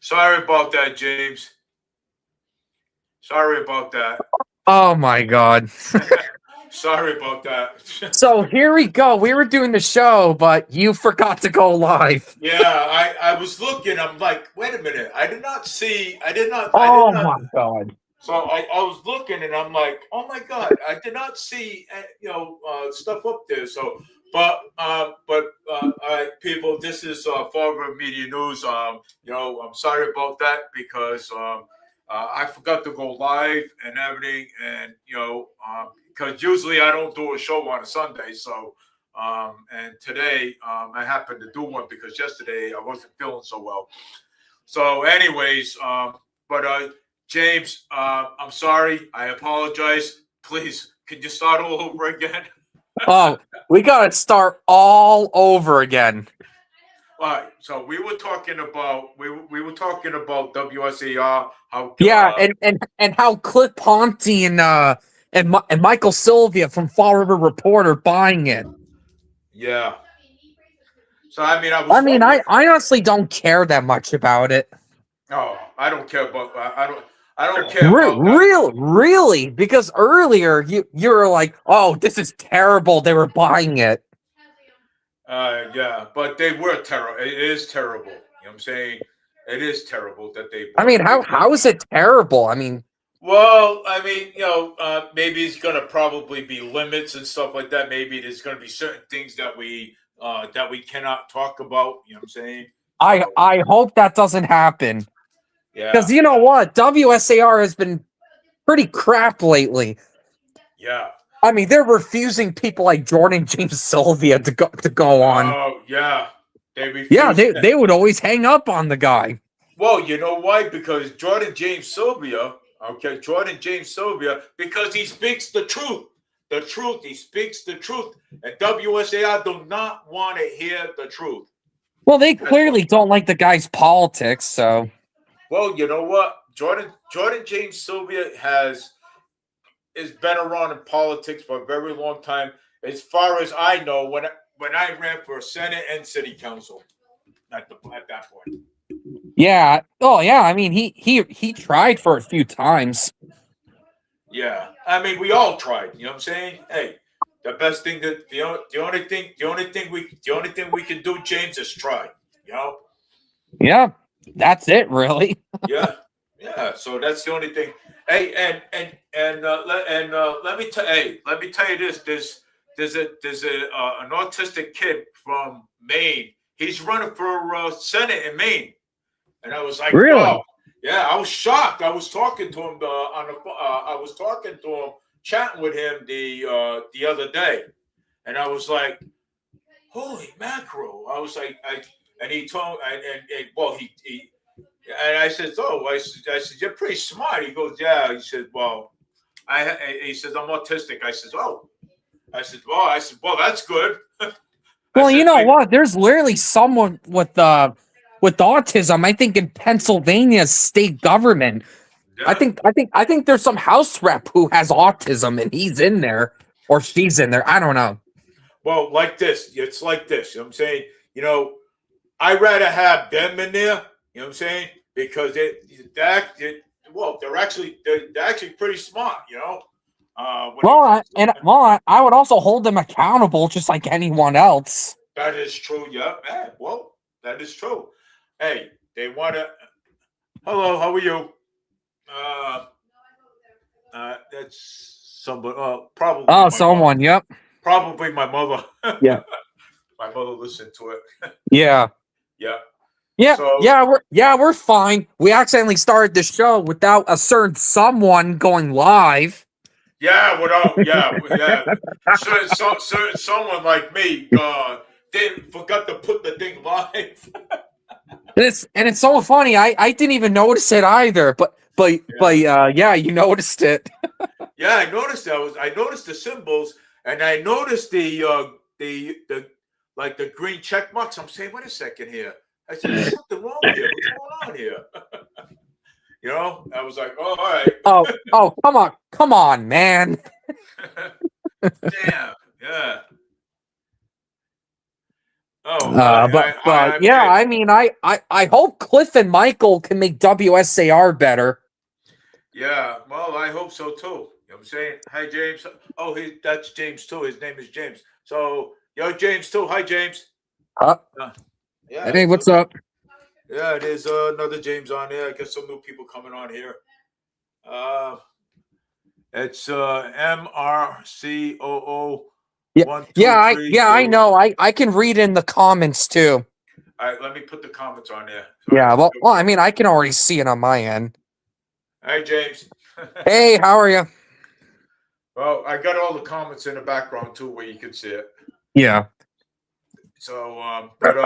Sorry about that, James. Sorry about that. Oh my God. Sorry about that. So here we go. We were doing the show, but you forgot to go live. Yeah, I was looking. I'm like, wait a minute. I did not see. I did Oh not. my God. So I was looking, and I'm like, oh my God, I did not see stuff up there. So, all right, people, this is Farver Media News. I'm sorry about that because I forgot to go live and everything, and because usually I don't do a show on a Sunday, so. And today I happened to do one because yesterday I wasn't feeling so well. So, anyways, but James, I'm sorry. I apologize. Please, can you start all over again? Oh, we gotta start all over again. All right. So we were talking about WSAR. How Yeah, and how Cliff Ponte and Michael Sylvia from Fall River Report are buying it. yeah. So I mean, I was I wondering. honestly don't care that much about it. Oh, I don't care about. I don't care about that. Really? Because earlier you were like, "Oh, this is terrible." They were buying it. Yeah, but they were terrible. It is terrible. You know what I'm saying? It is terrible that they I bought mean, it. how is it terrible? Well, I mean, maybe it's going to probably be limits and stuff like that. Maybe there's going to be certain things that we cannot talk about. You know what I'm saying? So I hope that doesn't happen. yeah, Because you know what? WSAR has been pretty crap lately. yeah. I mean, they're refusing people like Jordan James Sylvia to go on. Oh yeah, they Yeah, refuse that. they would always hang up on the guy. Well, you know why? Because Jordan James Sylvia. Okay, Jordan James Sylvia, because he speaks the truth. The truth. He speaks the truth. And WSAI do not want to hear the truth. Well, they clearly don't like the guy's politics, so. Well, you know what? Jordan James Sylvia has been around in politics for a very long time. As far as I know, when I ran for Senate and City Council at that point. Yeah. Oh, yeah. I mean, he tried for a few times. Yeah, I mean, we all tried. You know what I'm saying? Hey, the best thing that the only thing we can do, James, is try. You know? Yeah, that's it, really. Yeah, yeah. So that's the only thing. Hey, let me tell you this. There's an autistic kid from Maine. He's running for Senate in Maine, and I was like, Really? wow. Yeah, I was shocked. I was talking to him on the. I was talking to him, chatting with him the other day, and I was like, "Holy mackerel!" I was like, and he told, well, he and I said, "Oh," I said, "You're pretty smart." He goes, "Yeah." He said, "Well, he says I'm autistic." I said, "Oh," I said, "Well, that's good." I Well, you said, know what? There's literally someone with autism. I think in Pennsylvania's state government. yeah. I think there's some House rep who has autism, and he's in there or she's in there. I don't know. Well, like this, it's like this. You know what I'm saying? You know, I'd rather have them in there. You know what I'm saying? Because they're actually pretty smart. You know, when it comes to I would also hold them accountable, just like anyone else. that is true. Yeah, man. Well, that is true. Hey, they want to. Hello, how are you? Uh, that's somebody. Oh, someone. Yep. Probably my mother. Yeah. My mother listened to it. Yeah. Yeah. Yeah. So We're fine. We accidentally started the show without a certain someone going live. yeah, yeah. Someone like me didn't forgot to put the thing live. It's so funny. I didn't even notice it either. Yeah, you noticed it. Yeah, I noticed that. I noticed the symbols, and I noticed the like the green check marks. I'm saying, wait a second here. I said, there's something wrong here. What's going on here? You know, I was like, oh, all right. Oh, come on, man. Damn, yeah. Oh, But I'm yeah, James. I mean, I hope Cliff and Michael can make WSAR better. Yeah, well, I hope so too. You know what I'm saying? Hi, James. Oh, that's James too. His name is James. So, yo, James too. Hi, James. Uh, Uh, yeah, hey, what's up? yeah, there's another James on there. I guess some new people coming on here. Uh, it's MRCOO Yeah, one two three I two. know. I can read in the comments too. All right, let me put the comments on there. So I Yeah, have to well, I go. mean, I can already see it on my end. Hi, James. Hey, how are you? Well, I got all the comments in the background too, where you can see it. Yeah, So, but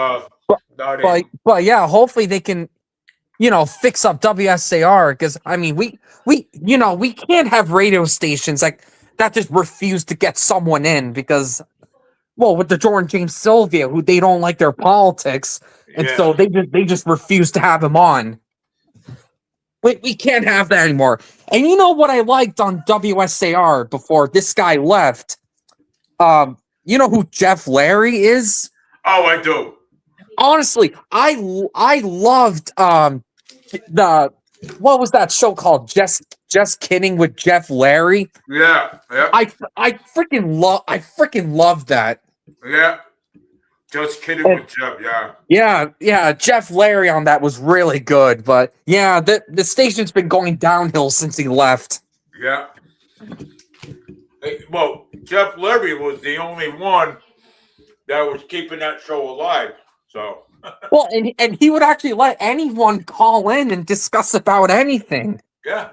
not in. but yeah, hopefully they can, fix up WSAR because I mean, we can't have radio stations like that just refuse to get someone in because, well, with the Jordan James Sylvia, who they don't like their politics, and Yeah. so they just refuse to have him on. We can't have that anymore. And you know what I liked on WSAR before this guy left? You know who Jeff Larry is? Oh, I do. Honestly, I loved the what was that show called? Just kidding with Jeff Larry. Yeah. Yeah. I freaking love that. Yeah. Just kidding And with Jeb. Yeah. yeah, Jeff Larry on that was really good. But yeah, the station's been going downhill since he left. Yeah. Well, Jeff Levy was the only one that was keeping that show alive. So, Well, and he would actually let anyone call in and discuss about anything. yeah.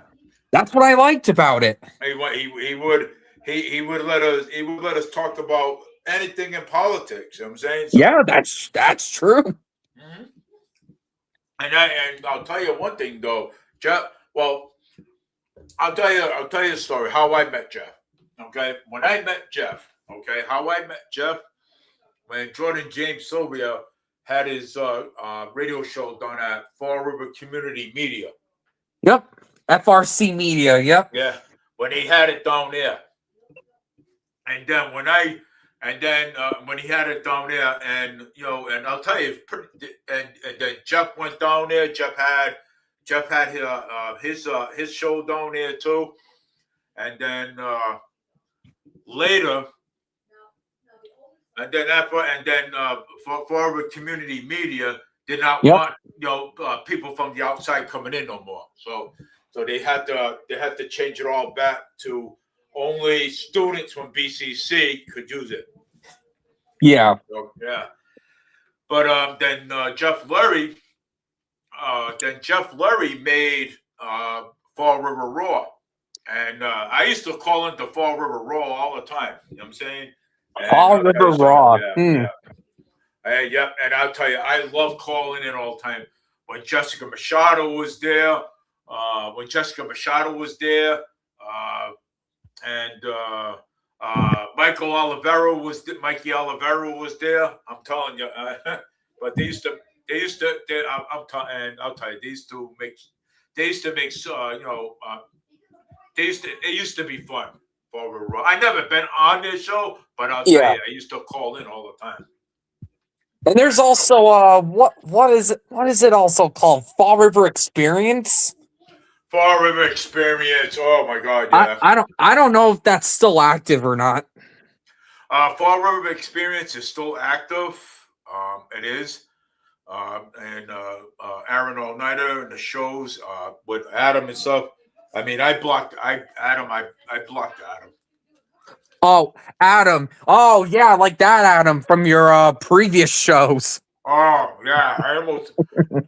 That's what I liked about it. He would let us talk about anything in politics. You know what I'm saying? So, Yeah, that's true. mhm. And I'll tell you one thing though, Jeff. Well, I'll tell you a story how I met Jeff. Okay, when I met Jeff. Okay, how I met Jeff when Jordan James Sylvia had his radio show done at Fall River Community Media. Yep. FRC Media. Yep. Yeah, when he had it down there, and then when he had it down there, and and I'll tell you, and then Jeff went down there. Jeff had his show down there too, and then later, for community media did not Yep. want people from the outside coming in no more. So they had to change it all back to only students from BCC could use it. Yeah. So, yeah, but then Jeff Lurie made Fall River Raw, and I used to call into Fall River Raw all the time. You know what I'm saying? And Fall River Raw. yeah. Yep, and I'll tell you, I love calling in all the time. When Jessica Machado was there, and Mikey Olivero was there. I'm telling you, but I'll tell you, they used to make, it used to be fun. I never been on this show, but I'll tell Yeah. you, I used to call in all the time. And there's also what is it also called? Fall River Experience? Fall River Experience. Oh my God, yeah. I don't know if that's still active or not. Fall River Experience is still active. It is. And Aaron All Nighter and the shows with Adam and stuff. I mean, I blocked Adam. Oh, Adam. Oh, yeah, like that Adam from your previous shows. Oh yeah,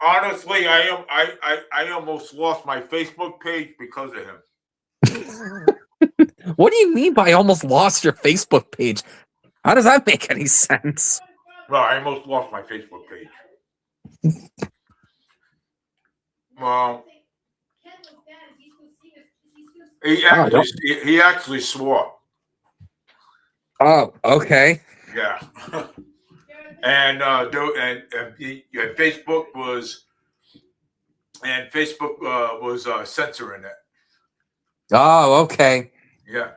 honestly, I almost lost my Facebook page because of him. What do you mean by almost lost your Facebook page? How does that make any sense? Well, I almost lost my Facebook page. Well, he actually swore. Oh, okay. Yeah. And Facebook was censoring it. Oh, okay. Yeah.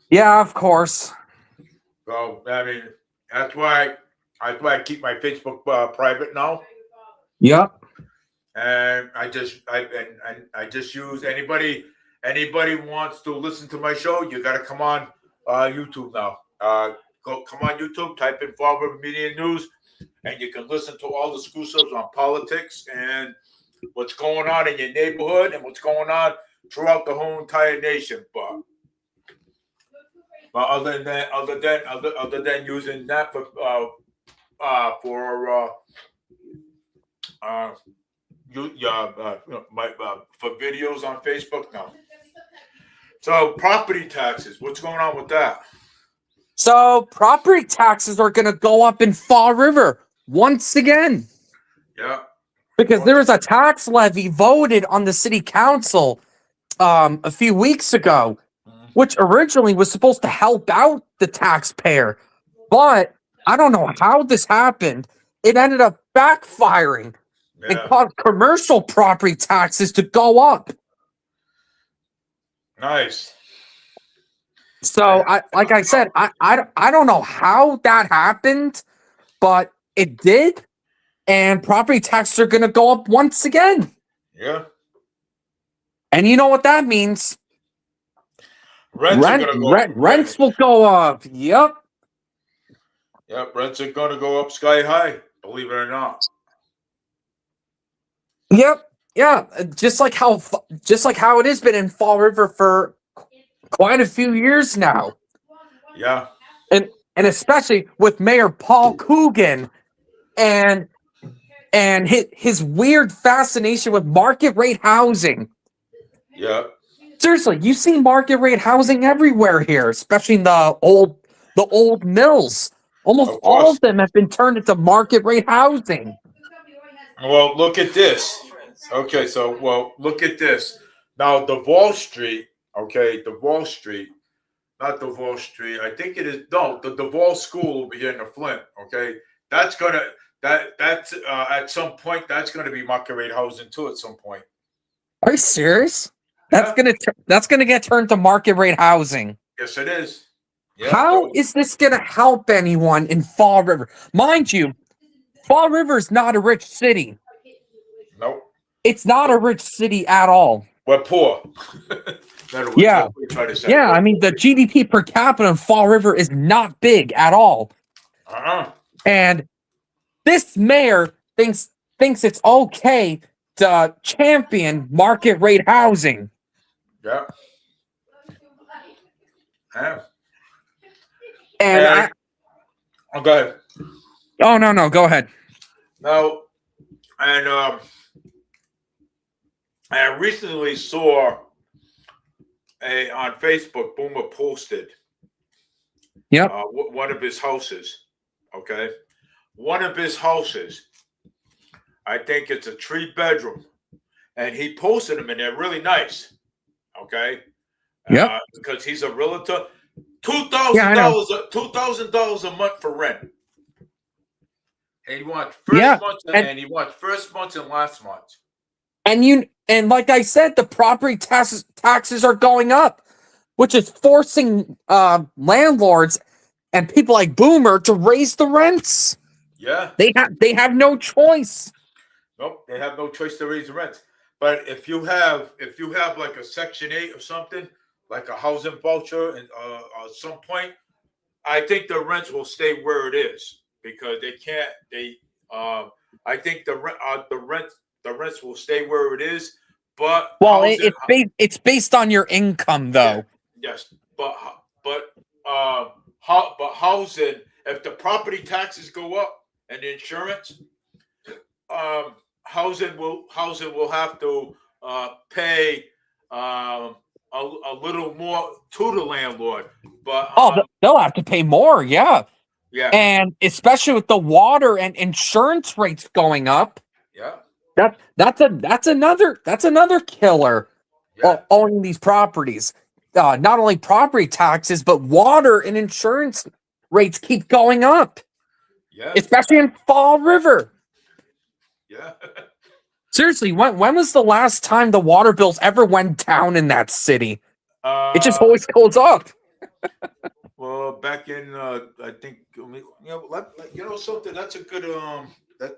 Yeah, of course. So I mean, that's why I keep my Facebook private now. Yep. And I just use anybody wants to listen to my show, you got to come on YouTube now. Come on YouTube, type in Fall River Media News, and you can listen to all the exclusives on politics and what's going on in your neighborhood and what's going on throughout the whole entire nation. But other than using that for videos on Facebook now. So property taxes, what's going on with that? So property taxes are going to go up in Fall River once again. Yeah. Because there was a tax levy voted on the city council a few weeks ago, which originally was supposed to help out the taxpayer. But I don't know how this happened. It ended up backfiring and caused commercial property taxes to go up. Nice. So, like I said, I don't know how that happened, but it did. And property taxes are going to go up once again. Yeah. And you know what that means? Rents will go up. Yep. Yep. Rents are going to go up sky high, believe it or not. Yep. Yeah. Just like how it has been in Fall River for quite a few years now. Yeah. And especially with Mayor Paul COOGEN and his weird fascination with market rate housing. Yeah. Seriously, you see market rate housing everywhere here, especially in the old mills. Almost all of them have been turned into market rate housing. Well, look at this. Okay, so look at this. Now the Wall Street, okay, the Wall Street, not the Wall Street. I think it is the Wall School over here in the Flint. Okay, that's at some point that's gonna be market rate housing too. At some point. Are you serious? That's gonna get turned to market rate housing. Yes, it is. Yeah, how is this gonna help anyone in Fall River? Mind you, Fall River is not a rich city. Nope. It's not a rich city at all. We're poor. Yeah. Yeah, I mean, the GDP per capita in Fall River is not big at all. And this mayor thinks it's okay to champion market rate housing. Yeah. Yeah. And go ahead. Oh, no, go ahead. Now, and I recently saw on Facebook, Boomer posted one of his houses. Okay, one of his houses. I think it's a 3-bedroom, and he posted them, and they're really nice. Okay. Yeah. Because he's a realtor. $2,000 a month for rent. And he wants first month and last month. And like I said, the property taxes are going up, which is forcing landlords and people like Boomer to raise the rents. Yeah. They have no choice. Nope, they have no choice to raise the rents. But if you have like a Section 8 or something, like a housing voucher, and at some point, I think the rents will stay where it is because they can't. I think the rents will stay where it is. But it's based on your income, though. Yeah, yes, but housing, if the property taxes go up and the insurance, housing will have to pay a little more to the landlord. But they'll have to pay more, yeah. Yeah. And especially with the water and insurance rates going up. Yeah. That's another killer. Owning these properties. Not only property taxes, but water and insurance rates keep going up. Yeah. Especially in Fall River. Yeah. Seriously, when was the last time the water bills ever went down in that city? It just always goes up. Well, back in, I think, something. That's a good,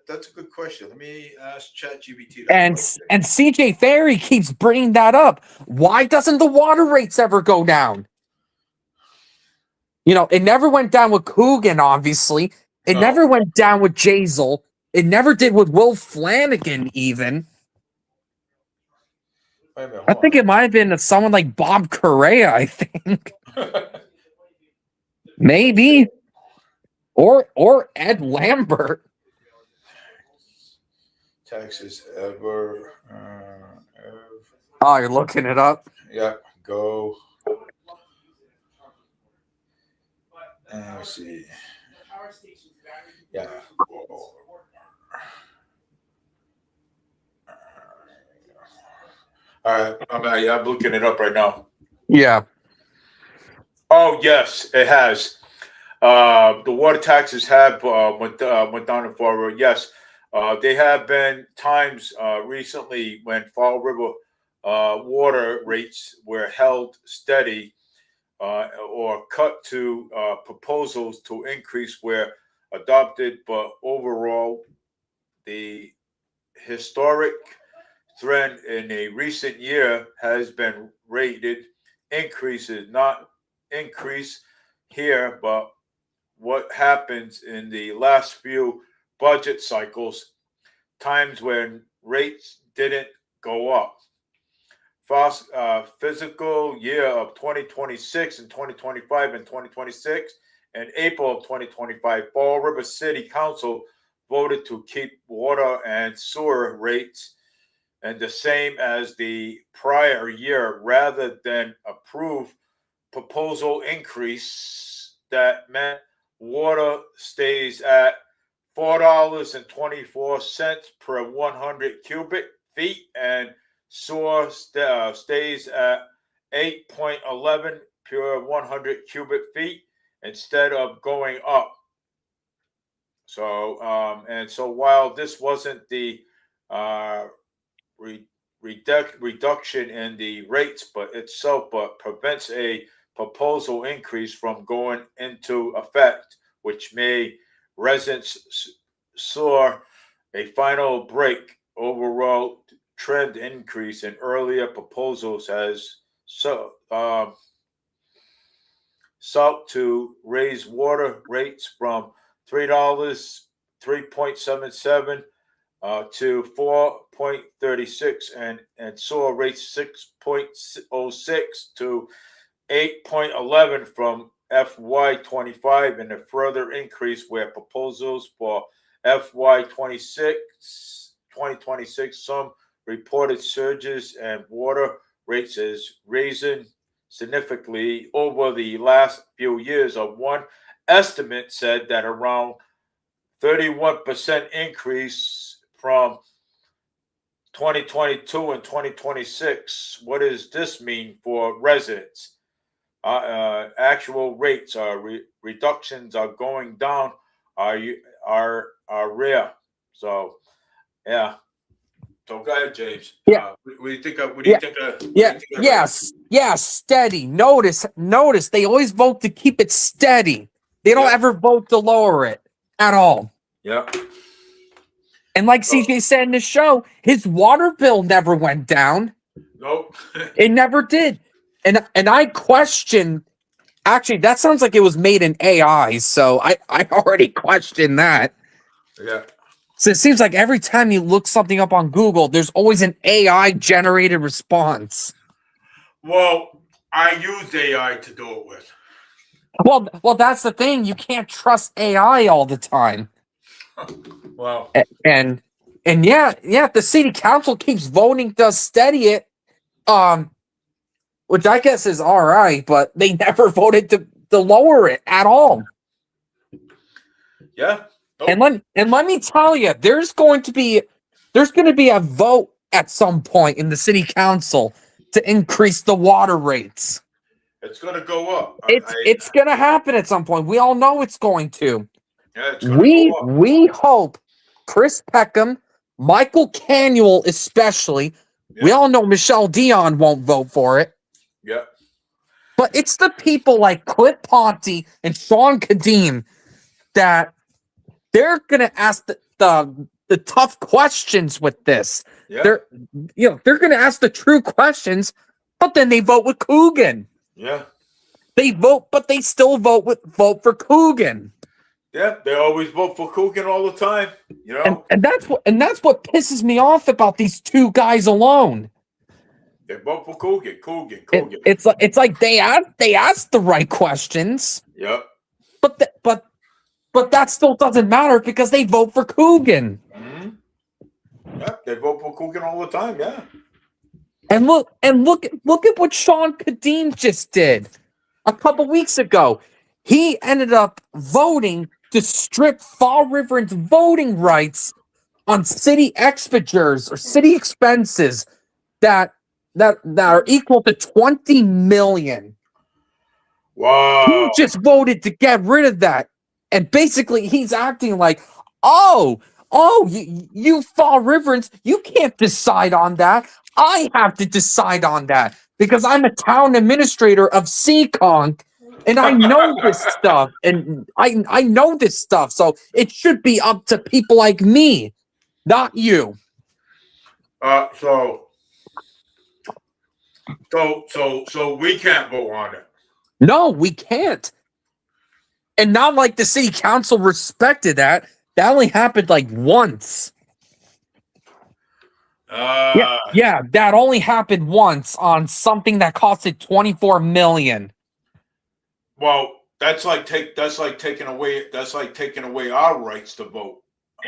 that's a good question. Let me ask ChatGPT that And question. CJ Ferry keeps bringing that up. Why doesn't the water rates ever go down? It never went down with Coogan, obviously. It No, never went down with Jazel. It never did with Will Flanagan, even. wait a minute, I hold think it might have been someone like Bob Correa, I think. on. Maybe. Or Ed Lambert. Taxes ever, Oh, you're looking it up? yeah, go. Let's see. Yeah. All right, I'm looking it up right now. Yeah. Oh yes, it has. The water taxes have went down in Fall River. Yes, there have been times recently when Fall River water rates were held steady or cut to proposals to increase were adopted, but overall, the historic trend in a recent year has been rated increases, not increase here, but what happens in the last few budget cycles, times when rates didn't go up. Physical year of 2026 and 2025 and 2026 and April of 2025, Fall River City Council voted to keep water and sewer rates and the same as the prior year rather than approve proposal increase that meant water stays at $4.24 per 100 cubic feet and sewer stays at 8.11 per 100 cubic feet instead of going up. So and so while this wasn't the reduction in the rates but itself, but prevents a proposal increase from going into effect, which may residents saw a final break overall trend increase in earlier proposals has sought to raise water rates from $3.77 to 4.36 and sewer rates 6.06 to 8.11 from FY25 and a further increase where proposals for FY26 some reported surges and water rates is raising significantly over the last few years. Of one estimate said that around 31% increase from 2022 and 2026. What does this mean for residents? Actual rates are reductions are going down are rare. So yeah. So go ahead, James. Yeah. What do you think? What do Yeah. you think? Yeah. Yes. Steady. Notice. They always vote to keep it steady. They don't ever vote to lower it at all. Yeah. And like CJ said in the show, his water bill never went down. Nope. It never did. And I question. Actually, that sounds like it was made in AI. So I already questioned that. Yeah. So it seems like every time you look something up on Google, there's always an AI generated response. Well, I used AI to do it with. Well, that's the thing. You can't trust AI all the time. Wow. And yeah, the city council keeps voting to steady it, which I guess is all right, but they never voted to lower it at all. Yeah. Nope. And let me tell you, there's going to be a vote at some point in the city council to increase the water rates. It's going to go up. It's going to happen at some point. We all know it's going to. Yeah, it's going to go up. We hope Chris Peckham, Michael Canuel especially. Yeah. We all know Michelle Dion won't vote for it. Yeah. But it's the people like Cliff Ponte and Sean Kadim that they're gonna ask the tough questions with this. Yeah. They're gonna ask the true questions, but then they vote with COOGEN. Yeah. They vote, but they still vote for COOGEN. Yeah, they always vote for COOGEN all the time. You know, And that's what pisses me off about these two guys alone. they vote for COOGEN. It's like they ask the right questions. Yep. But that still doesn't matter because they vote for COOGEN. Mm-hmm. Yeah, they vote for COOGEN all the time. Yeah. And look at what Sean Kadim just did a couple weeks ago. He ended up voting to strip Fall River's voting rights on city expenditures or city expenses that are equal to $20 million. Wow. He just voted to get rid of that. And basically he's acting like, oh, you Fall Riverans, you can't decide on that. I have to decide on that because I'm a town administrator of Seekonk and I know this stuff. And I know this stuff. So it should be up to people like me, not you. So we can't vote on it. No, we can't. And not like the city council respected that. That only happened like once. Yeah, that only happened once on something that costed $24 million. Well, that's like taking away our rights to vote.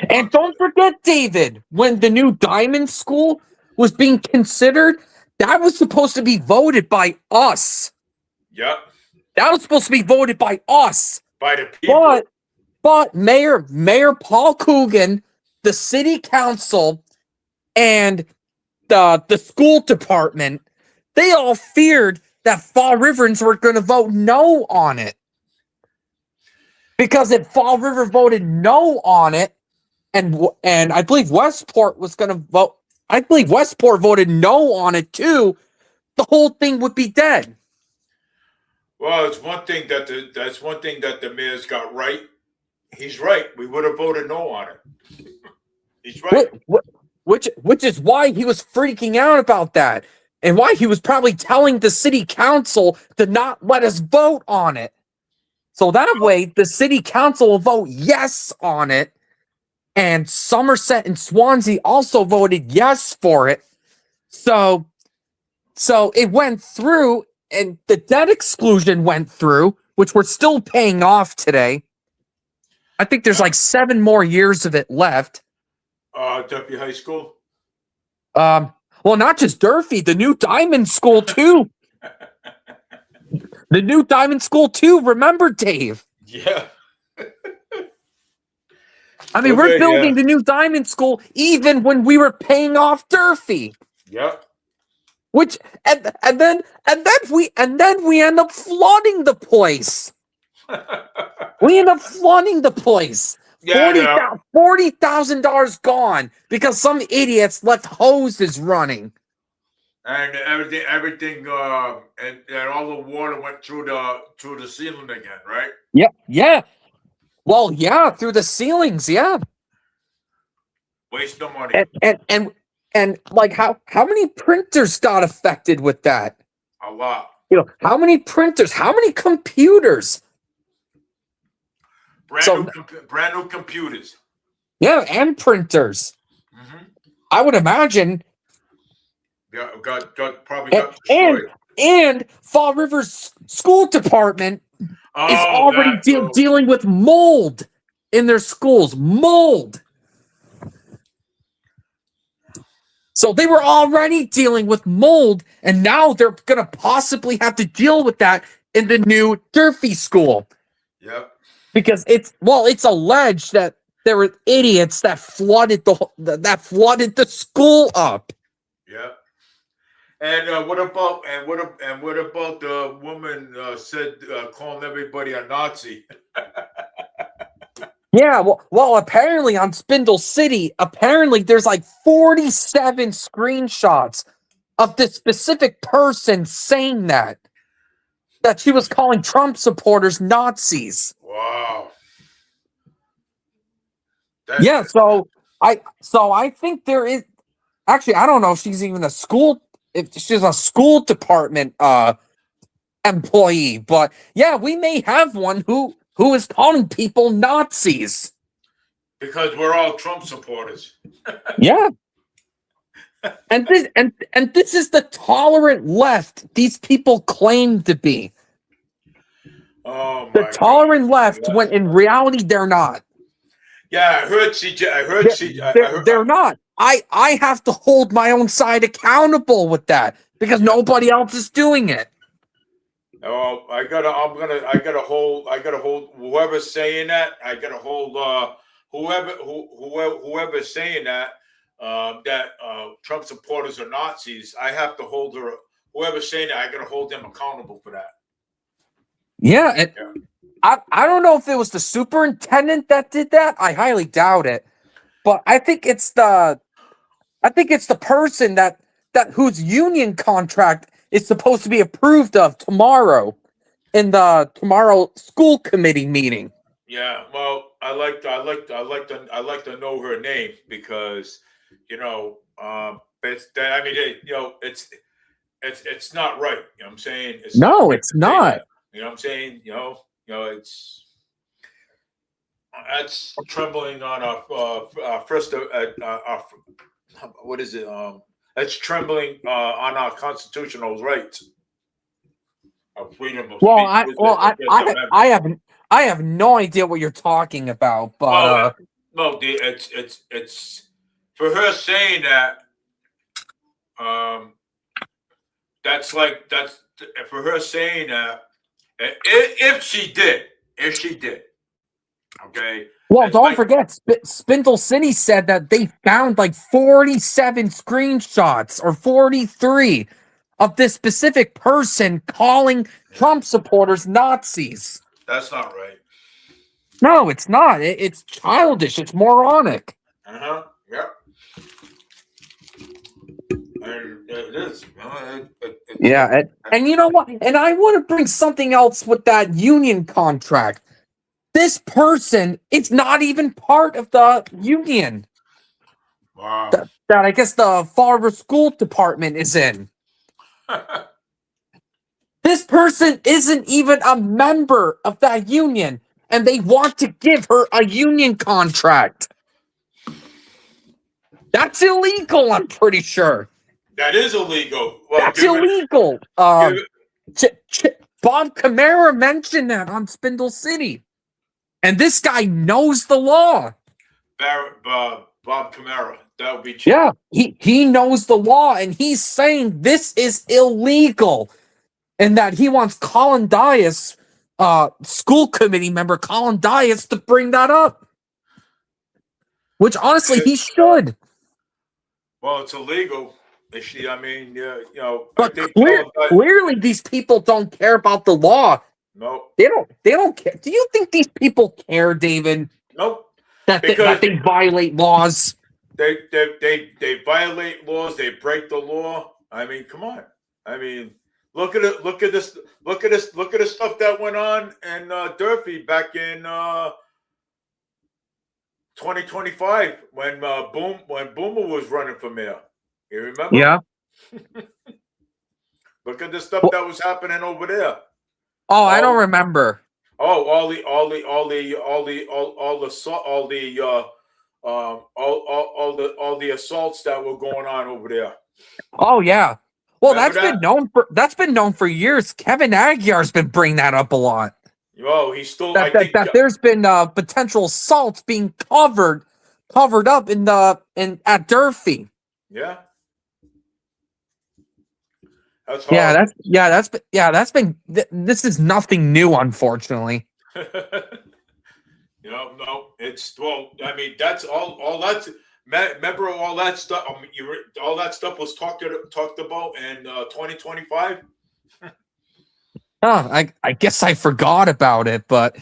And don't forget, David, when the new Diamond School was being considered, that was supposed to be voted by us. Yep. That was supposed to be voted by us. By the people. But Mayor Paul COOGEN, the city council, and the school department, they all feared that Fall Riverans were going to vote no on it. Because if Fall River voted no on it, and I believe Westport was going to vote, I believe Westport voted no on it too, the whole thing would be dead. Well, it's one thing that the mayor's got right. He's right. We would have voted no on it. He's right. Which is why he was freaking out about that, and why he was probably telling the city council to not let us vote on it. So that way, the city council will vote yes on it, and Somerset and Swansea also voted yes for it. So it went through. And the debt exclusion went through, which we're still paying off today. I think there's like 7 more years of it left. Duffy High School? Well, not just Durfee, the new Diamond School too. The new Diamond School too. Remember, Dave? Yeah. I mean, we're building the new Diamond School even when we were paying off Durfee. Yep. Which and then we end up flooding the place. We end up flooding the place. Yeah, $40,000 gone because some idiots left hoses running. And everything, and all the water went through the ceiling again, right? Yeah. Well, yeah, through the ceilings, yeah. Waste no money. And like how many printers got affected with that? A lot. How many printers? How many computers? Brand new computers. Yeah, and printers. Mm-hmm. I would imagine. Yeah, probably got destroyed. And Fall River's school department is already dealing with mold in their schools. Mold. So they were already dealing with mold, and now they're going to possibly have to deal with that in the new Durfee school. Yep. Because it's alleged that there were idiots that flooded the school up. Yep. And what about the woman said calling everybody a Nazi? Yeah, well, apparently on Spindle City, there's like 47 screenshots of this specific person saying that that she was calling Trump supporters Nazis. Wow. Yeah, so I think there is actually I don't know if she's even if she's a school department employee, but yeah, we may have one who is calling people Nazis. Because we're all Trump supporters. Yeah. And this is the tolerant left these people claim to be. Oh The my tolerant God. left when in reality they're not. Yeah, I heard They're not. I have to hold my own side accountable with that because nobody else is doing it. Oh, I gotta hold whoever's saying that. I gotta hold whoever's saying that Trump supporters are Nazis. I have to hold her. Whoever's saying that, I gotta hold them accountable for that. Yeah, I don't know if it was the superintendent that did that. I highly doubt it. But I think it's the person that whose union contract is supposed to be approved of tomorrow in the tomorrow school committee meeting. Yeah, well, I like to know her name because it's not right. You know what I'm saying? It's not No, right it's to say not. that. You know what I'm saying? That's trembling on our first what is it? That's trembling on our constitutional rights of freedom of Well, speech. I have no idea what you're talking about, but It's for her saying that. That's for her saying that. If she did, okay. well, It's don't like forget, Spindle City said that they found like 47 screenshots or 43 of this specific person calling Trump supporters Nazis. that's not right. No, it's not. It's childish. It's moronic. Yep. And it is. Yeah, and you know what? And I want to bring something else with that union contract. This person, it's not even part of the union Wow. that I guess the Farver School Department is in. This person isn't even a member of that union, and they want to give her a union contract. That's illegal, I'm pretty sure. That is illegal. Well, That's illegal. Bob Camara mentioned that on Spindle City. And this guy knows the law. Bob Camara. That would be cheap. Yeah, he knows the law, and he's saying this is illegal. And that he wants Colin Dias, school committee member Colin Dias, to bring that up. Which, honestly, he should. Well, it's illegal. But clearly these people don't care about the law. No. They don't care. Do you think these people care, David? Nope. That they violate laws? They violate laws, they break the law. I mean, come on. I mean, look at it. Look at this. Look at the stuff that went on in Durfee back in 2025 when Boomer was running for mayor. You remember? Yeah. Look at the stuff that was happening over there. Oh, I don't remember. Oh, all the assaults that were going on over there. Oh yeah. Well, Remember that's been known for years. Kevin Aguiar's been bringing that up a lot. Oh, he's still. That there's been potential assaults being covered up at Durfee. Yeah. That's hard. That's been. This is nothing new, unfortunately. No, it's I mean, that's all that's. Remember all that stuff? All that stuff was talked about in 2025. I guess I forgot about it, but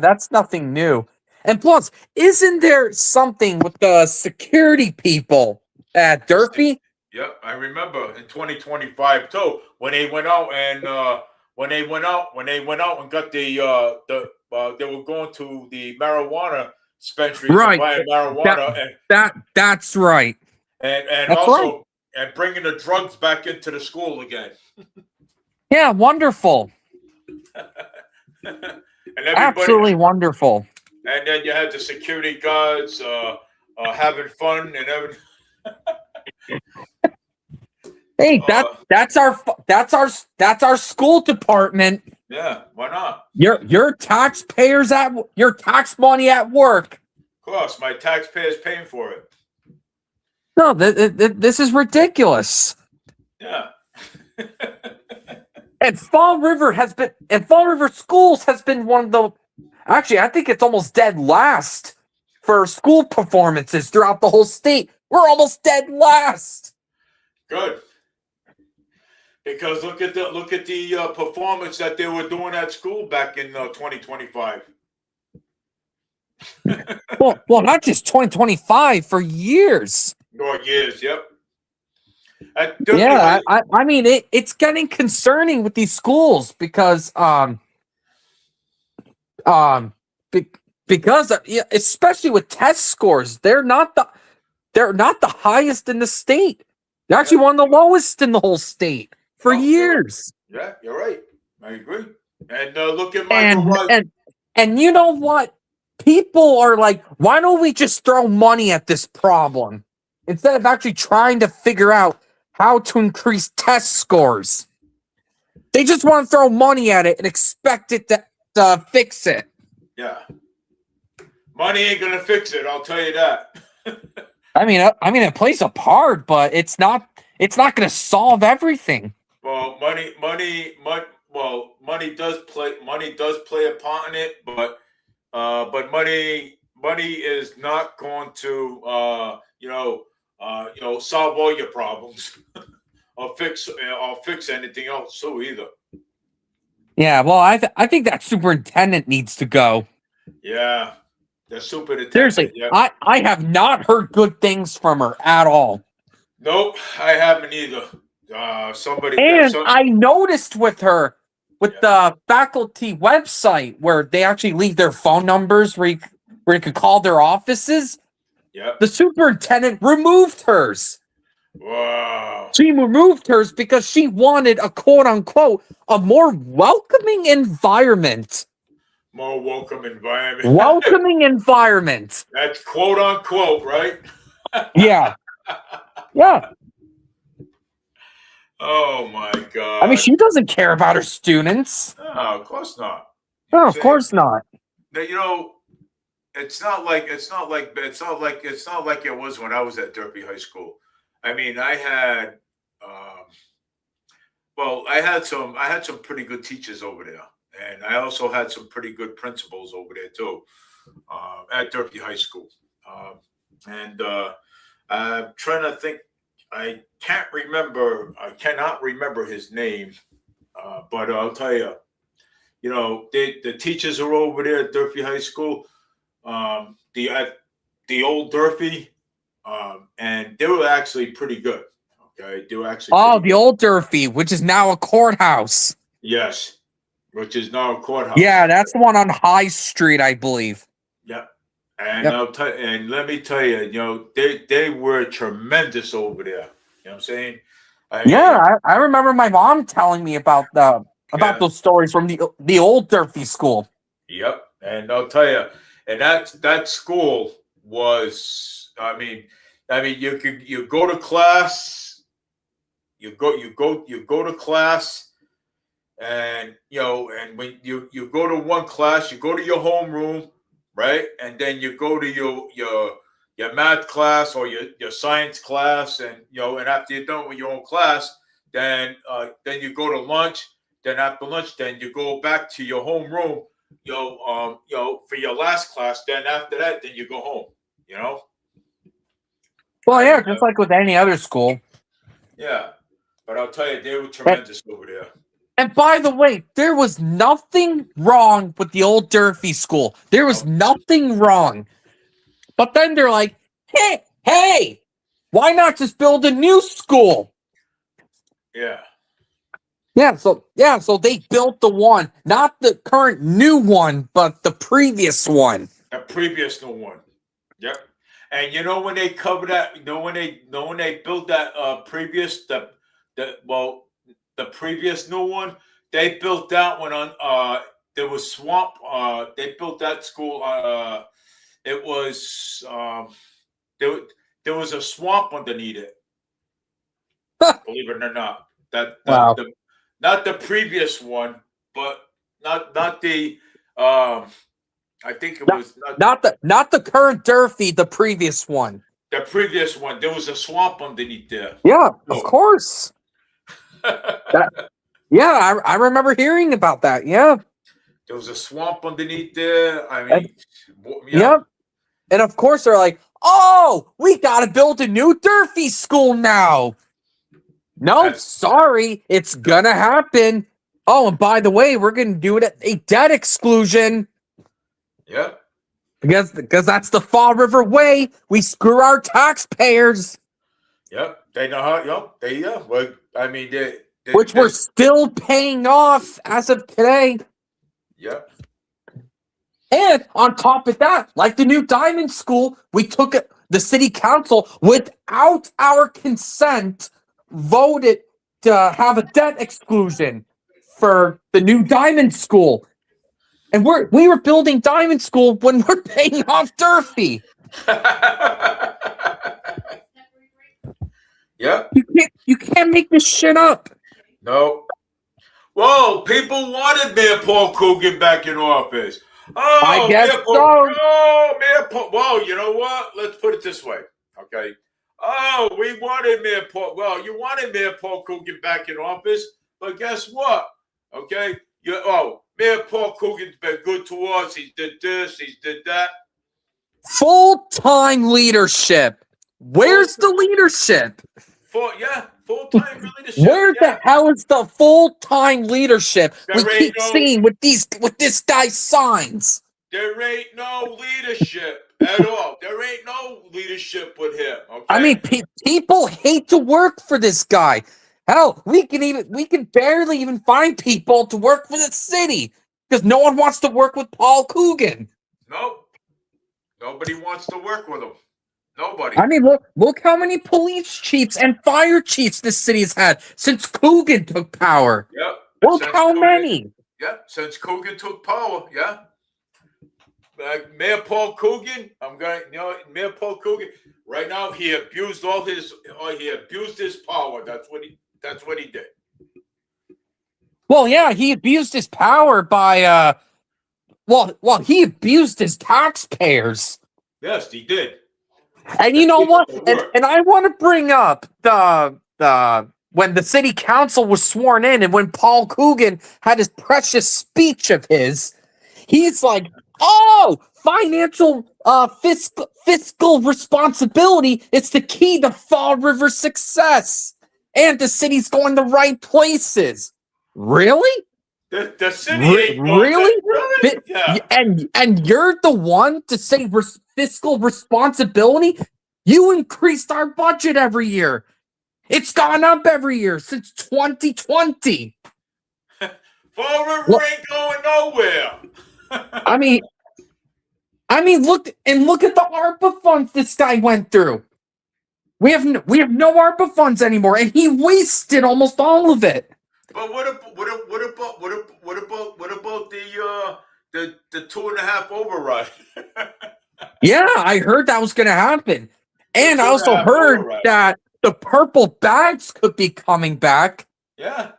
that's nothing new. And plus, isn't there something with the security people at Durfee? Yep, I remember in 2025 too when they went out and when they went out and got they were going to the marijuana dispensaries and Right. buying That marijuana that's right. and That's right. also and bringing the drugs back into the school again. Yeah, wonderful. And everybody, Absolutely wonderful. and then you had the security guards having fun and everything. Hey, that's our school department. Yeah, why not? Your taxpayers at your tax money at work. Of course, my taxpayers paying for it. No, this is ridiculous. Yeah. And Fall River Schools has been one of the. Actually, I think it's almost dead last for school performances throughout the whole state. We're almost dead last. Good. Because look at the performance that they were doing at school back in 2025. Well, not just 2025 for years. Oh, years, yep. Yeah, I mean it's getting concerning with these schools because because especially with test scores, they're not the highest in the state. They're actually one of the lowest in the whole state for years. Yeah, you're right. I agree. And look at Michael and you know what? People are like, why don't we just throw money at this problem instead of actually trying to figure out how to increase test scores? They just want to throw money at it and expect it to fix it. Yeah. Money ain't gonna fix it, I'll tell you that. I mean, it plays a part, but it's not going to solve everything. Well, money does play a part in it, but money is not going to solve all your problems or fix anything else too either. Yeah, well, I think that superintendent needs to go. Yeah, the superintendent. Seriously, yeah. I have not heard good things from her at all. Nope, I haven't either. I noticed with her the faculty website where they actually leave their phone numbers where you could call their offices. Yeah. The superintendent removed hers. Wow. She removed hers because she wanted a quote unquote a more welcoming environment. More welcome environment. Welcoming environment. That's quote unquote, right? Yeah. Yeah. Oh my God. I mean, she doesn't care about her students. No, of course not. No, of course not. You know, it's not like it was when I was at Derby High School. I mean, I had some pretty good teachers over there, and I also had some pretty good principals over there too, at Derby High School. I'm trying to think. I cannot remember his name, but I'll tell you, the teachers are over there at Durfee High School, the old Durfee, and they were actually pretty good. Okay, they were actually the old Durfee, which is now a courthouse. Yes, which is now a courthouse. Yeah, that's the one on High Street, I believe. Yep. And and let me tell you, they were tremendous over there. You know what I'm saying? I remember my mom telling me about those stories from the old Durfee school. Yep. And I'll tell you, and that school was, I mean, you go to class, you go to class, and and when you go to one class, you go to your homeroom. Right, and then you go to your math class or your science class, and and after you're done with your own class, then you go to lunch. Then after lunch, then you go back to your homeroom, for your last class. Then after that, then you go home. Well, yeah, just like with any other school. Yeah, but I'll tell you, they were tremendous over there. And by the way, there was nothing wrong with the old Durfee school. There was nothing wrong. But then they're like, hey, Why not just build a new school? Yeah. So they built the one, not the current new one, but the previous one. The previous new one. Yep. And you know when they covered that, when they built that previous the previous new one, they built that one on there was swamp. They built that school. It was there. There was a swamp underneath it. Believe it or not, Wow. not the previous one, but not the. I think it was Not the current Durfee, the previous one. the previous one. There was a swamp underneath there. Yeah, of course. I remember hearing about that. Yeah. There was a swamp underneath there. I mean, Yep. And of course they're like, oh, we gotta build a new Durfee school now. No, sorry, it's gonna happen. Oh, and by the way, we're gonna do it at a debt exclusion. Yep. Because that's the Fall River way. We screw our taxpayers. Yep. They know how. Yep. Well, I mean, which we're still paying off as of today. Yep. And on top of that, like the new Diamond School, we took it. The city council, without our consent, voted to have a debt exclusion for the new Diamond School. And we were building Diamond School when we're paying off Durfee. Yep. You can't make this shit up. No. Whoa, people wanted Mayor Paul COOGEN back in office. Oh, I guess Mayor Paul, so. Oh, Mayor Paul. Well, you know what? Let's put it this way. Okay. Oh, we wanted Mayor Paul. Well, you wanted Mayor Paul COOGEN back in office, but guess what? Okay. Mayor Paul COOGEN's been good to us. He did this. He did that. Full-time leadership. Where's the leadership? Full-time leadership. Where the hell is the full-time leadership we keep seeing with this guy's signs? There ain't no leadership at all. There ain't no leadership with him. Okay? I mean, people hate to work for this guy. Hell, we can barely even find people to work for the city because no one wants to work with Paul COOGEN. Nope. Nobody wants to work with him. Nobody. I mean, look how many police chiefs and fire chiefs this city has had since COOGEN took power. Yep. Look how many. Yep. Since COOGEN took power. Yeah. Mayor Paul COOGEN. Mayor Paul COOGEN. Right now, he abused his power. That's what he did. Well, yeah, he abused his power by he abused his taxpayers. Yes, he did. And you know what? And I want to bring up the when the city council was sworn in and when Paul COOGEN had his precious speech of his, he's like, oh, financial fiscal responsibility is the key to Fall River success. And the city's going the right places. Really? The city ain't really? Yeah. And you're the one to say fiscal responsibility? You increased our budget every year. It's gone up every year since 2020. Fall River ain't going nowhere. I mean, look at the ARPA funds this guy went through. We have no ARPA funds anymore, and he wasted almost all of it. But what about the 2.5 override? Yeah, I heard that was going to happen, and I also heard that the purple bags could be coming back. Yeah,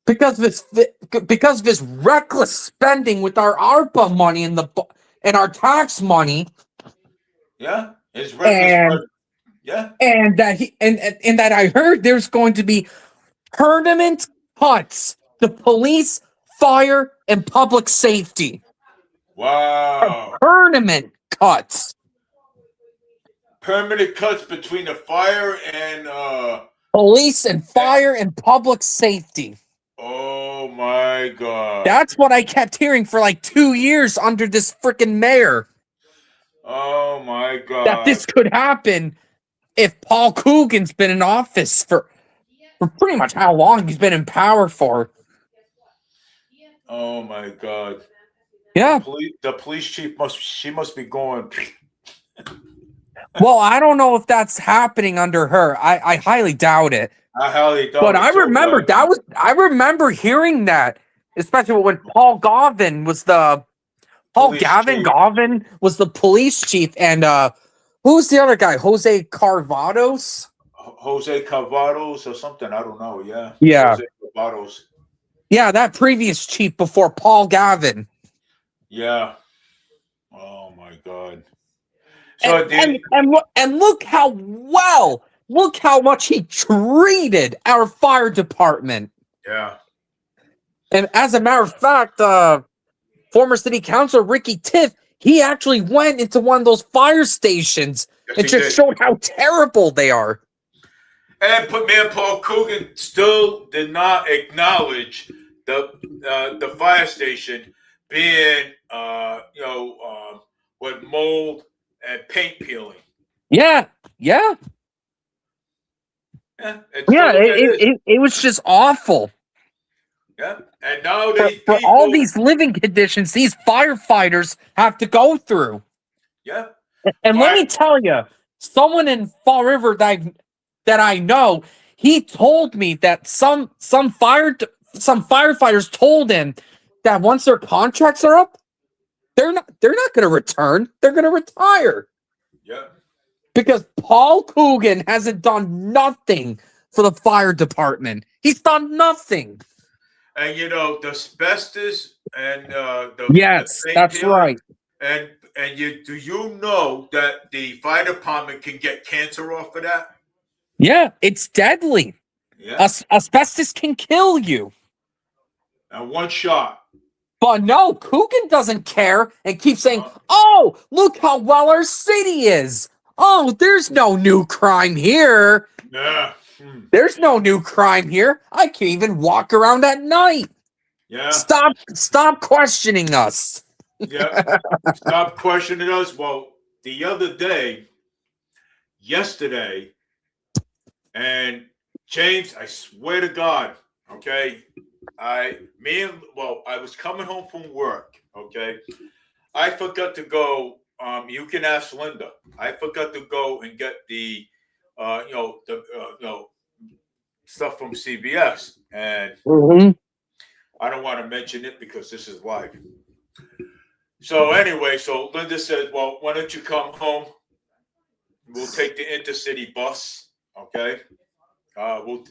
because of this reckless spending with our ARPA money and our tax money. Yeah, it's reckless. And that I heard there's going to be permanent cuts to police, fire, and public safety. Wow. Permanent cuts. Permanent cuts between the fire and police and fire and public safety. Oh my God. That's what I kept hearing for like 2 years under this freaking mayor. Oh my God. That this could happen. if Paul Coogan's been in office for pretty much how long he's been in power for. Oh my God. Yeah. The police chief must be going. Well, I don't know if that's happening under her. I highly doubt it. I highly doubt But it I too, remember I remember hearing that, especially when Paul Gavin was the police chief, and who's the other guy? Jose Carvados? Jose Carvados or something. I don't know. Yeah. Yeah. Jose Carvados. Yeah, that previous chief before Paul Gavin. Yeah. Oh my God. So and look how much he treated our fire department. Yeah. And as a matter of fact, former city councilor Ricky Tiff, he actually went into one of those fire stations and just showed how terrible they are. And Mayor Paul Coogan still did not acknowledge the fire station being with mold and paint peeling. Yeah. It was just awful. Yeah, and now for all these living conditions these firefighters have to go through. Yeah, and let me tell you, someone in Fall River that I know, he told me that some firefighters told him that once their contracts are up, they're not going to return. They're going to retire. Yeah. Because Paul Coogan hasn't done nothing for the fire department. He's done nothing. And the asbestos and that's right. And do you know that the fire department can get cancer off of that? Yeah, it's deadly. Yeah. Asbestos can kill you. And one shot. But no, Coogan doesn't care and keeps saying, "Oh, look how well our city is. Oh, there's no new crime here. Yeah. There's no new crime here. I can't even walk around at night." Yeah. Stop questioning us. Yeah. Stop questioning us. Well, the other day, yesterday, and James, I swear to God, okay, I was coming home from work, okay. I forgot to go. You can ask Linda. I forgot to go and get the stuff from CBS, and I don't want to mention it because this is live. So anyway, Linda said, "Well, why don't you come home? We'll take the intercity bus, okay? We'll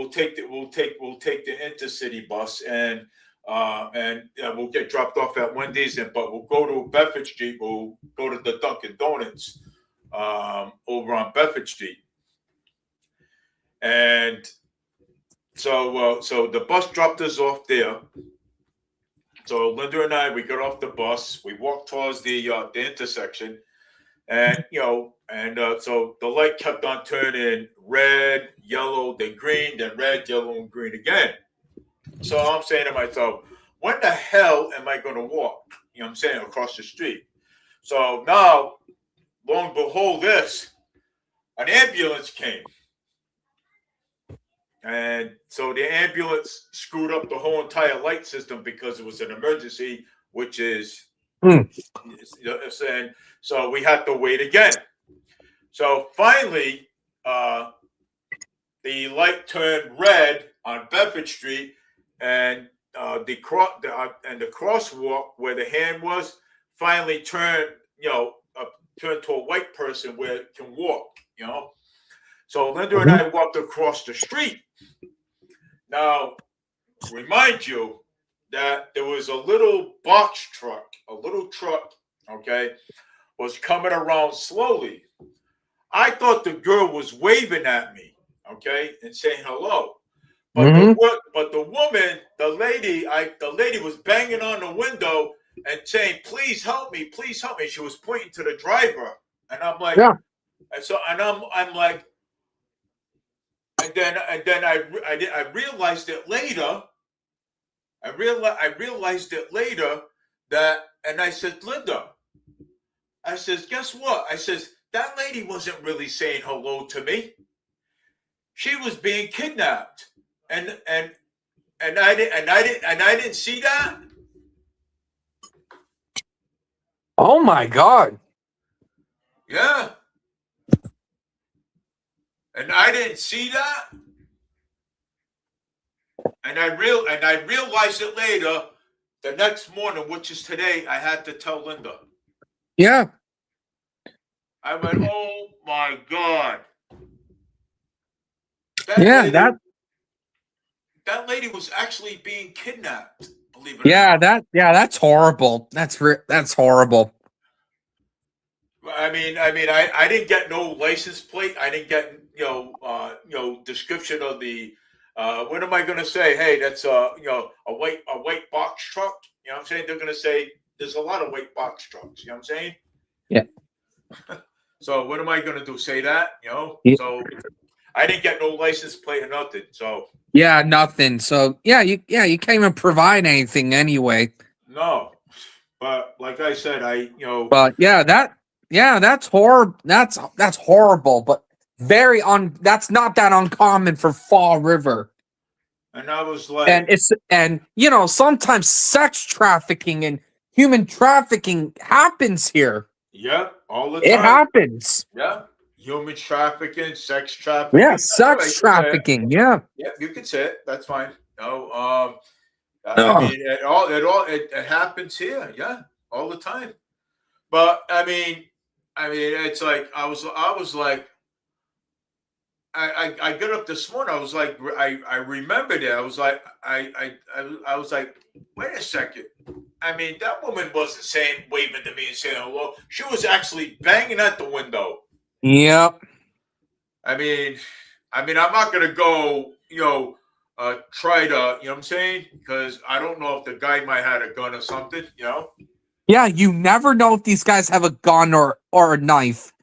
take the intercity bus, and we'll get dropped off at Wendy's, but we'll go to Bedford Street. We'll go to the Dunkin' Donuts over on Bedford Street." And so the bus dropped us off there. So Linda and I, we got off the bus. We walked towards the intersection, and so the light kept on turning red, yellow, then green, then red, yellow, and green again. So I'm saying to myself, when the hell am I going to walk? You know what I'm saying, across the street. So now, lo and behold, an ambulance came. And so the ambulance screwed up the whole entire light system because it was an emergency, which is, and so we had to wait again. So finally, the light turned red on Bedford Street, and the crosswalk where the hand was finally turned to a white person where it can walk. So Linda and I walked across the street. Now, remind you that there was a little box truck, okay, was coming around slowly. I thought the girl was waving at me, okay, and saying hello. But the woman, the lady was banging on the window and saying, "Please help me, please help me." She was pointing to the driver, and I'm like, I'm like. And then I realized it later. I realized it later that, and I said, "Linda," I says, "Guess what?" I says, that lady wasn't really saying hello to me. She was being kidnapped, and I didn't see that. Oh my God. Yeah, and I didn't see that, and I realized it later. The next morning, which is today, I had to tell Linda. Yeah. I went, "Oh my God, that Yeah. lady, that lady was actually being kidnapped." Believe it or Yeah. not. That's horrible. That's horrible. I didn't get no license plate. I didn't get description of the. What am I going to say? Hey, that's a white box truck. You know what I'm saying? They're going to say there's a lot of white box trucks. You know what I'm saying? Yeah. So what am I going to do? Say that? Yeah. So I didn't get no license plate or nothing. So Yeah, nothing. So you can't even provide anything anyway. no, but like I said, But that's horrible. That's horrible, but that's not that uncommon for Fall River. and I was like, And sometimes sex trafficking and human trafficking happens here. yeah, all the It time. happens. Yeah. Human trafficking, sex trafficking. Yeah, All right, sex trafficking. Yeah. yeah, you can say it. That's fine. No, Ugh. it happens here. Yeah, all the time. But it's like I was like, I got up this morning. I was like, I remembered it. I was like, I was like, wait a second. I mean, that woman wasn't saying, waving to me and saying hello. She was actually banging at the window. Yep. I mean, I'm not gonna go, try to, you know what I'm saying? Because I don't know if the guy might have a gun or something, Yeah, you never know if these guys have a gun or a knife.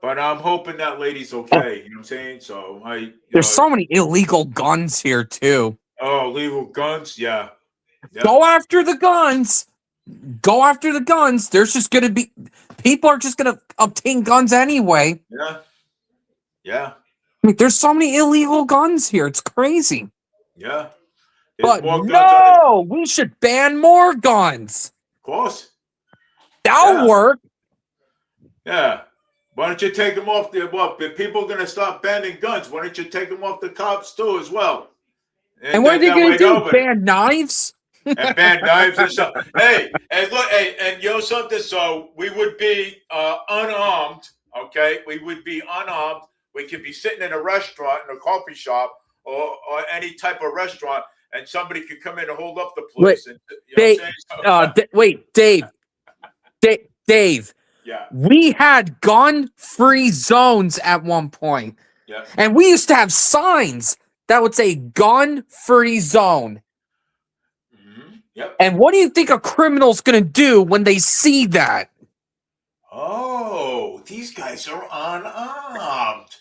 But I'm hoping that lady's okay. You know what I'm saying? So There's so many illegal guns here too. Oh, legal guns, yeah. Yep. Go after the guns. Go after the guns. There's just gonna be people are just gonna obtain guns anyway. Yeah. Yeah. I mean, there's so many illegal guns here. It's crazy. Yeah. There's But more guns no, we should ban more guns. Of course. That'll work. Yeah. Why don't you take them off the if people are going to stop banning guns, why don't you take them off the cops too as well? And what are they going to do? Ban knives? And ban knives and stuff. Hey, and look, hey, and something. So we would be unarmed. Okay, we would be unarmed. We could be sitting in a restaurant, in a coffee shop, or any type of restaurant, and somebody could come in and hold up the place. Wait, Dave. Dave. Yeah. We had gun-free zones at one point. Yeah. And we used to have signs that would say gun-free zone. Mm-hmm. Yep. And what do you think a criminal's going to do when they see that? Oh, these guys are unarmed.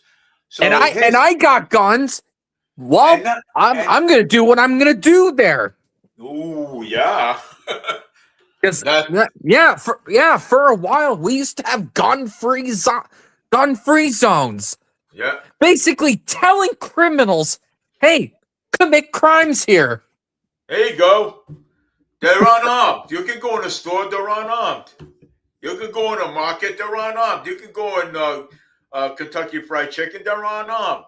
So and I got guns. Well, I'm going to do what I'm going to do there. Ooh, yeah. For a while we used to have gun-free zones. Yeah. Basically telling criminals, "Hey, commit crimes here." There you go. They're unarmed. You can go in a store, they're unarmed. You can go in a market, they're unarmed. You can go in Kentucky Fried Chicken, they're unarmed.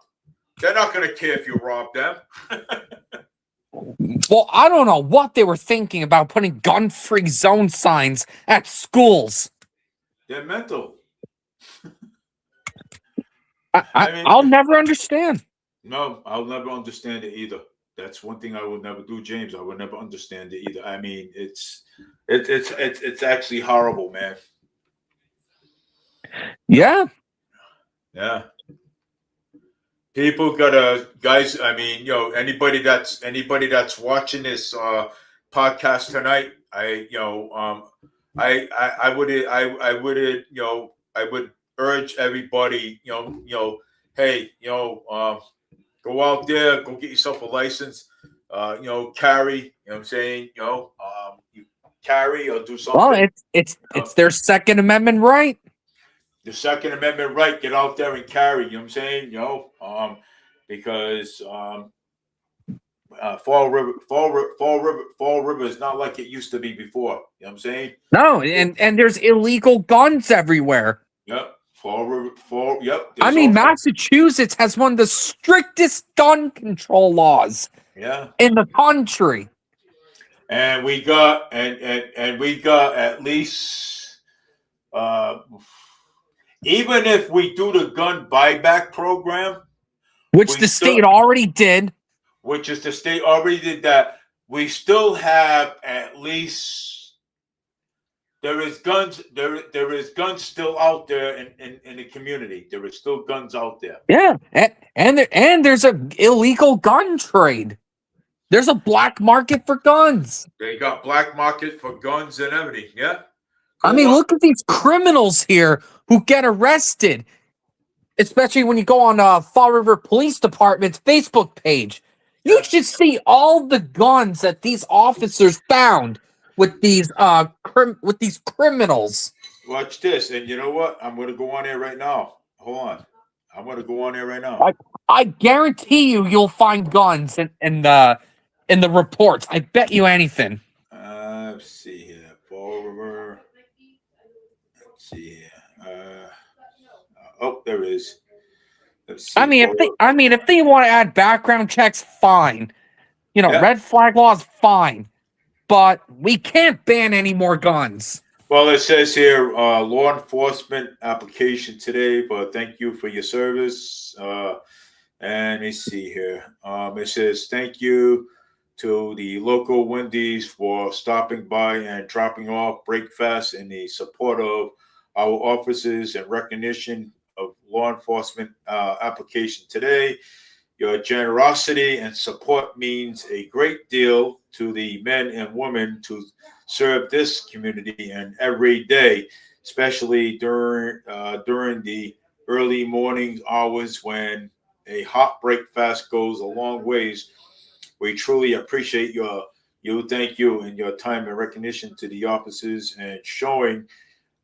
They're not going to care if you rob them. Well, I don't know what they were thinking about putting gun-free zone signs at schools. They're mental. I'll never understand. No, I'll never understand it either. That's one thing I will never do, James. I will never understand it either. I mean, it's actually horrible, man. Yeah. Yeah. People guys. I mean, anybody that's watching this podcast tonight, I would urge everybody, hey, go out there, go get yourself a license, carry, you know what I'm saying, you carry or do something. Well, it's their Second Amendment right. the Second Amendment right, get out there and carry. You know what I'm saying? Because Fall River is not like it used to be before. You know what I'm saying? No, and there's illegal guns everywhere. Yep. Fall River. Yep. I There's mean, also Massachusetts has one of the strictest gun control laws in the country. And we got and we got at least even if we do the gun buyback program, which the state already did. Which is the state already did that. We still have at least there is guns still out there in the community. There is still guns out there. Yeah, and there's a illegal gun trade. There's a black market for guns. They got black market for guns and everything. Yeah. I mean, look at these criminals here who get arrested, especially when you go on Fall River Police Department's Facebook page. You should see all the guns that these officers found with these criminals. Watch this, and you know what? I'm going to go on there right now. Hold on, I'm going to go on there right now. I guarantee you'll find guns in the reports. I bet you anything. Let's see here, Fall River. Let's see here. Oh, there it is. Let's see. I mean, if they want to add background checks, fine. Red flag laws, fine. But we can't ban any more guns. Well, it says here, law enforcement application today, but thank you for your service. And let me see here. It says, thank you to the local Wendy's for stopping by and dropping off breakfast in the support of our officers and recognition of law enforcement application today. Your generosity and support means a great deal to the men and women to serve this community and every day, especially during the early morning hours when a hot breakfast goes a long ways. We truly appreciate thank you, and your time and recognition to the officers and showing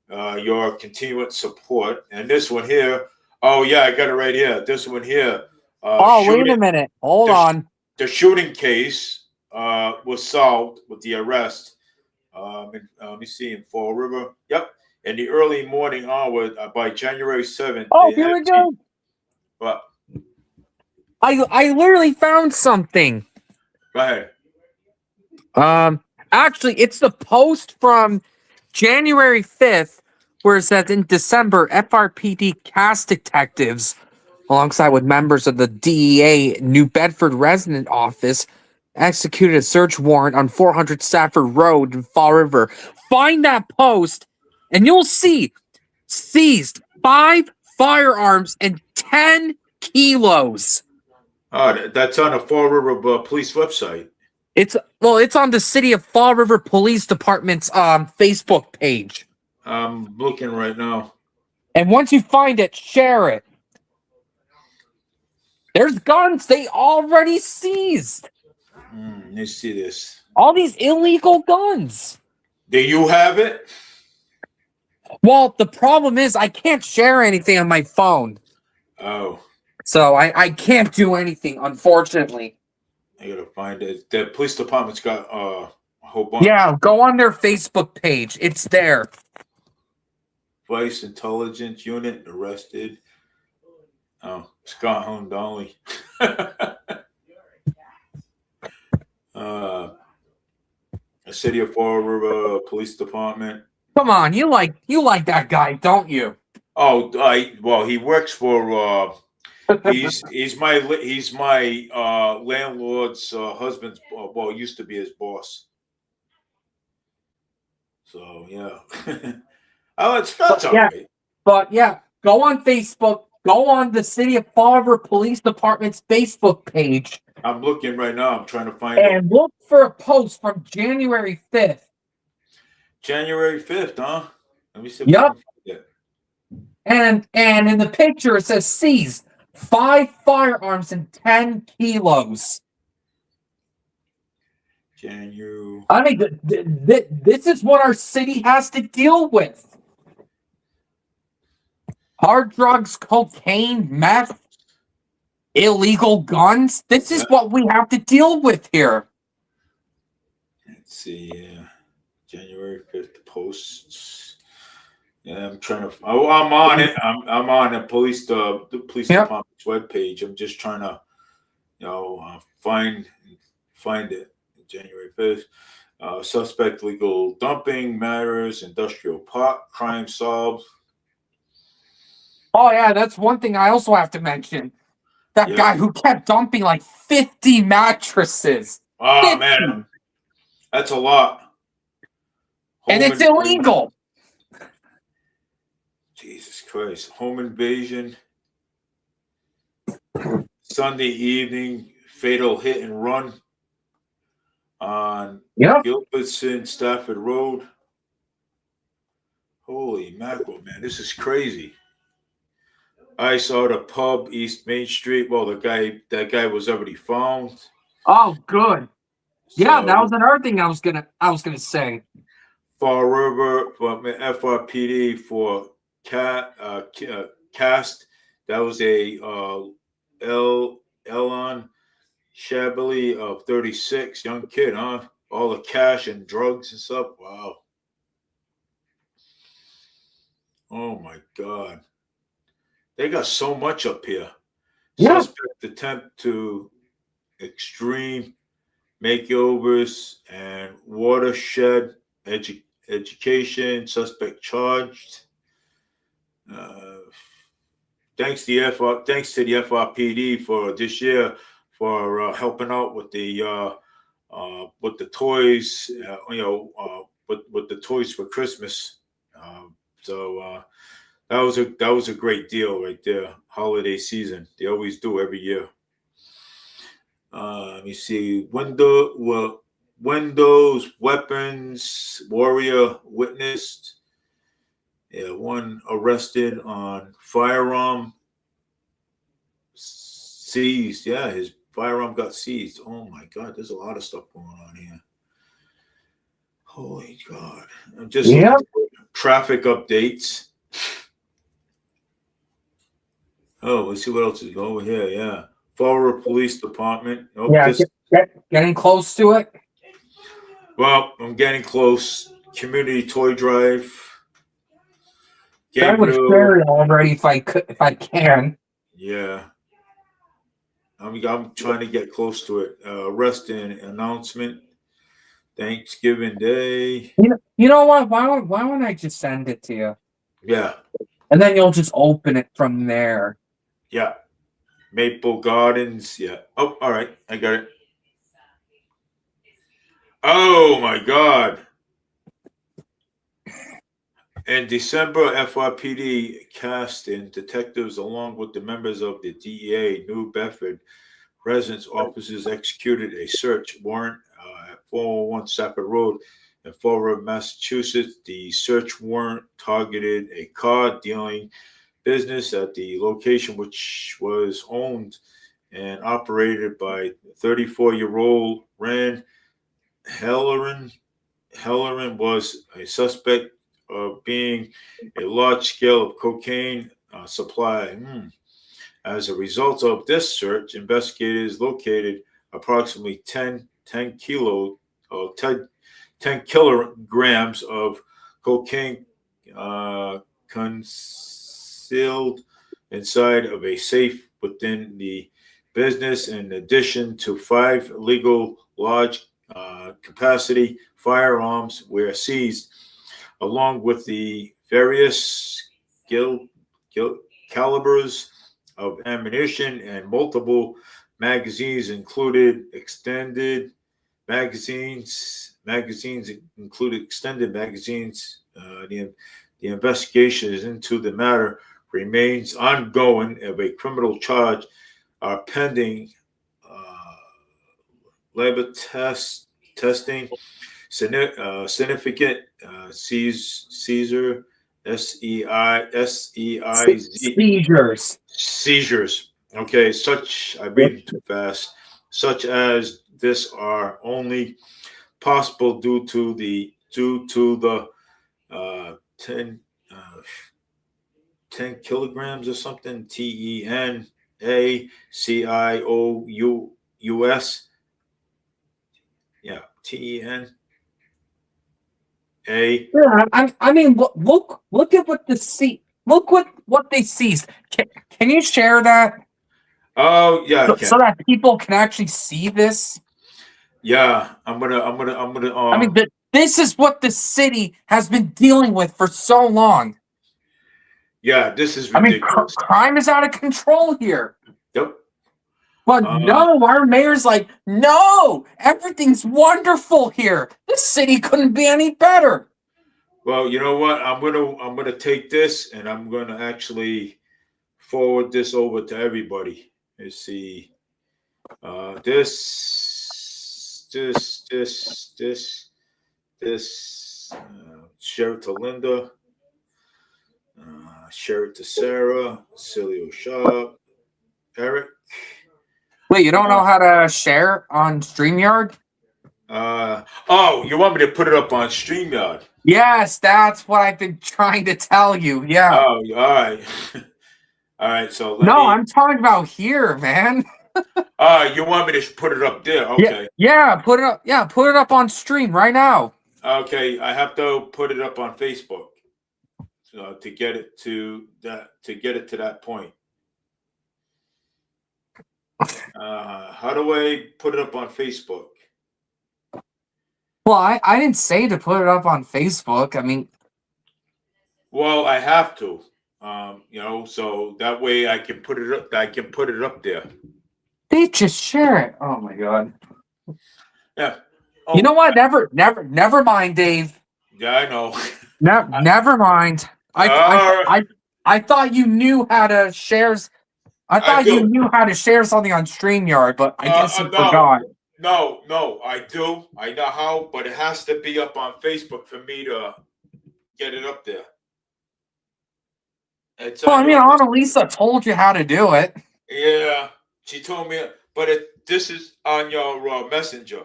your continued support. And this one here, oh yeah, I got it right here. This one here. Wait a minute. Hold on. The shooting case was solved with the arrest. Let me see, in Fall River. Yep. In the early morning hour by January 7th. Oh, here we go. What? I literally found something. Go ahead. Actually, it's the post from January 5th, where it says in December, FRPD cast detectives, alongside with members of the DEA New Bedford resident office, executed a search warrant on 400 Stafford Road in Fall River. Find that post, and you'll see seized 5 firearms and 10 kilos. Oh, that's on the Fall River Police website. It's on the City of Fall River Police Department's Facebook page. I'm looking right now. And once you find it, share it. There's guns they already seized. Let's see this. All these illegal guns. Do you have it? Well, the problem is I can't share anything on my phone. Oh. So I can't do anything, unfortunately. I gotta find it. The police department's got a whole bunch. Yeah, go on their Facebook page. It's there. Vice Intelligence Unit arrested. Oh, Scott Home Donnelly. The City of Fall River Police Department. Come on, you like that guy, don't you? Oh, well, he works for. He's my landlord's husband's. Well, used to be his boss. So yeah. Oh, that's all right. But yeah, go on Facebook. Go on the City of Fall River Police Department's Facebook page. I'm looking right now. I'm trying to find it. And look for a post from January 5th. January 5th, huh? Let me see. Yep. And in the picture it says seized 5 firearms and 10 kilos. January. I mean, this is what our city has to deal with. Hard drugs, cocaine, meth, illegal guns. This Yeah. is what we have to deal with here. Let's see. January 5th posts. Yeah, I'm trying to. Oh, I'm on it. I'm on the police Yep. department's webpage. I'm just trying to, find it. January 5th. Suspect legal dumping matters. Industrial pot crime solved. Oh yeah, that's one thing I also have to mention. That Yeah. guy who kept dumping like 50 mattresses. Oh 50. man, that's a lot. And Home it's invasion. illegal. Jesus Christ. Home invasion. Sunday evening, fatal hit and run on Yep. Gilbertson Stafford Road. Holy mackerel, man. This is crazy. I saw the pub East Main Street. Well, that guy was already found. Oh, good. Yeah, that was So another thing I was gonna say. Fall River from FRPD for cast. That was a Elon Shabali of 36, young kid, huh? All the cash and drugs and stuff. Wow. Oh my God. They got so much up here. Yeah. Suspect attempt to extreme makeovers and watershed education. Suspect charged. Thanks to the FRPD for this year for helping out with the toys. With the toys for Christmas. So that was a great deal right there. Holiday season. They always do every year. Let me see. Windows, weapons, warrior witnessed. Yeah, one arrested on firearm seized. Yeah, his firearm got seized. Oh my God, there's a lot of stuff going on here. Holy God. I'm just looking for traffic updates. Oh, let's see what else is over here. Yeah. Fall River Police Department. Nope, Yeah, getting close to it. Well, I'm getting close. Community toy drive. I would Gabriel. share it already if I can. Yeah. I'm trying to get close to it. Arrest and announcement. Thanksgiving Day. You know what? Why won't I just send it to you? Yeah. And then you'll just open it from there. Yeah. Maple Gardens. Yeah. Oh, all right. I got it. Oh my God. In December, FRPD cast and detectives, along with the members of the DEA, New Bedford residence officers, executed a search warrant at 401 Stafford Road in Fall River, Massachusetts. The search warrant targeted a car dealing business at the location, which was owned and operated by 34-year-old Rand Helleran. Helleran was a suspect of being a large scale of cocaine supply. As a result of this search, investigators located approximately 10 kilograms of cocaine concealed inside of a safe within the business, in addition to 5 legal large capacity firearms were seized, along with the various calibers of ammunition and multiple magazines included extended magazines. Magazines included extended magazines. The investigations into the matter remains ongoing. Of a criminal charge are pending labor testing, significant seizure, Seizures. seizures. Okay, I'm reading too fast. Such as this are only possible due to the 10 10 kilograms or something. TENACIOUS. Yeah, TENA. Yeah, I mean, look at what the look what they seized. Can you share that Oh yeah, I so can. that people can actually see this? Yeah, I'm gonna. I mean, this is what the city has been dealing with for so long. Yeah, this is I mean, ridiculous. crime is out of control here. Yep. But Uh, no, our mayor's like, no, everything's wonderful here. This city couldn't be any better. well, you know what? I'm gonna take this and I'm gonna actually forward this over to everybody. Let's see. This. Share it to Linda. Share it to Sarah. Cilio Shop. Eric. Wait, you don't Uh, know how to share on StreamYard? oh, you want me to put it up on StreamYard? Yes, that's what I've been trying to tell you. Yeah. Oh, all right. All right, so let No, me. I'm talking about here, man. You want me to put it up there? Yeah, Okay. yeah, put it up. Yeah, put it up on stream right now. Okay, I have to put it up on Facebook to get it to that point. How do I put it up on Facebook? Well, I didn't say to put it up on Facebook. I mean, Well, I have to, so that way I can put it up. I can put it up there. they just share it. Oh my god. Yeah. You know Oh, what? Never mind, Dave. yeah, I know. Never mind. Uh, I thought you knew how to shares. I I thought you do. knew how to share something on StreamYard, but I guess you No, forgot. no, I do. I know how, but it has to be up on Facebook for me to get it up there. It's Well, I on mean, your list. Annalisa told you how to do it. Yeah, she told me, but this is on your messenger.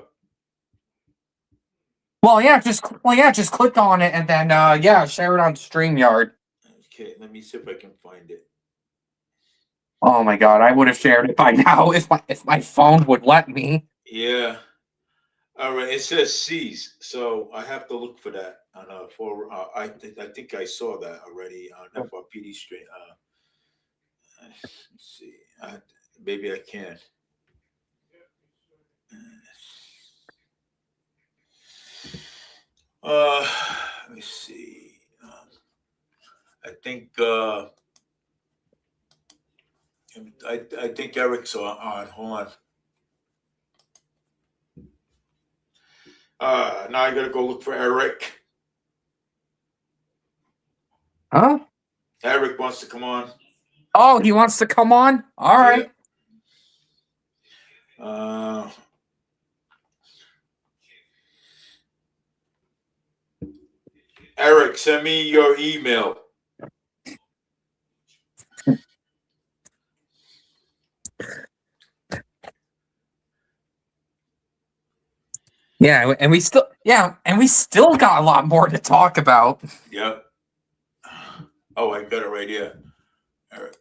Just click on it and then share it on StreamYard. Okay, let me see if I can find it. Oh my god, I would have shared it by now if my phone would let me. Yeah. All right. It says C's, so I have to look for that on for. I think I saw that already on FRPD stream. Let's see. Maybe I can. Uh, let me see. I think I think Eric's on. Hold on. Now I gotta go look for Eric. Huh? Eric wants to come on. Oh, he wants to come on? All Yeah. right. Eric, send me your email. Yeah, and we still got a lot more to talk about. Yep. Oh, I got it right here. Eric.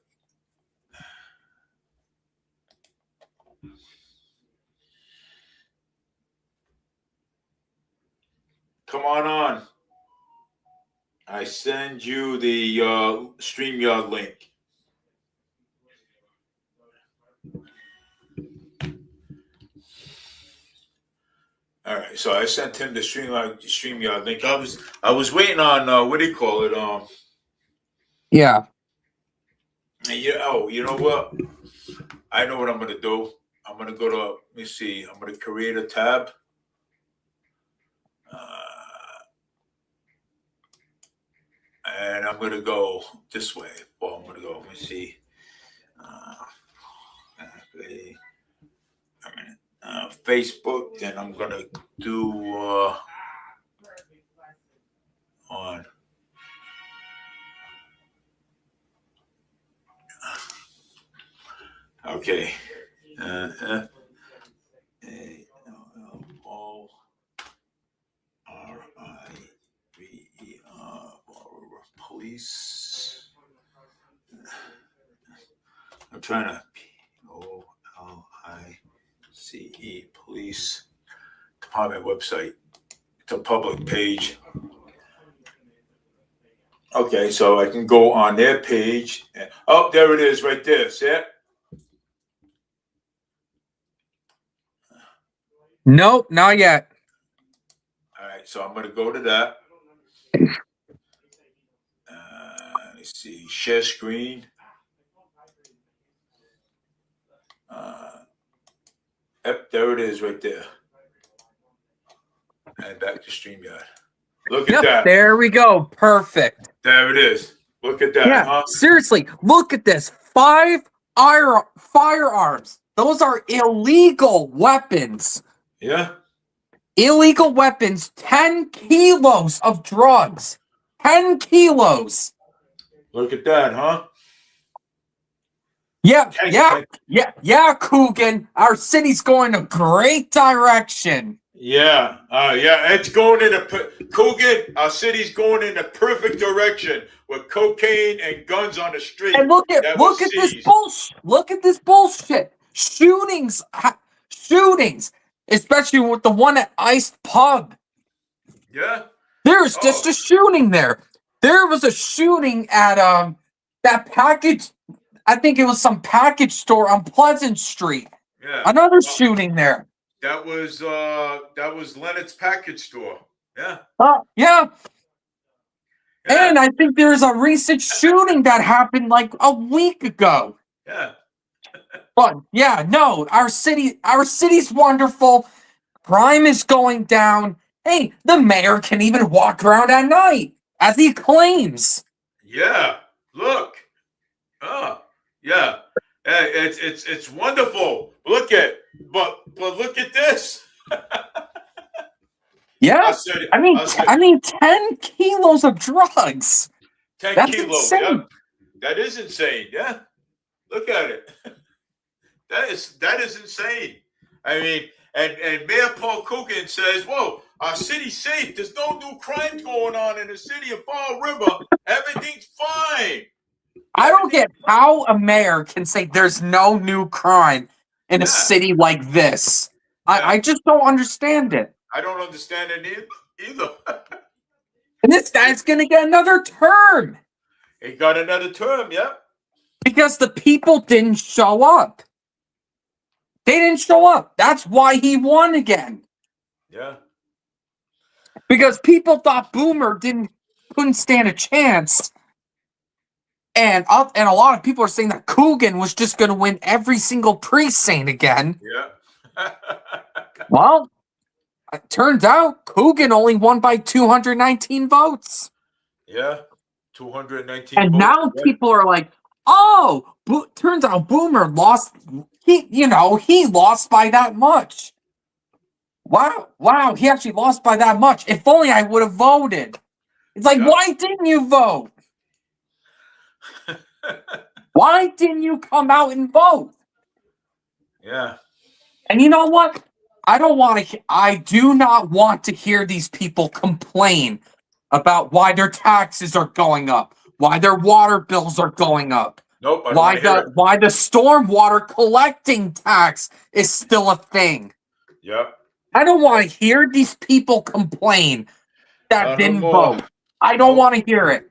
Come on. I send you the StreamYard link. All right, so I sent him the StreamYard link. I was waiting on what do you call it? Yeah. You know what? I know what I'm gonna do. I'm gonna go to let me see. I'm gonna create a tab. And I'm gonna go this way. Well, I'm gonna go. Let me see. Okay. Facebook. Then I'm gonna do on. Okay. FALLRIVER police. trying to POLICE Police Department website. It's a public page. Okay, so I can go on their page. Oh, there it is, right there. See it? Nope, not yet. All right, so I'm going to go to that. Let's see, share screen. Yep, there it is, right there. And back to StreamYard. Look at that. There we go. Perfect. There it is. Look at that. Yeah, huh? seriously, look at this. 5 firearms. Those are illegal weapons. Yeah. Illegal weapons. 10 kilos of drugs. 10 kilos. Look at that, huh? Yeah, COOGEN. Our city's going a great direction. Yeah, it's going in COOGEN. Our city's going in the perfect direction with cocaine and guns on the street. And look at this bullshit. Look at this bullshit. Shootings, especially with the one at Iced Pub. Yeah, there's just a shooting there. There was a shooting at that package. I think it was some package store on Pleasant Street. Yeah, another shooting there. That was Leonard's package store. Yeah. Yeah. And I think there's a recent shooting that happened like a week ago. Yeah. But yeah, no, our city's wonderful. Crime is going down. Hey, the mayor can even walk around at night, as he claims. Yeah. Look. Yeah. It's wonderful. But look at this. Yeah, I mean, 10 kilos of drugs. 10 That's kilos. insane. Yeah. That is insane. Yeah, look at it. That is insane. I mean, and Mayor Paul COOGEN says, "Whoa, our city's safe. There's no new crimes going on in the city of Fall River. Everything's fine." I don't get how a mayor can say there's no new crime in a city like this. I just don't understand it. I don't understand it either. And this guy's going to get another term. He got another term, yeah. Because the people didn't show up. They didn't show up. That's why he won again. Yeah. Because people thought Boomer couldn't stand a chance. And a lot of people are saying that COOGEN was just going to win every single precinct again. Yeah. Well, it turns out COOGEN only won by 219 votes. Yeah, 219 and votes. Now people are like, oh, turns out Boomer lost. He lost by that much. Wow, he actually lost by that much. If only I would have voted. It's like, why didn't you vote? Why didn't you come out and vote? Yeah. And you know what? I do not want to hear these people complain about why their taxes are going up, why their water bills are going up. Nope. Why the stormwater collecting tax is still a thing. Yep. I don't want to hear these people complain that didn't vote. I don't want to hear it.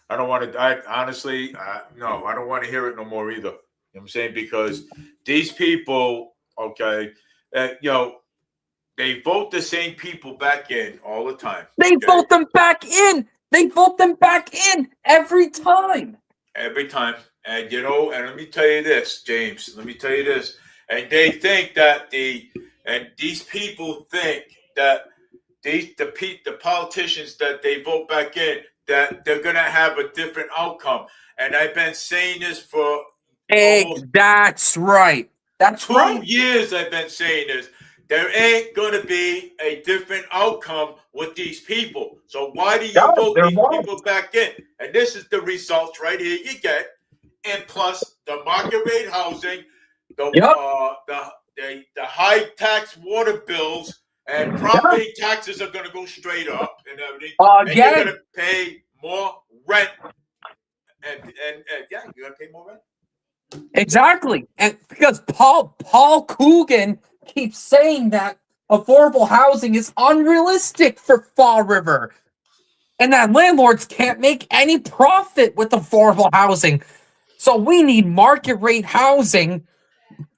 I don't want to. Honestly, no, I don't want to hear it no more either. You know what I'm saying? Because these people, okay, they vote the same people back in all the time. They vote them back in. They vote them back in every time. Every time. And, and let me tell you this, James, and they think that these people think that the politicians that they vote back in, that they're going to have a different outcome. And I've been saying this for that's right. That's 2 years I've been saying this. There ain't going to be a different outcome with these people. So why do you vote these people back in? And this is the results right here you get. And plus the market rate housing, the high tax water bills, and property taxes are going to go straight up and everything. And you're going to pay more rent. And you're going to pay more rent? Exactly. And because Paul Coogan keeps saying that affordable housing is unrealistic for Fall River and that landlords can't make any profit with affordable housing. So we need market rate housing,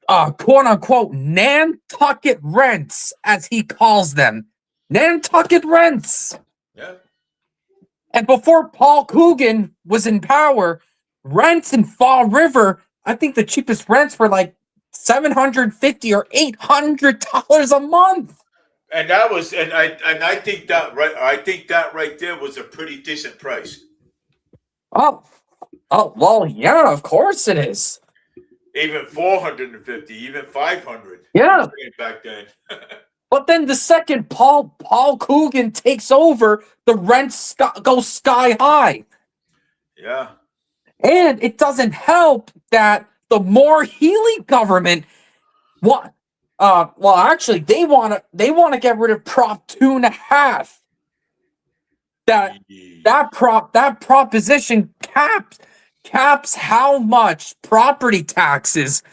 quote unquote, Nantucket rents, as he calls them. Nantucket rents. Yeah. And before Paul Coogan was in power, rents in Fall River, I think the cheapest rents were like $750 or $800 a month. And that was, and I think that right, I think that right there was a pretty decent price. Oh, oh, well, yeah, of course it is. Even 450, even 500 Yeah. back then. But then the second Paul Coogan takes over, the rents go sky high. Yeah. And it doesn't help that the more Healy government what well actually they want to get rid of Prop 2.5. That proposition caps how much property taxes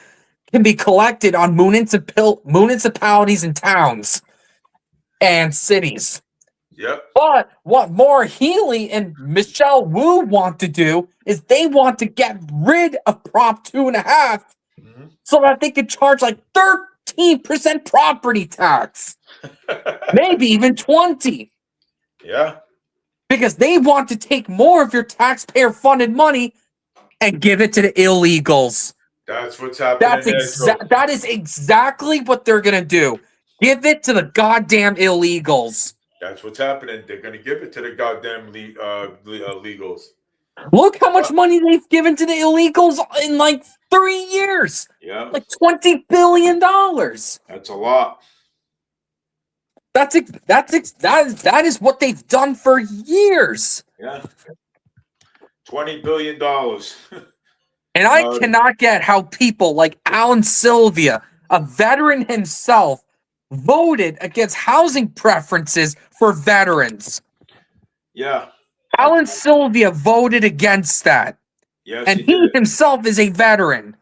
can be collected on municipalities and towns and cities. Yep. But what Maura Healey and Michelle Wu want to do is they want to get rid of Prop 2.5 so that they could charge like 13% property tax, maybe even 20. Yeah. Because they want to take more of your taxpayer-funded money and give it to the illegals. That's what's happening. That is exactly what they're gonna do. Give it to the goddamn illegals. That's what's happening. They're going to give it to the goddamn legals. Look how much money they've given to the illegals in like 3 years. Yeah. Like $20 billion. That's a lot. That is what they've done for years. Yeah. $20 billion. And I cannot get how people like Alan Sylvia, a veteran himself, voted against housing preferences for veterans. Yeah. Alan Sylvia voted against that. Yes, and he himself is a veteran.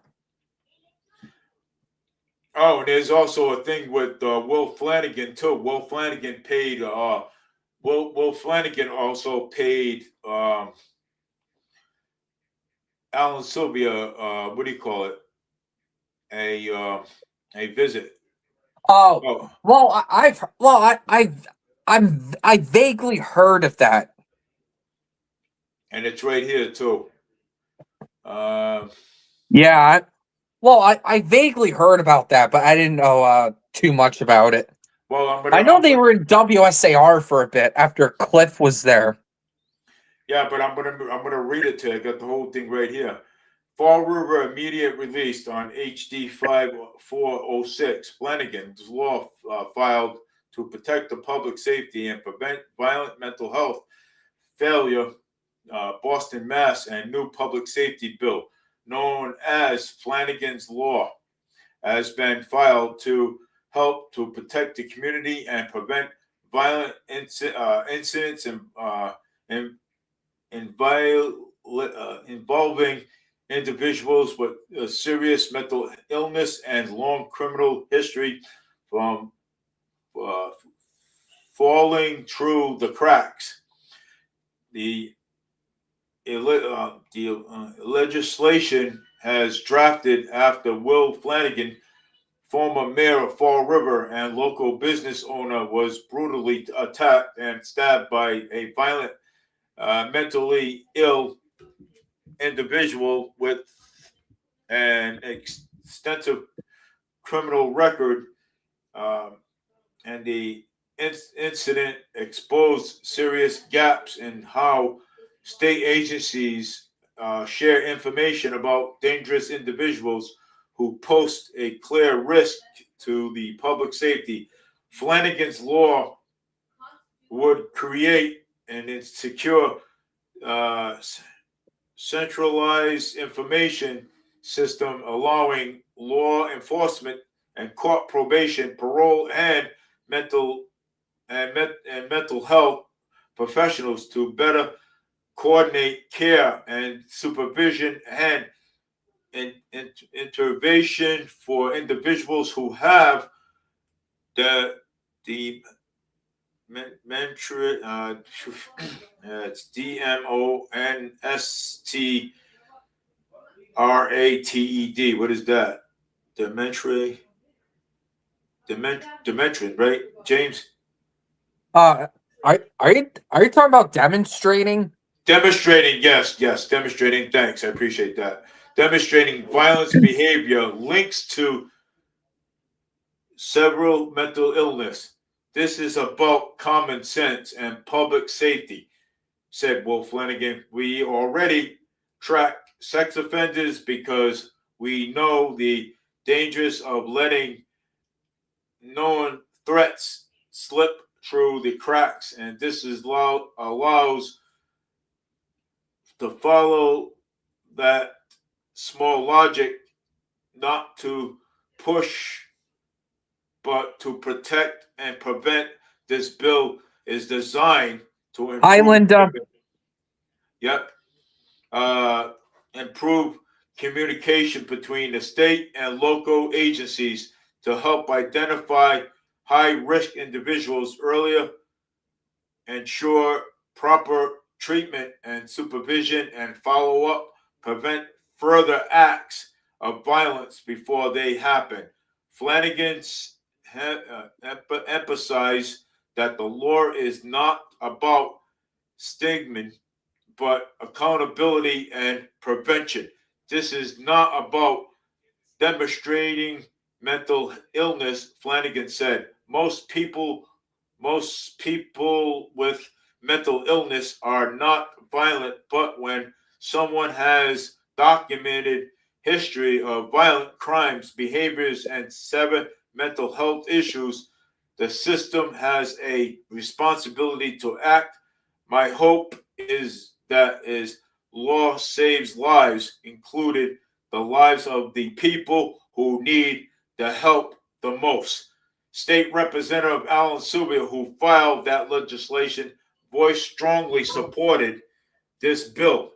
Oh, and there's also a thing with Will Flanagan too. Will Flanagan paid. Will Flanagan also paid Alan Sylvia. What do you call it? A visit. Oh, well, I vaguely heard of that. And it's right here too. Yeah. I vaguely heard about that, but I didn't know too much about it. Well, I know they were in WSAR for a bit after Cliff was there. Yeah, but I'm gonna read it to you. I got the whole thing right here. Fall River immediate released on HD 5406. Flanagan's law filed to protect the public safety and prevent violent mental health failure. Boston, Mass. And new public safety bill known as Flanagan's Law has been filed to help to protect the community and prevent violent incidents involving individuals with a serious mental illness and long criminal history from falling through the cracks. The legislation has drafted after Will Flanagan, former mayor of Fall River and local business owner, was brutally attacked and stabbed by a violent, mentally ill individual with an extensive criminal record. And the incident exposed serious gaps in how state agencies share information about dangerous individuals who pose a clear risk to the public safety. Flanagan's Law would create an insecure, centralized information system allowing law enforcement and court probation, parole, and mental health professionals to better coordinate care and supervision and intervention for individuals who have the mentor. It's DMONSTRATED. What is that? Dementia. Dementia, right, James? Are you talking about demonstrating? Demonstrating, yes, demonstrating. Thanks, I appreciate that. Demonstrating violence behavior links to several mental illness. This is about common sense and public safety, said Wolf Flanagan. We already track sex offenders because we know the dangers of letting known threats slip through the cracks, and this is allows to follow that small logic, not to push but to protect and prevent. This bill is designed to improve. Hi, Linda. Yep. Improve communication between the state and local agencies to help identify high-risk individuals earlier, ensure proper treatment and supervision, and follow-up, prevent further acts of violence before they happen. Flanagan's emphasized that the law is not about stigma, but accountability and prevention. This is not about demonstrating mental illness, Flanagan said. Most people with mental illness are not violent, but when someone has documented history of violent crimes, behaviors, and severe mental health issues, the system has a responsibility to act. My hope is that law saves lives, including the lives of the people who need the help the most. State Representative Alan Sylvia, who filed that legislation, voiced strongly supported this bill.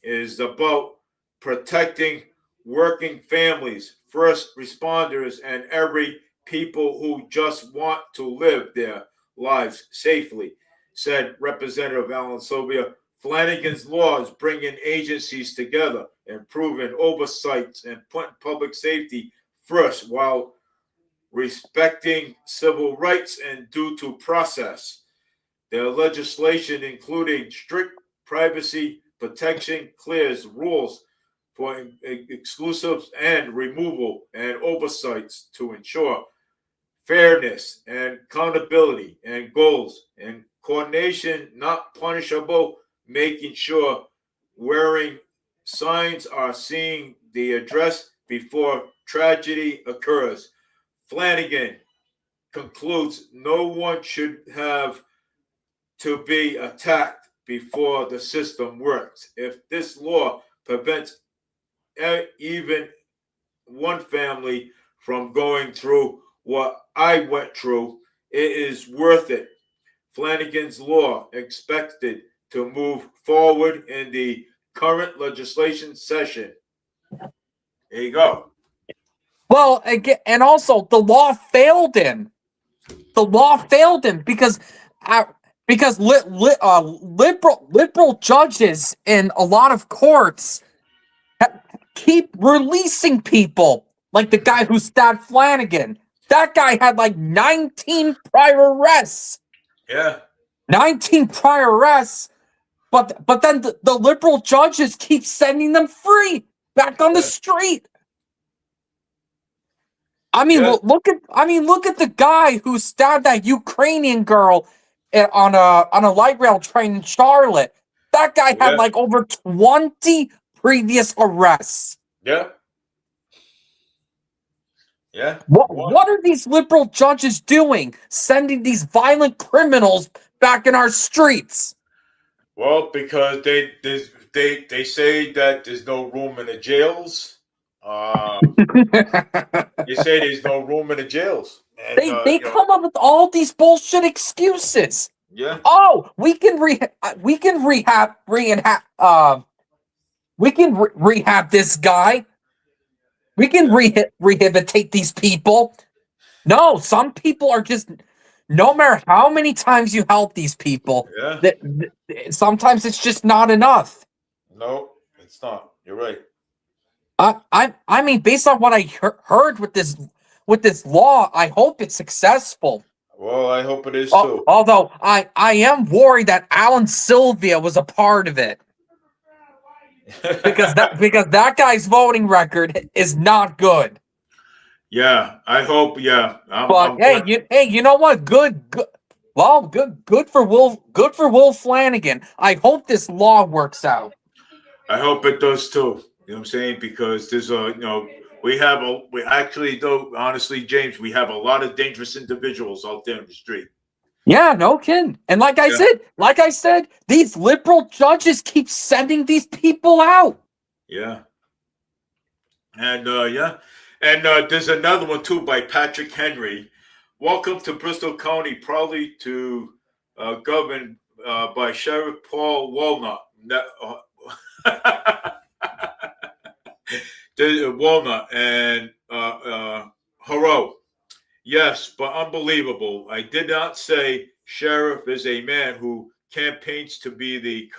It is about protecting working families, first responders, and every people who just want to live their lives safely, said Representative Alan Sylvia. Flanagan's laws bringing agencies together, improving oversights, and putting public safety first while respecting civil rights and due to process. Their legislation, including strict privacy protection, clears rules for exclusives and removal and oversights to ensure fairness and accountability and goals and coordination, not punishable, making sure wearing signs are seeing the address before tragedy occurs. Flanagan concludes no one should have to be attacked before the system works. If this law prevents even one family from going through what I went through, it is worth it. Flanagan's law expected to move forward in the current legislation session. There you go. Well, again, and also the law failed him. The law failed him because liberal judges in a lot of courts keep releasing people, like the guy who stabbed Flanagan. That guy had like 19 prior arrests. Yeah. 19 prior arrests, but then the liberal judges keep sending them free back on the street. I mean, look at the guy who stabbed that Ukrainian girl on a light rail train in Charlotte. That guy had like over 20 previous arrests. Yeah. Yeah. What are these liberal judges doing? Sending these violent criminals back in our streets? Well, because they say that there's no room in the jails. You say there's no room in the jails. And, they come up with all these bullshit excuses. Yeah. Oh, we can rehab this guy. We can rehabilitate these people. No, some people are just. No matter how many times you help these people, Yeah. that sometimes it's just not enough. No, it's not. You're right. I mean, based on what I heard with this law, I hope it's successful. Well, I hope it is too. Although I am worried that Alan Sylvia was a part of it because that guy's voting record is not good. Yeah, I hope. Yeah, But hey, you know what? Good. Well, good for Will Flanagan. I hope this law works out. I hope it does too. You know what I'm saying? Because there's we actually, though, honestly, James, we have a lot of dangerous individuals out there in the street. Yeah, no kidding. And like I said, these liberal judges keep sending these people out. Yeah. And there's another one too by Patrick Henry. Welcome to Bristol County, proudly to governed by Sheriff Paul Walnut. Walnut and Haro. Yes, but unbelievable. I did not say sheriff is a man who campaigns to be the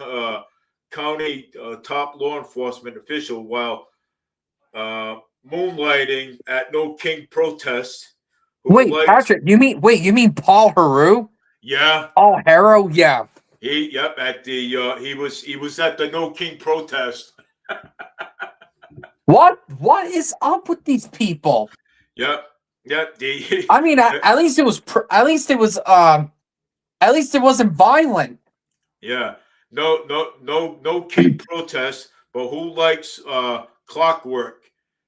county top law enforcement official while moonlighting at No King protest. Wait, Patrick, you mean Paul Haru? Yeah. Paul Harrow? Yeah. At the he was at the No King protest. What is up with these people? Yep. Yeah. I mean, at least it wasn't violent. Yeah. No King protest, but who likes clockwork,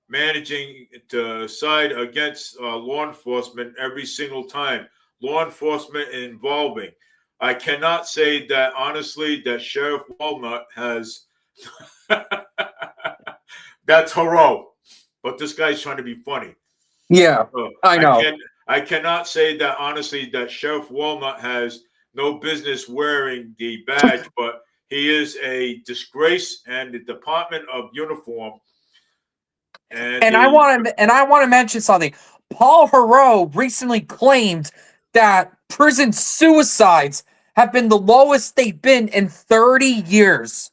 managing to side against law enforcement every single time. Law enforcement involving. I cannot say that honestly that Sheriff Walnut has. That's Haro, but this guy's trying to be funny. Yeah, I know. I cannot say that honestly that Sheriff Walnut has no business wearing the badge, but he is a disgrace, and the Department of Uniform. And I want to mention something. Paul Haro recently claimed that prison suicides have been the lowest they've been in 30 years.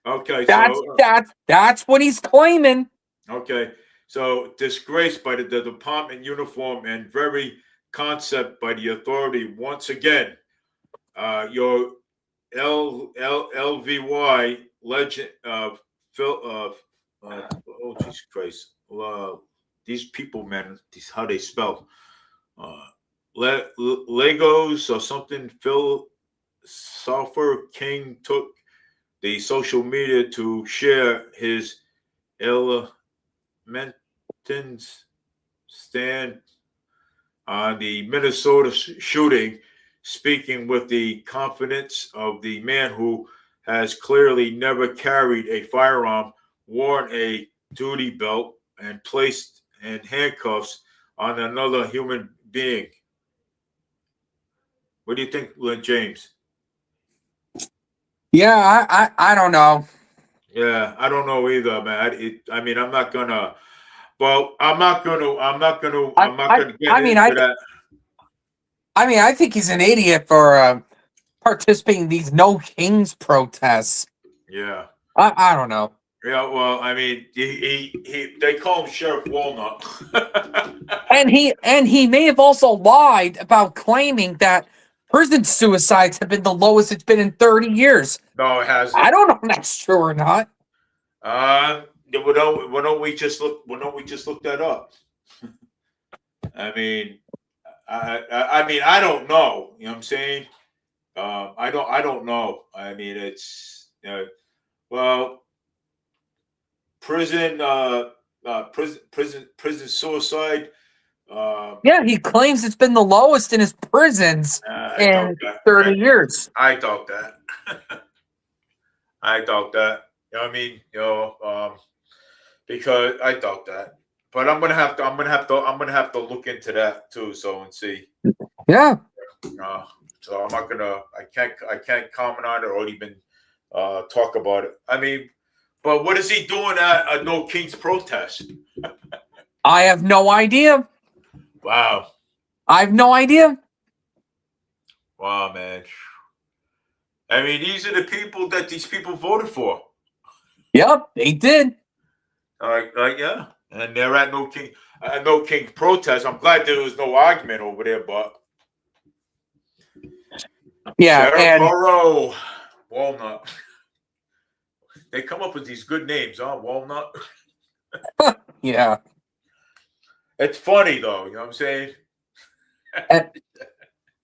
Okay, that's what he's claiming. Okay, so disgraced by the Department uniform and very concept by the authority once again. Your LVY legend Phil oh Jesus Christ. These people, man, how they spell Legos or something. Phil Sulfur King took the social media to share his elementins stand on the Minnesota shooting, speaking with the confidence of the man who has clearly never carried a firearm, worn a duty belt, and placed in handcuffs on another human being. What do you think, James? Yeah, I don't know. Yeah, I don't know either, man. I mean, I'm not gonna. Well, I'm not gonna get into that. I mean, I think he's an idiot for participating in these No Kings protests. Yeah. I don't know. Yeah, well, I mean, they call him Sheriff Walnut. and he may have also lied about claiming that prison suicides have been the lowest it's been in 30 years. No, it hasn't. I don't know if that's true or not. Why don't we just look that up? I mean, I don't know. You know what I'm saying? I don't know. I mean, it's well, prison suicide. Yeah, he claims it's been the lowest in his prisons in 30 years. I doubt that. I doubt that. You know what I mean? Because I doubt that. But I'm gonna have to look into that too, and see. Yeah. So I'm not gonna. I can't comment on it or even talk about it. I mean, But what is he doing at a No Kings protest? I have no idea. Wow. I have no idea. Wow, man. I mean, these are the people that these people voted for. Yep, they did. Yeah. And they're at No King protest. I'm glad there was no argument over there, but Yeah, Sarah and Burrow, Walnut. They come up with these good names, huh? Walnut. yeah. It's funny though, you know what I'm saying?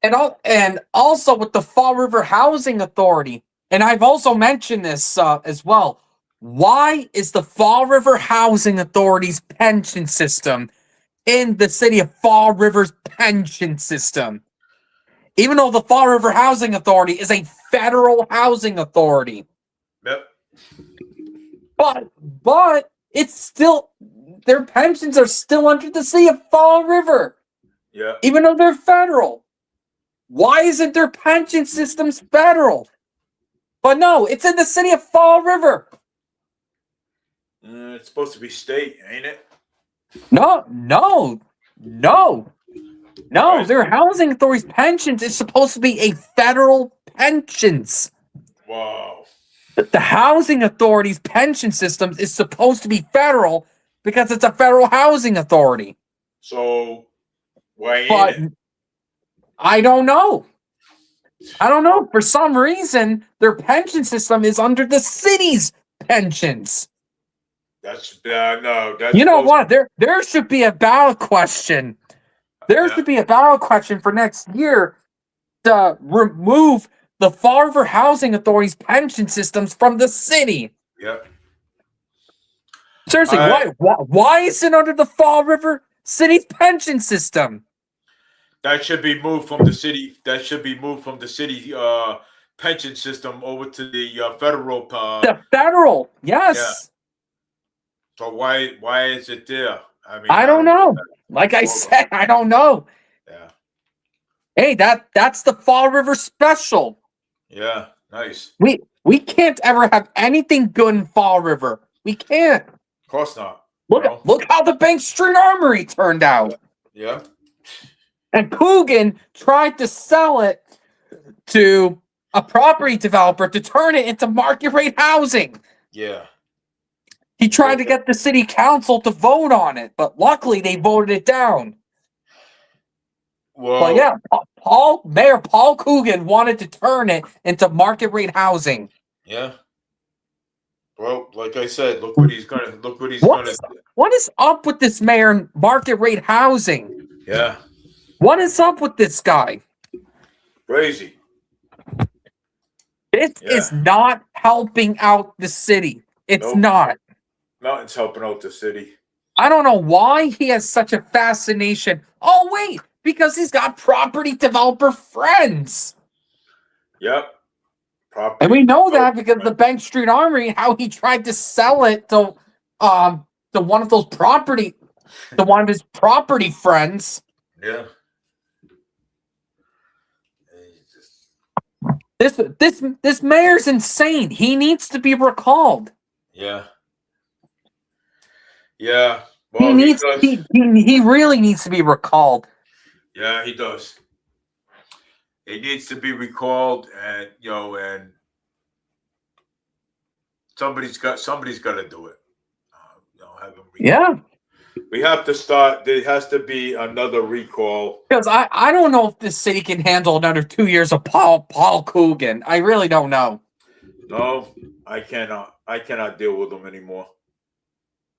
And also with the Fall River Housing Authority, and I've also mentioned this as well. Why is the Fall River Housing Authority's pension system in the city of Fall River's pension system? Even though the Fall River Housing Authority is a federal housing authority. Yep. But it's still, their pensions are still under the city of Fall River. Yeah. Even though they're federal. Why isn't their pension systems federal? But no, it's in the city of Fall River. It's supposed to be state, ain't it? No. Their housing authority's pensions is supposed to be a federal pensions. Wow. The housing authority's pension system is supposed to be federal because it's a federal housing authority. So why ain't it? I don't know. For some reason, their pension system is under the city's pensions. That's no. That's You know what? There should be a ballot question. There should be a ballot question for next year to remove the Fall River Housing Authority's pension systems from the city. Yeah. Seriously, why is it under the Fall River City's pension system? That should be moved from the city. That should be moved from the city pension system over to the federal. The federal, yes. Yeah. So why is it there? I mean, I don't know. Like I said, I don't know. Yeah. Hey, that's the Fall River special. Yeah, nice. We can't ever have anything good in Fall River. We can't. Of course not. Look how the Bank Street Armory turned out. Yeah. And COOGEN tried to sell it to a property developer to turn it into market rate housing. Yeah. He tried to get the city council to vote on it, but luckily they voted it down. Well, But yeah, Mayor Paul COOGEN wanted to turn it into market rate housing. Yeah. Well, like I said, look what he's gonna do. What is up with this mayor and market rate housing? Yeah. What is up with this guy? Crazy. This is not helping out the city. It's not. Nothing's helping out the city. I don't know why he has such a fascination. Oh, wait, because he's got property developer friends. Yep. And we know that because the Bank Street Armory, how he tried to sell it to one of those one of his property friends. Yeah. This mayor's insane. He needs to be recalled. Yeah. Yeah. Well, he really needs to be recalled. Yeah, he does. He needs to be recalled, and and somebody's got to do it. Have him recalled. Yeah. We have to start. There has to be another recall. Because I don't know if this city can handle another 2 years of Paul COOGEN. I really don't know. No, I cannot. I cannot deal with him anymore.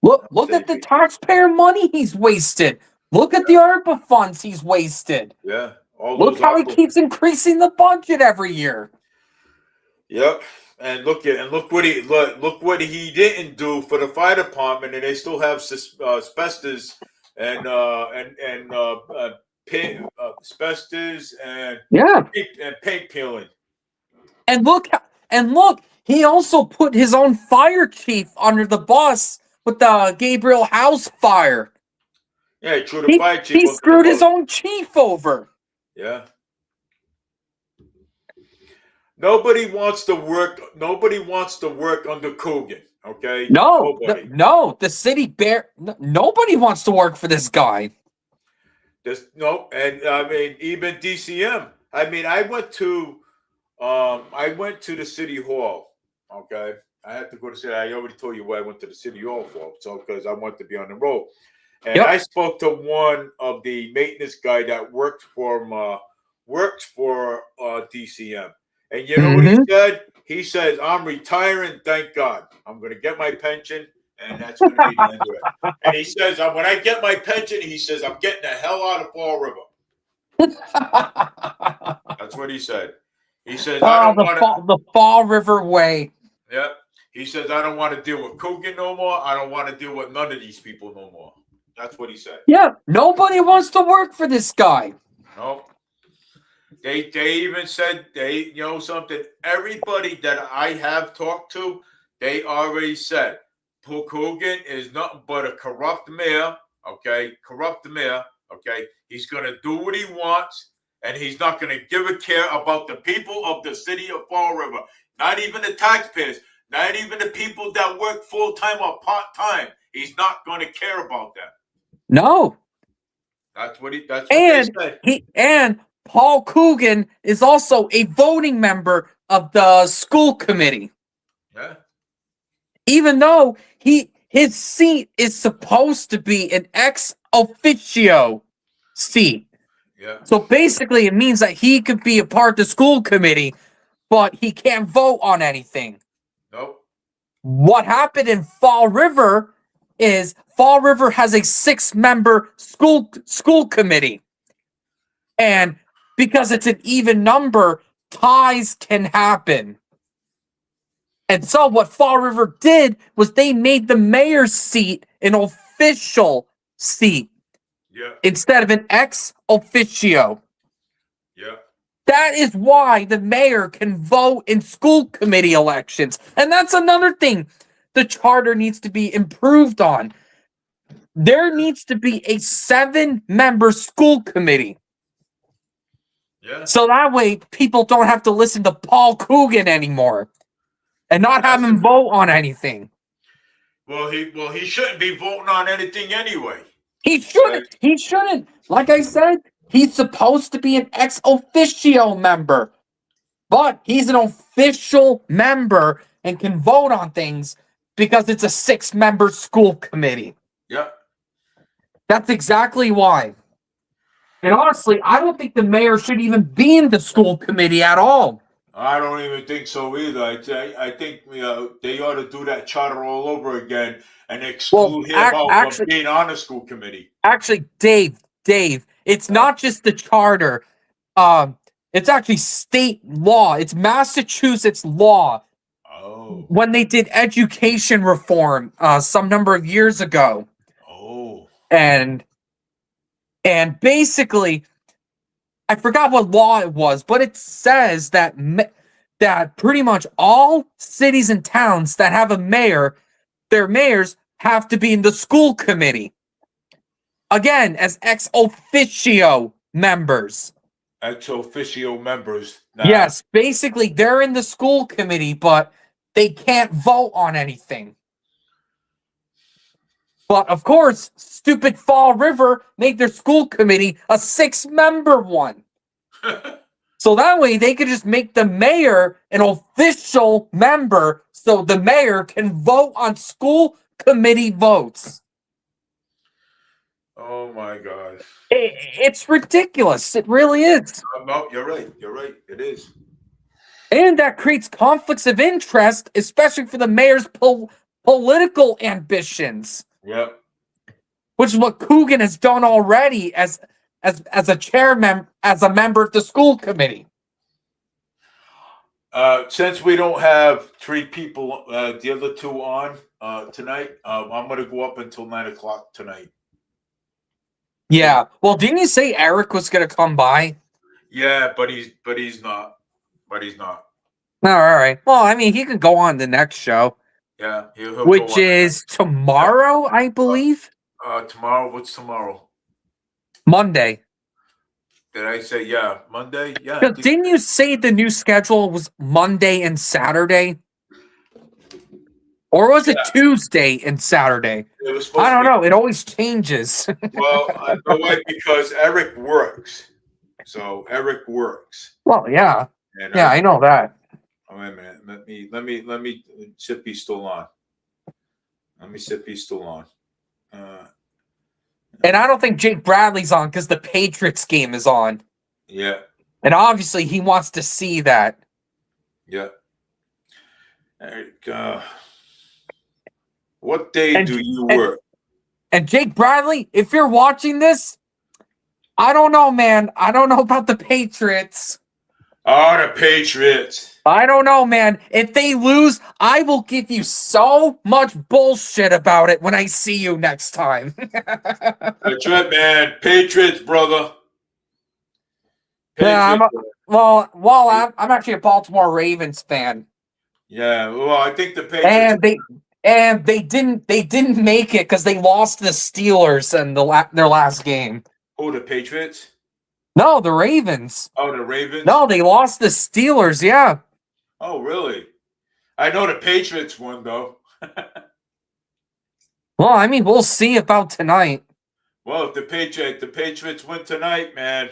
Look at the taxpayer money he's wasted. Look at the ARPA funds he's wasted. Yeah. Look how he keeps increasing the budget every year. Yep. And look what he didn't do for the fire department, and they still have asbestos and asbestos and paint peeling. And look, he also put his own fire chief under the bus with the Gabriel House fire. Yeah, he threw the fire chief. He screwed his own chief over. Yeah. Nobody wants to work under COOGEN. Okay, No, nobody. the city nobody wants to work for this guy. This no, and I mean even DCM. I mean, I went to the city hall. Okay, I had to go to city. I already told you what I went to the city hall for. So because I wanted to be on the road, and Yep. I spoke to one of the maintenance guy that works for DCM. And you know what he Mm-hmm. said? He says, "I'm retiring. Thank God. I'm going to get my pension, and that's going to be the end of it." And he says, "When I get my pension," he says, "I'm getting the hell out of Fall River." That's what he said. He says, "I Oh, don't want to." the Fall River Way. Yep. He says, "I don't want to deal with COOGEN no more. I don't want to deal with none of these people no more." That's what he said. Yeah, nobody wants to work for this guy. No. They even said something. Everybody that I have talked to, they already said COOGEN is nothing but a corrupt mayor. Okay, corrupt mayor. Okay, he's gonna do what he wants, and he's not gonna give a care about the people of the city of Fall River. Not even the taxpayers. Not even the people that work full time or part time. He's not gonna care about them. No. That's what they said. And Paul Coogan is also a voting member of the school committee. Yeah. Even though his seat is supposed to be an ex officio seat. Yeah. So basically it means that he could be a part of the school committee, but he can't vote on anything. Nope. What happened in Fall River is Fall River has a 6-member school committee. And because it's an even number, ties can happen. And so what Fall River did was they made the mayor's seat an official seat. Yeah. Instead of an ex officio. Yeah. That is why the mayor can vote in school committee elections. And that's another thing the charter needs to be improved on. There needs to be a 7-member school committee. Yeah. So that way people don't have to listen to Paul Coogan anymore and not have him vote on anything. Well, he shouldn't be voting on anything anyway. He shouldn't. He shouldn't. Like I said, he's supposed to be an ex officio member. But he's an official member and can vote on things because it's a 6-member school committee. Yeah. That's exactly why. And honestly, I don't think the mayor should even be in the school committee at all. I don't even think so either. I think they ought to do that charter all over again and exclude him out from being on the school committee. Actually, Dave, it's not just the charter. It's actually state law. It's Massachusetts law. Oh. When they did education reform some number of years ago. Oh. And basically, I forgot what law it was, but it says that that pretty much all cities and towns that have a mayor, their mayors have to be in the school committee. Again, as ex officio members. Ex officio members. Nah. Yes, basically they're in the school committee, but they can't vote on anything. But of course, stupid Fall River made their school committee a 6-member one. So that way they could just make the mayor an official member so the mayor can vote on school committee votes. Oh my God. It's ridiculous. It really is. No, you're right. You're right. It is. And that creates conflicts of interest, especially for the mayor's political ambitions. Yep. Which is what Coogan has done already as a chairman, as a member of the school committee. Since we don't have 3 people, the other 2 on tonight, I'm going to go up until 9 o'clock tonight. Yeah. Well, didn't you say Eric was going to come by? Yeah, but he's not. But he's not. Oh, all right. Well, I mean, he can go on the next show. Yeah, he'll which is tomorrow, I believe. Tomorrow. What's tomorrow? Monday. Did I say Monday? Yeah. Didn't you say the new schedule was Monday and Saturday? Or was it Yeah, Tuesday and Saturday? it was I supposed to don't be. know. It always changes. Well, I know why, because Eric works. So Eric works, Well, yeah. and Yeah, I know that. oh, wait a minute. Let me see if he's still on. Let me see if he's still on. Uh, And I don't think Jake Bradley's on because the Patriots game is on. yeah, And obviously he wants to see that. yeah. Eric, what day And do you and, work? and Jake Bradley, if you're watching this, I don't know, man. I don't know about the Patriots. Oh, the Patriots. I don't know, man. If they lose, I will give you so much bullshit about it when I see you next time. That's right, man. Patriots, brother. Yeah, Patriots. I'm actually a Baltimore Ravens fan, Yeah. Well, I think the Patriots. and they didn't make it because they lost to the Steelers in their last game. Oh, the Patriots. No, the Ravens. Oh, the Ravens. No, they lost the Steelers. Yeah. Oh, really? I know the Patriots won though. Well, I mean, we'll see about tonight. Well, if the Patriots win tonight, man,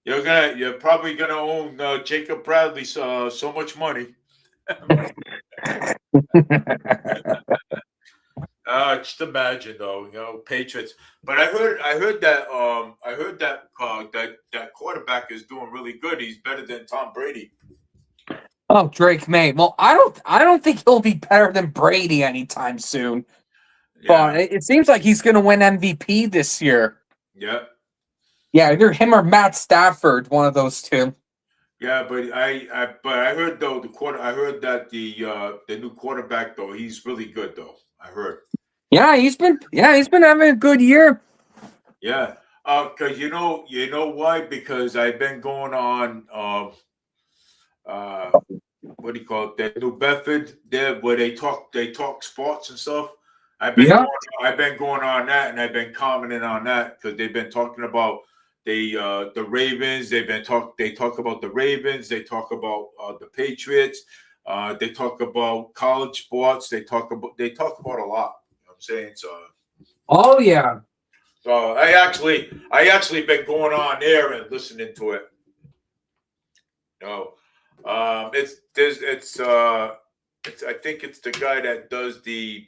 you're probably gonna own Jacob Bradley so much money. Just imagine though, Patriots. But I heard that quarterback is doing really good. He's better than Tom Brady. Oh, Drake May. Well, I don't think he'll be better than Brady anytime soon. But Yeah, it seems like he's going to win MVP this year. yeah, Yeah, either him or Matt Stafford, one of those two. yeah. But I heard though I heard that the new quarterback though, he's really good though. I heard. Yeah, he's been having a good year. Yeah. Because you know why? Because I've been going on uh what do you call it? That New Bedford there where they talk sports and stuff. Yeah. I've been going on that, and I've been commenting on that because they've been talking about the Ravens. They talk about the Ravens. They talk about the Patriots. They talk about college sports. They talk about a lot. You know what I'm saying? Oh yeah. So I actually been going on there and listening to it. No, it's I think it's the guy that does the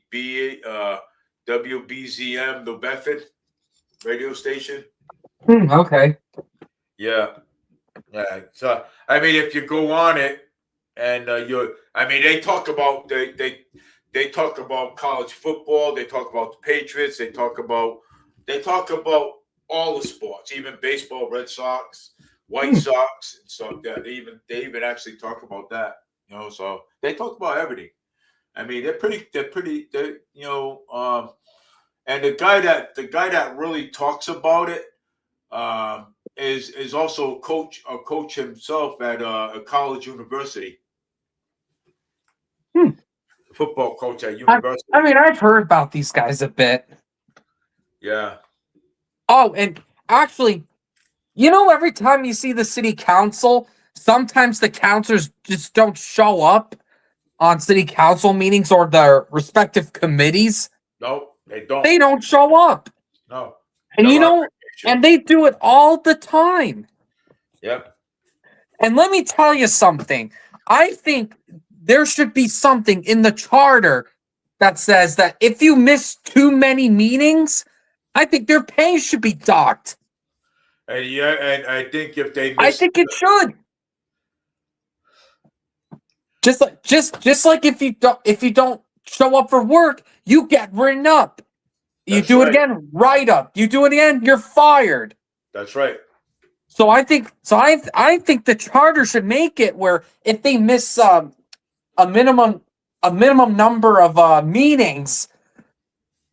WBZM New Bedford radio station. Okay. Yeah, yeah. So I mean, if you go on it and they talk about they talk about college football. They talk about the Patriots. They talk about all the sports, even baseball, Red Sox, White Sox, and stuff. Yeah, they even actually talk about that. So they talk about everything. I mean, and the guy that really talks about it is also a coach himself at a college university, Hmm. football coach at I, university. I mean, I've heard about these guys a bit. Yeah. Oh, and actually, every time you see the city council, sometimes the counselors just don't show up on city council meetings or their respective committees. No, they don't. They don't show up. No. And They're on vacation. and they do it all the time. Yep. And let me tell you something. I think there should be something in the charter that says that if you miss too many meetings, I think their pay should be docked. And yeah, and I think if they I miss, think it should. Just like if you don't show up for work, you get written up. You That's do it right. again, write up. You do it again, you're fired. That's right. So I think the charter should make it where if they miss a minimum number of meetings,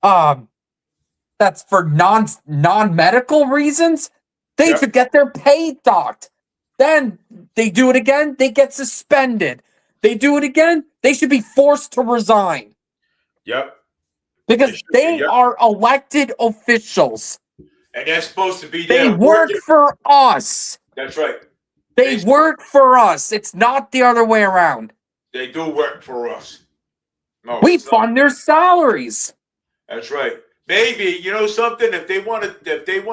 that's for non-medical reasons, they Yep. should get their pay docked. Then they do it again, they get suspended. They do it again, they should be forced to resign. Yep. Because they Yep. are elected officials. And they're supposed to be They there work working. for us. That's right. They work for us. It's not the other way around. They do work for us. No, We it's not. fund their salaries. That's right. Maybe you know something. If they want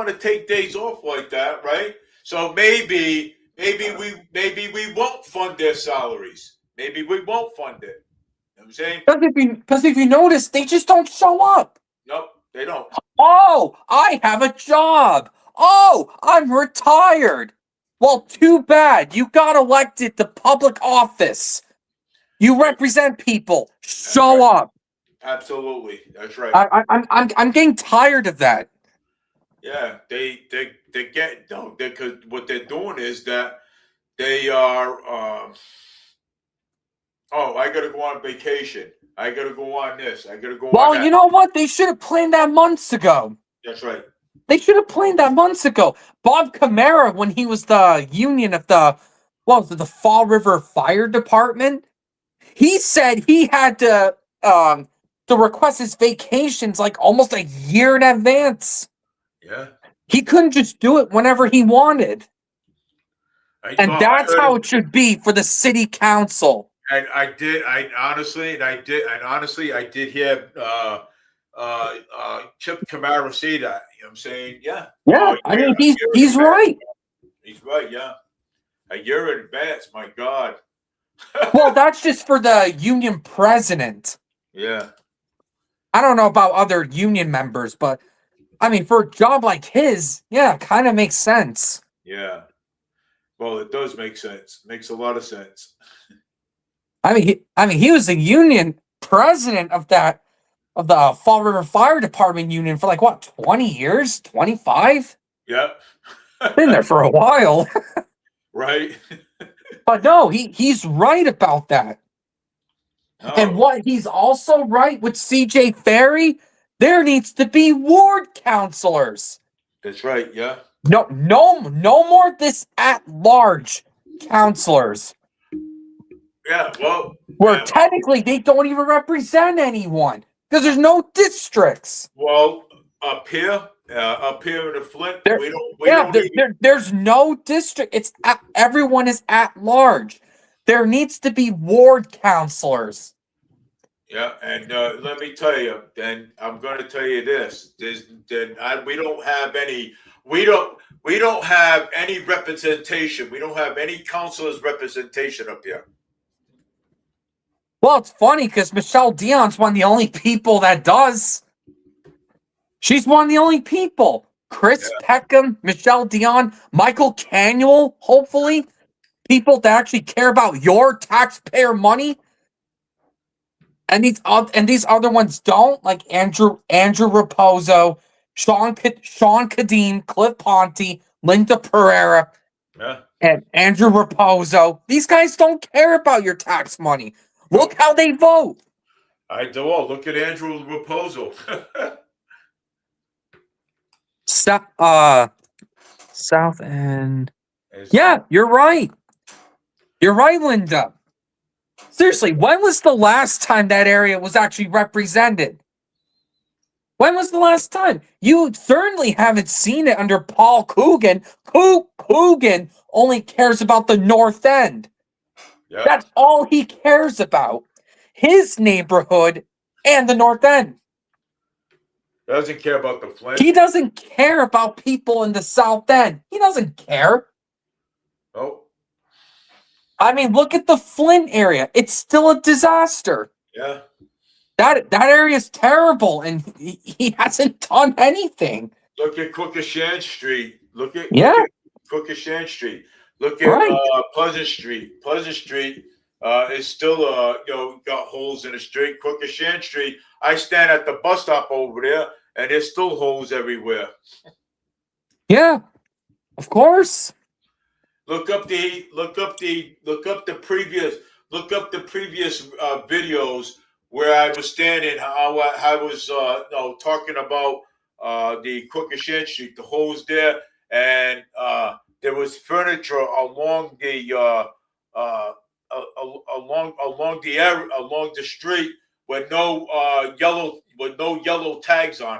to take days off like that, right? So maybe we won't fund their salaries. Maybe we won't fund it. You know what I'm saying? Because if you notice, they just don't show up. Nope, they don't. Oh, I have a job. Oh, I'm retired. Well, too bad. You got elected to public office. You represent people. That's Show right. up. Absolutely. That's right. I'm getting tired of that. Yeah, they get no because what they're doing is that they are. Oh, I gotta go on vacation. I gotta go on this. I gotta go on Well, that. you know what? They should have planned that months ago. That's right. They should have planned that months ago. Bob Camara, when he was the union of the Fall River Fire Department, he said he had to request his vacations like almost a year in advance. Yeah. He couldn't just do it whenever he wanted. And I that's heard how it, it should be for the city council. and I honestly, I did hear Chip Kamara say that. You know what I'm saying? Yeah. Oh, Yeah, I mean a year in he's advance. right. He's right. Yeah. A year in advance. My God. Well, that's just for the union president. Yeah. I don't know about other union members, but I mean, for a job like his, yeah, kind of makes sense. Yeah. Well, it does make sense. Makes a lot of sense. He was the union president of the Fall River Fire Department union for like what, 20 years, 25? Yep. Been there for a while. Right. But no, he's right about that. Oh, And what he's also right with CJ Ferry, there needs to be ward counselors. that's right. Yeah. No more this at-large counselors. Yeah. Well. Where Yeah. technically they don't even represent anyone because there's no districts. Well, up here in the Flint, we don't even. There's no district. Everyone is at large. There needs to be ward counselors. Yeah, and let me tell you, and I'm going to tell you this: we don't have any. We don't have any representation. We don't have any councilors' representation up here. Well, it's funny because Michelle Dion's one of the only people that does. She's one of the only people. Chris Peckham, Michelle Dion, Michael Canuel, hopefully. People that actually care about your taxpayer money. And these other ones don't, like Andrew Raposo, Sean Kadim, Cliff Ponte, Linda Pereira, and Andrew Raposo. These guys don't care about your tax money. Look how they vote. I do. Oh, look at Andrew Raposo. South End. Yeah, you're right. You're right, Linda. Seriously, when was the last time that area was actually represented? When was the last time? You certainly haven't seen it under Paul COOGEN. COOGEN only cares about the North End. Yeah. That's all he cares about. His neighborhood and the North End. Doesn't care about the Flint. He doesn't care about people in the South End. He doesn't care. Oh. I mean, look at the Flint area. It's still a disaster. Yeah. That area is terrible, and he hasn't done anything. Look at Quequechan Street. Look at Quequechan Street. Look at Pleasant Street. Pleasant Street is still got holes in the street. Quequechan Street. I stand at the bus stop over there, and there's still holes everywhere. Yeah, of course. Look up the previous videos where I was standing. How I was talking about the Quequechan Street, the holes there, and there was furniture along the along the street with no yellow tags on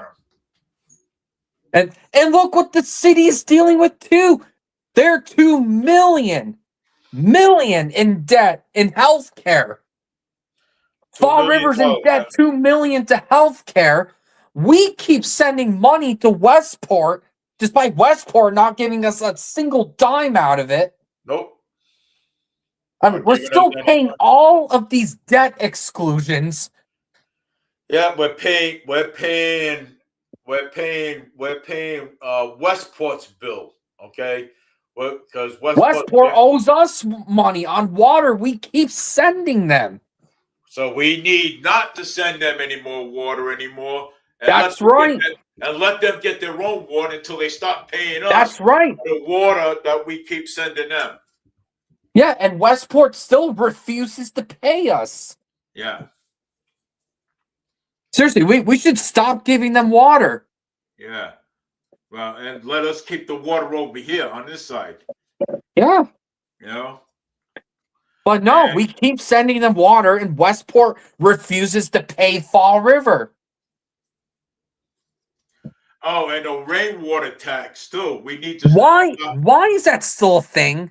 them. And look what the city is dealing with too. They're $2 million in debt in healthcare. Fall million River's in debt left. $2 million to healthcare. We keep sending money to Westport, despite Westport not giving us a single dime out of it. Nope. I mean, we're still paying all of these debt exclusions. Yeah, we're paying Westport's bill, okay? Because Westport owes us money on water we keep sending them. So we need not to send them any more water anymore. And That's right. Let them get their own water until they stop paying us. That's right. The water that we keep sending them. Yeah, and Westport still refuses to pay us. Yeah. Seriously, we should stop giving them water. Yeah. Well, and let us keep the water over here on this side. Yeah. You know? But no, we keep sending them water, and Westport refuses to pay Fall River. Oh, and the rainwater tax too. We need to. Why is that still a thing?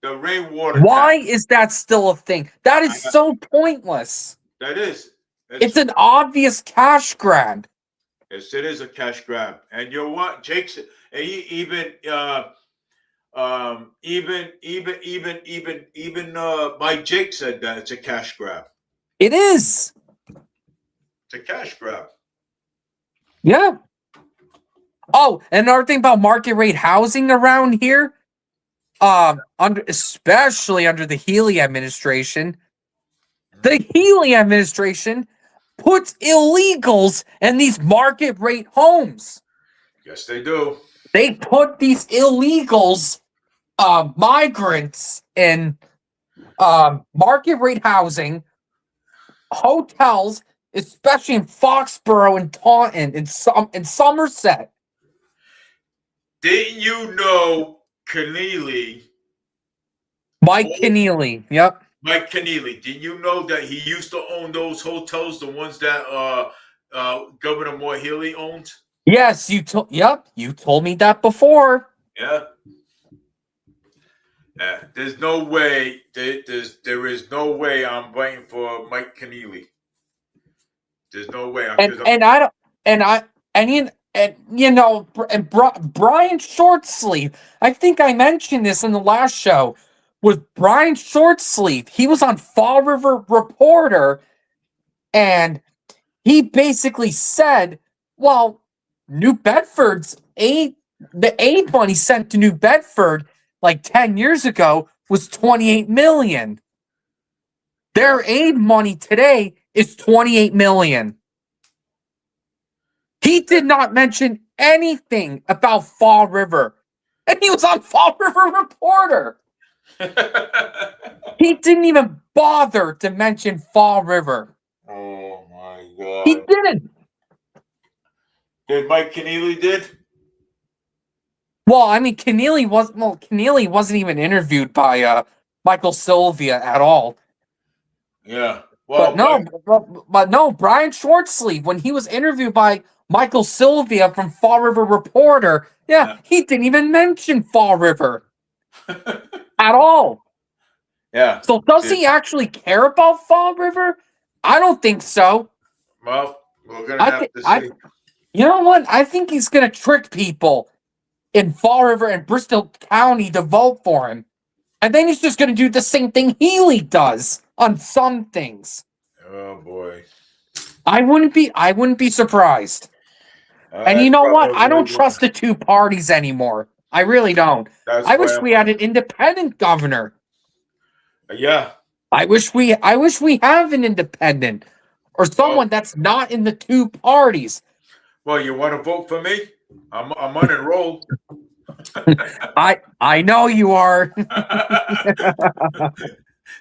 The rainwater. Why tax. is that still a thing? That is so pointless. That is. It's an obvious cash grab. Yes, it is a cash grab, and you know what, Jake's even Mike Jake said that it's a cash grab. It is. It's a cash grab. Yeah. Oh, another thing about market rate housing around here, especially under the Healy administration, the Healy administration puts illegals in these market rate homes. Yes, they do. They put these illegals, migrants in market rate housing, hotels, especially in Foxborough and Taunton and Somerset. Didn't you know Keneally? Mike Keneally, yep. Mike Keneally. Did you know that he used to own those hotels, the ones that Governor Moore Healy owns? Yes, you told me that before. Yeah. There's no way. There is no way I'm voting for Mike Keneally. There's no way. Brian Shortsleeve. I think I mentioned this in the last show. With Brian Shortsleeve, he was on Fall River Reporter, and he basically said, "Well, New Bedford's the aid money sent to New Bedford like 10 years ago was $28 million. Their aid money today is $28 million." He did not mention anything about Fall River, and he was on Fall River Reporter. He didn't even bother to mention Fall River. Oh my God! He didn't. Did Mike Keneally did? Well, I mean, Keneally wasn't even interviewed by Michael Sylvia at all. Yeah. Well, but no, Brian Shortsleeve, when he was interviewed by Michael Sylvia from Fall River Reporter, he didn't even mention Fall River at all. Yeah. So does he actually care about Fall River? I don't think so. Well, we're gonna have to see. You know what? I think he's gonna trick people in Fall River and Bristol County to vote for him. And then he's just gonna do the same thing Healy does on some things. Oh boy. I wouldn't be surprised. And you know what? I don't trust the two parties anymore. I really don't. I wish we had an independent governor. Yeah. I wish we have an independent or someone that's not in the two parties. Well, you want to vote for me? I'm on a roll. I know you are.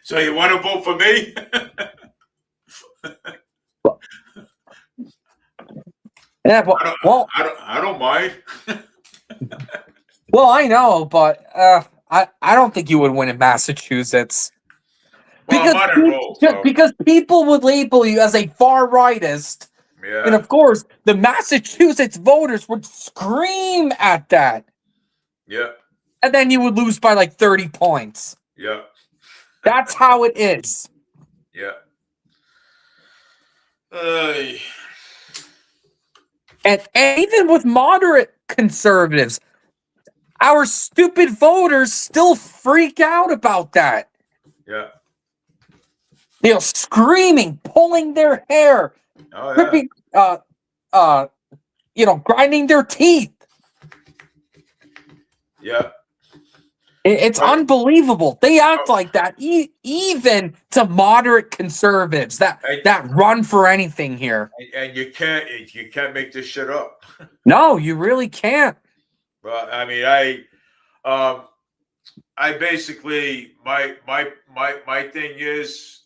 So you want to vote for me? Yeah, well, I don't mind. Well, I know, but I don't think you would win in Massachusetts. Because people would label you as a far rightist. Yeah. And of course, the Massachusetts voters would scream at that. Yeah. And then you would lose by like 30 points. Yeah. That's how it is. Yeah. Uh, And even with moderate conservatives, our stupid voters still freak out about that. yeah. Screaming, pulling their hair, Oh yeah. gripping, uh, grinding their teeth. Yeah. It's But, unbelievable. They act oh, like that, even to moderate conservatives and, that run for anything here. and you can't make this shit up. No, you really can't. Well, I mean, I basically my thing is,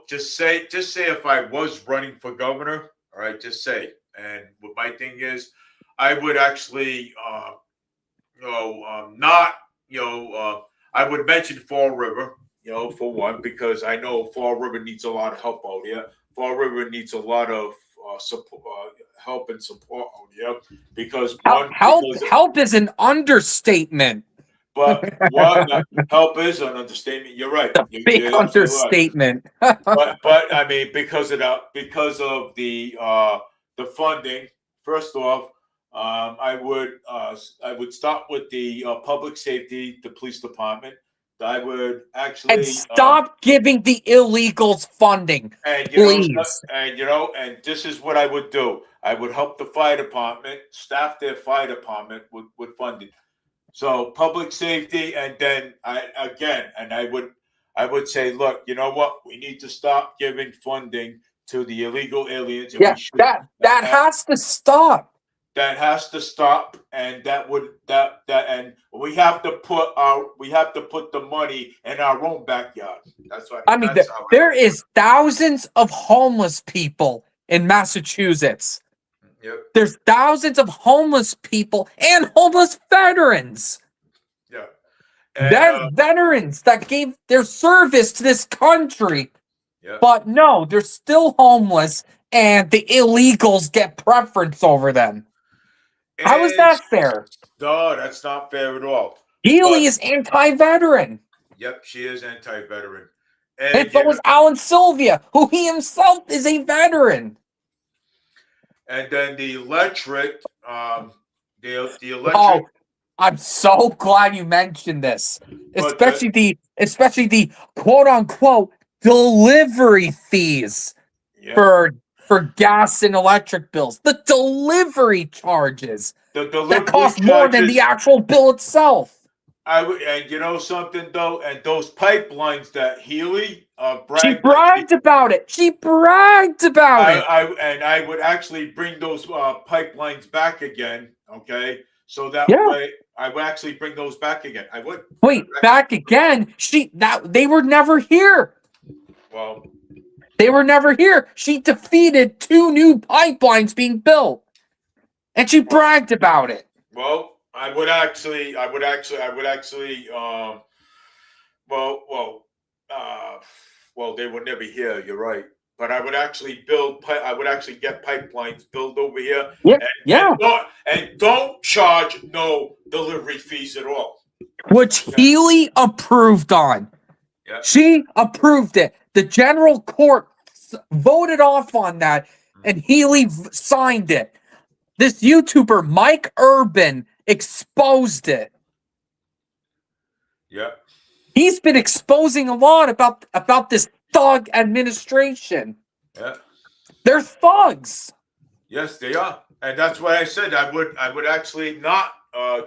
just say if I was running for governor, all right, just say. And what my thing is, I would actually, not, I would mention Fall River, for one, because I know Fall River needs a lot of help out here. Fall River needs a lot of support, help and support out here because Help is an understatement. but one help is an understatement. You're right. Big You're absolutely right. understatement. But I mean, because of the funding. First off, I would start with the public safety, the police department. I would And actually, stop giving the illegals funding, and please. and this is what I would do. I would help the fire department staff their fire department with funding. So public safety, and then I would say, look, you know what? We need to stop giving funding to the illegal aliens, and Yeah, we should that has to stop. that has to stop, and that would that and we have to put the money in our own backyard. That's what I mean, that's how there is thousands of homeless people in Massachusetts. Yep. There's thousands of homeless people and homeless veterans. Yeah. Veterans that gave their service to this country. Yeah. But no, they're still homeless and the illegals get preference over them. How is that fair? No, that's not fair at all. Healy is anti-veteran. Yep, she is anti-veteran. And so was Alan Sylvia, who he himself is a veteran. And then the electric, the electric. Oh, I'm so glad you mentioned this, especially the quote unquote delivery fees for gas and electric bills. The delivery charges that cost more than the actual bill itself. And you know something though, and those pipelines that Healy bragged about it. She bragged about it. I would actually bring those pipelines back again. Okay, so that way I would actually bring those back again. I would. Wait, back again? They were never here. Well, they were never here. She defeated 2 new pipelines being built, and she bragged about it. Well, I would actually, they were never here. You're right, but I would actually get pipelines built over here. And don't charge no delivery fees at all. Which Healy approved on. Yeah. She approved it. The general court voted off on that, and Healy signed it. This YouTuber, Mike Urban, exposed it. Yeah. He's been exposing a lot about this thug administration. Yeah. They're thugs. Yes, they are. And that's why I said I would actually not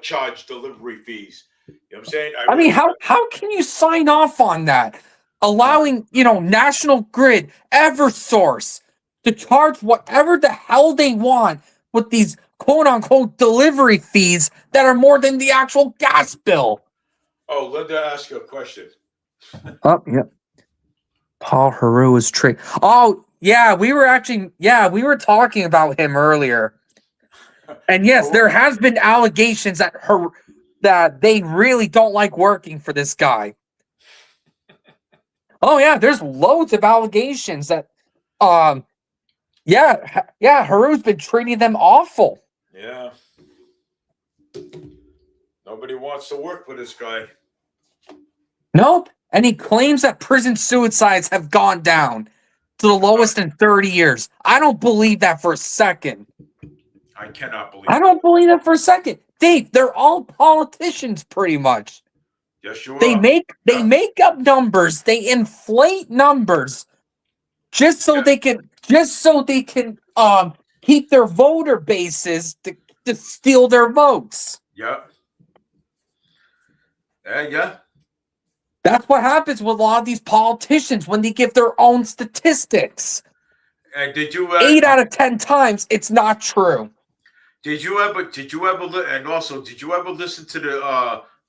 charge delivery fees. You know what I'm saying? I mean, how can you sign off on that? Allowing, National Grid, EverSource to charge whatever the hell they want with these quote-unquote delivery fees that are more than the actual gas bill. Oh, Linda asked you a question. Oh, yeah. Paul Heroux is tricked. Oh, yeah, we were talking about him earlier. And yes, there has been allegations that they really don't like working for this guy. Oh yeah, there's loads of allegations that Heroux's been treating them awful. Yeah. Nobody wants to work with this guy. Nope. And he claims that prison suicides have gone down. to the lowest in 30 years. I don't believe that for a second. I cannot believe. I don't believe that for a second. Dave, they're all politicians, pretty much. Yes, you They are. make up numbers. They inflate numbers just so they can keep their voter bases to steal their votes. Yeah. Yeah. That's what happens with a lot of these politicians when they give their own statistics. And did you 8 out of 10 times it's not true. Did you ever and also did you ever listen to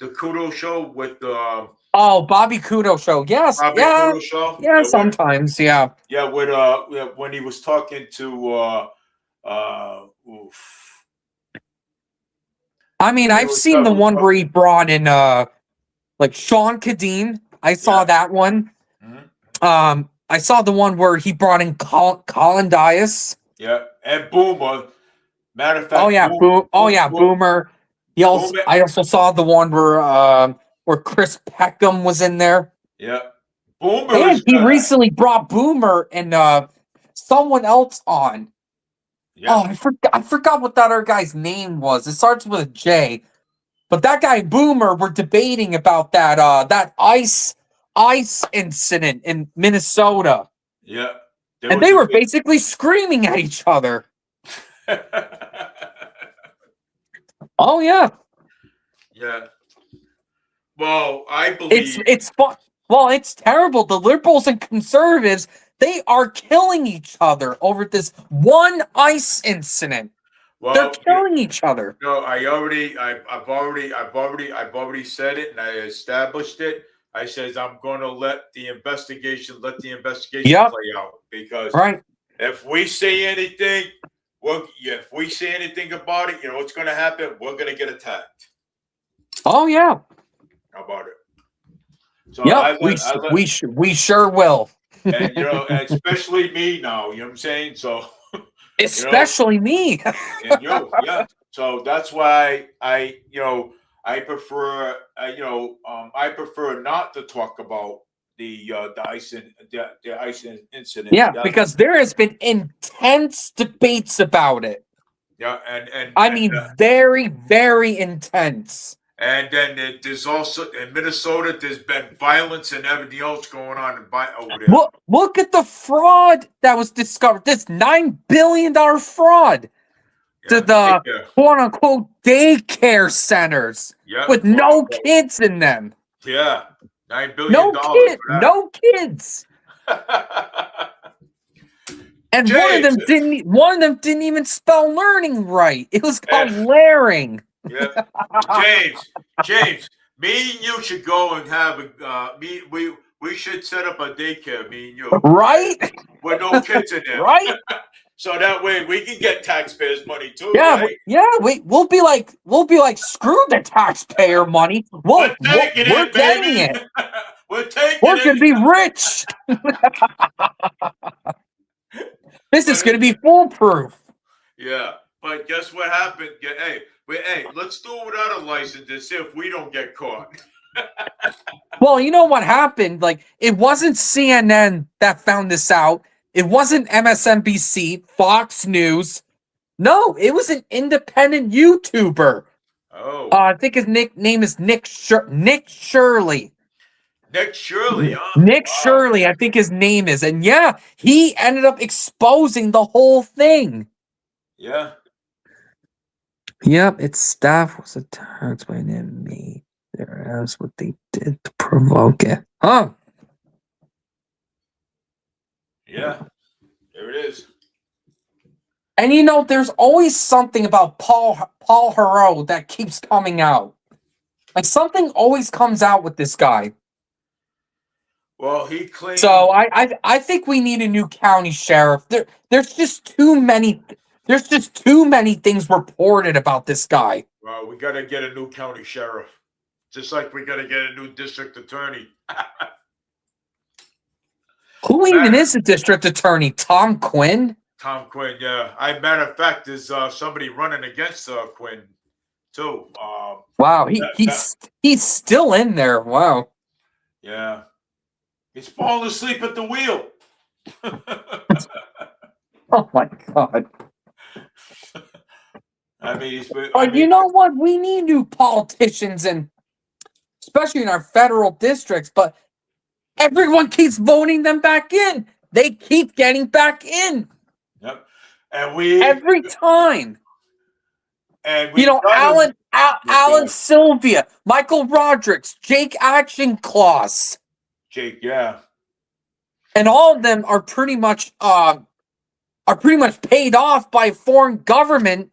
the Kudo show with Bobby Kudo show? Yes, Bobby yeah, Kudo show? yeah, sometimes, yeah. Yeah, with when he was talking to oof. I mean, I've seen the one where he brought in like Sean Kadeen. I saw that one. Mm-hmm. I saw the one where he brought in Colin Dias. Yeah, and Boomer. Matter of fact, Boomer. I also saw the one where Chris Peckham was in there. Yeah, Boomer. And he recently brought Boomer and someone else on. Yeah. Oh, I forgot what that other guy's name was. It starts with a J. But that guy Boomer were debating about that ice incident in Minnesota. Yeah. And they were basically screaming at each other. Oh yeah. Yeah. Well, I believe it's terrible. The liberals and conservatives, they are killing each other over this one ice incident. Well, they're killing each other. No, I've already said it, and I established it. I says I'm going to let the investigation play out, because if we say anything, if we say anything about it, you know what's going to happen? We're going to get attacked. Oh yeah. How about it? So we sure will. And and especially me now. You know what I'm saying? So. Especially me. And yeah. So that's why I prefer I prefer not to talk about the ice incident. Yeah, because there has been intense debates about it. Yeah, and I mean, very, very intense. And then there's also in Minnesota, there's been violence and everything else going on over there. Look at the fraud that was discovered. This $9 billion fraud to the quote unquote daycare centers with no kids in them. Yeah, $9 billion. No kids. And James. one of them didn't even spell learning right. It was called Laring. Yeah, James, me and you should go and have we should set up a daycare, me and you, right? With no kids in there, right? So that way we can get taxpayers' money too. Yeah, right? We'll be like screw the taxpayer money. We're getting it. We're gonna be rich. This is gonna be foolproof. Yeah, but guess what happened? Hey, let's do it without a license and see if we don't get caught. Well, you know what happened? Like, it wasn't CNN that found this out. It wasn't MSNBC, Fox News. No, it was an independent YouTuber. Oh. I think his name is Nick Shirley. Nick Shirley, huh? Nick Shirley, I think his name is. And yeah, he ended up exposing the whole thing. Yeah. Yep, its staff was attacked by an enemy. That's what they did to provoke it. Huh? Yeah, there it is. And there's always something about Paul Hero that keeps coming out. Like, something always comes out with this guy. Well, he claimed. So I think we need a new county sheriff. There's just too many. There's just too many things reported about this guy. Well, we got to get a new county sheriff. Just like we got to get a new district attorney. Who even is a district attorney? Tom Quinn? Tom Quinn, yeah. Matter of fact, there's somebody running against Quinn, too. Wow, he's still in there. Wow. Yeah. He's falling asleep at the wheel. Oh my God. I mean, But you know what? We need new politicians, and especially in our federal districts. But everyone keeps voting them back in. They keep getting back in. Yep. And every time. we gotta, Alan Sylvia, Michael Rodrigues, Jake Claus, Jake, yeah, and all of them are pretty much paid off by foreign government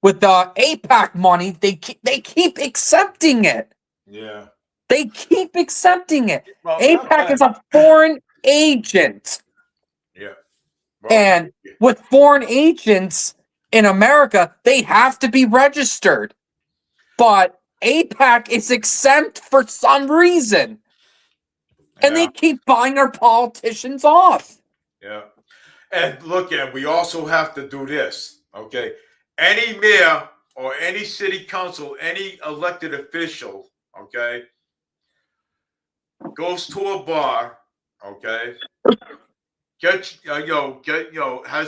with the APAC money. They keep accepting it. yeah. They keep accepting it. Well, APAC is a foreign agent. Yeah. Well, And with foreign agents in America, they have to be registered. But APAC is exempt for some reason. And they keep buying our politicians off. Yeah. And look, and we also have to do this, okay? Any mayor or any city council, any elected official, okay, goes to a bar, okay, has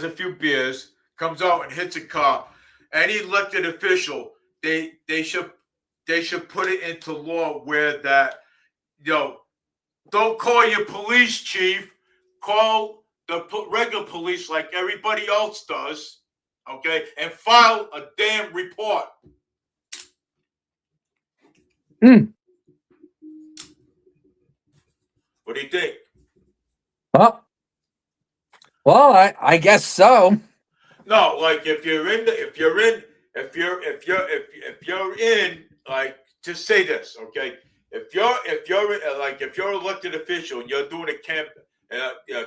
a few beers, comes out and hits a car. Any elected official, they should put it into law where that, don't call your police chief, call the regular police like everybody else does, okay, and file a damn report. What do you think? Well, I guess so. No, like if you're in, like, just say this, okay? If you're elected official and you're doing a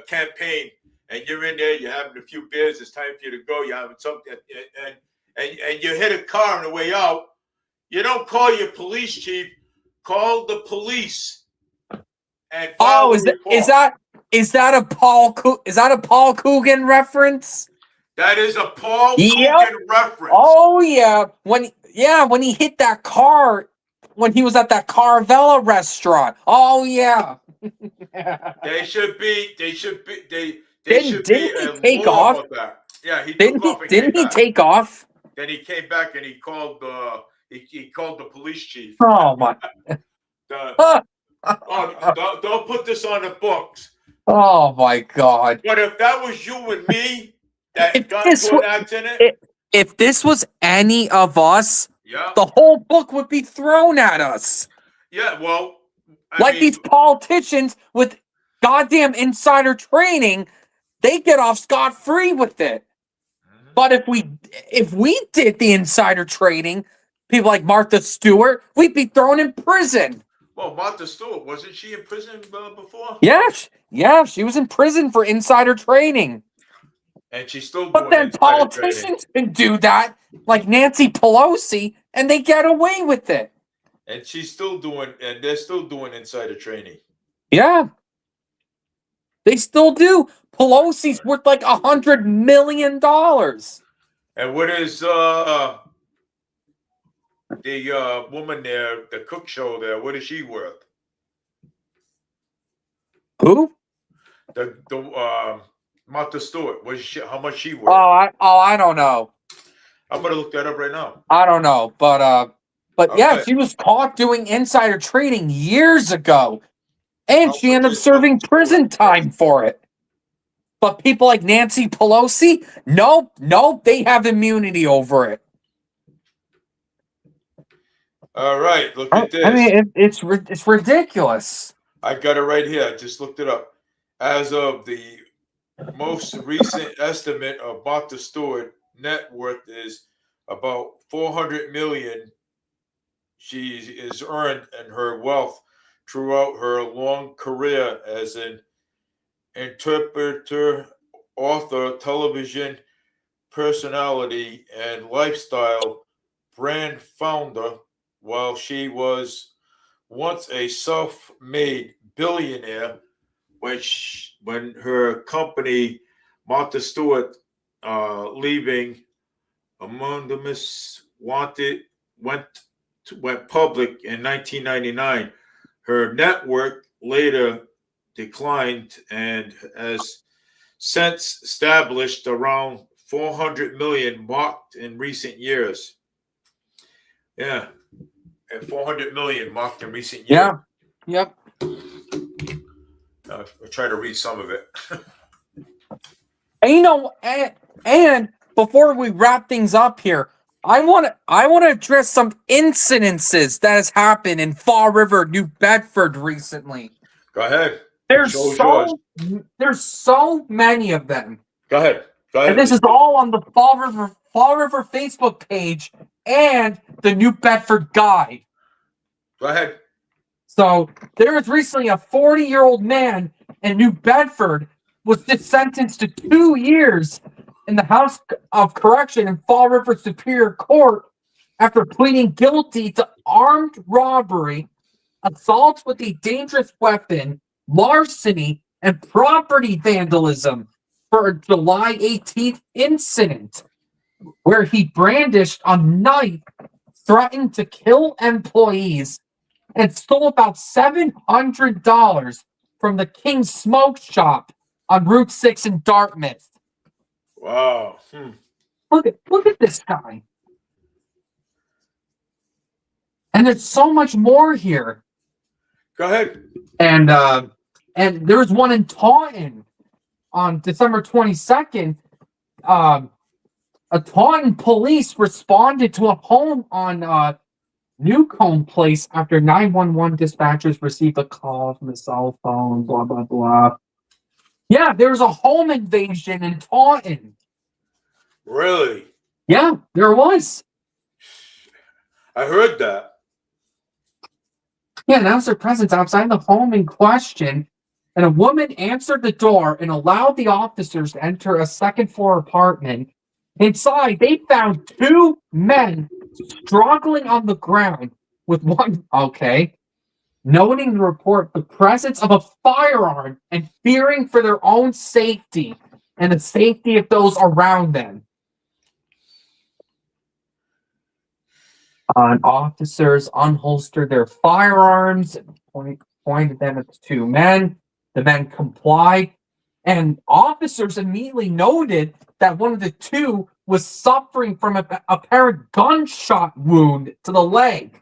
campaign and you're in there, you're having a few beers, it's time for you to go, you're having something, and you hit a car on the way out, you don't call your police chief, call the police. And is that a Paul COOGEN reference? That is a Paul COOGEN reference. Oh yeah, when he hit that car when he was at that Carvella restaurant. Oh yeah. They should be. Didn't he take off? About that. Yeah, he didn't took off. Didn't he take off? Then he came back and he called the police chief. Oh my. Don't put this on the books. Oh my God. But if that was you and me that got into an accident, if this was any of us, yeah, the whole book would be thrown at us. Yeah, well, these politicians with goddamn insider training, they get off scot-free with it. Mm-hmm. But if we did the insider trading, people like Martha Stewart, we'd be thrown in prison. Well, Martha Stewart, wasn't she in prison before? Yeah, she was in prison for insider trading. And she's still doing But then politicians can do that, like Nancy Pelosi, and they get away with it. And they're still doing insider trading. Yeah. They still do. Pelosi's worth like $100 million. And what is the woman there, the cook show there, what is she worth? Who? The Martha Stewart. How much she worth? I don't know. I'm gonna look that up right now. I don't know, but okay. Yeah, she was caught doing insider trading years ago, and she ended up serving prison time for it. But people like Nancy Pelosi, nope, they have immunity over it. All right, look at this. I mean, it's ridiculous. I got it right here. I just looked it up. As of the most recent estimate of Martha Stewart net worth is about $400 million. She is earned in her wealth throughout her long career as an interpreter, author, television personality, and lifestyle brand founder. While she was once a self-made billionaire, when her company Martha Stewart leaving Anonymous went public in 1999, her net worth later declined and has since established around 400 million marked in recent years. Yeah, and 400 million marked in recent years. Yeah. Yep. I'll try to read some of it. And and before we wrap things up here, I want to address some incidences that has happened in Fall River, New Bedford recently. Go ahead. There's so many of them. Go ahead. And this is all on the Fall River Facebook page and the New Bedford Guide. Go ahead. So there was recently a 40-year-old man in New Bedford was just sentenced to 2 years in the House of Correction in Fall River Superior Court after pleading guilty to armed robbery, assault with a dangerous weapon, larceny, and property vandalism for a July 18th incident where he brandished a knife, threatened to kill employees, and stole about $700 from the King Smoke Shop on Route 6 in Dartmouth. Wow. Look at this guy. And there's so much more here. Go ahead. And there was one in Taunton on December 22nd. A Taunton police responded to a home on Newcomb Place after 911 dispatchers received a call from the cell phone, blah, blah, blah. Yeah, there was a home invasion in Taunton. Really? Yeah, there was. I heard that. Yeah, announced their presence outside the home in question, and a woman answered the door and allowed the officers to enter a second-floor apartment. Inside, they found 2 men struggling on the ground with one, noting the report the presence of a firearm and fearing for their own safety and the safety of those around them. Officers unholstered their firearms and pointed them at the 2 men. The men complied, and officers immediately noted that one of the 2 was suffering from a apparent gunshot wound to the leg.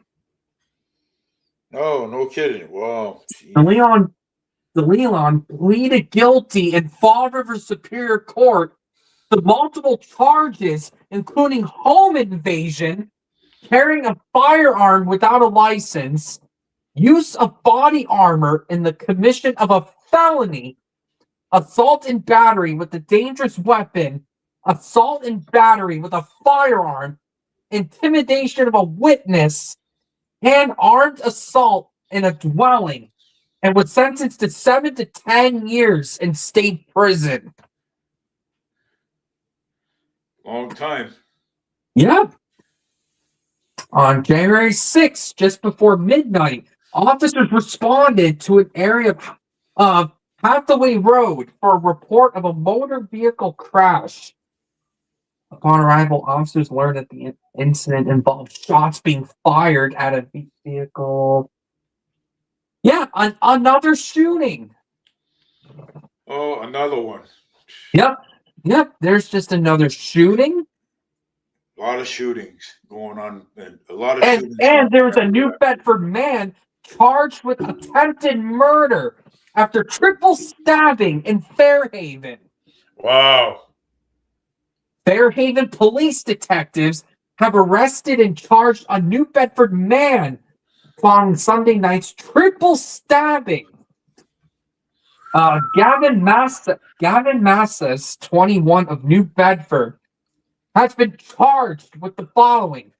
Oh, no kidding. Wow. The Leon pleaded guilty in Fall River Superior Court to multiple charges, including home invasion, carrying a firearm without a license, use of body armor in the commission of a felony, assault and battery with a dangerous weapon, assault and battery with a firearm, intimidation of a witness, and armed assault in a dwelling, and was sentenced to 7 to 10 years in state prison. Long time. Yep. On January 6th, just before midnight, officers responded to an area of Hathaway Road for a report of a motor vehicle crash. Upon arrival, officers learned that the incident involved shots being fired at a vehicle. Yeah, another shooting. Oh, another one. Yep, there's just another shooting. A lot of shootings going on. And a lot of shootings. And there's a New Bedford man charged with attempted murder after triple stabbing in Fairhaven. Wow. Fairhaven police detectives have arrested and charged a New Bedford man following Sunday night's triple stabbing. Gavin Massas, 21 of New Bedford, has been charged with the following: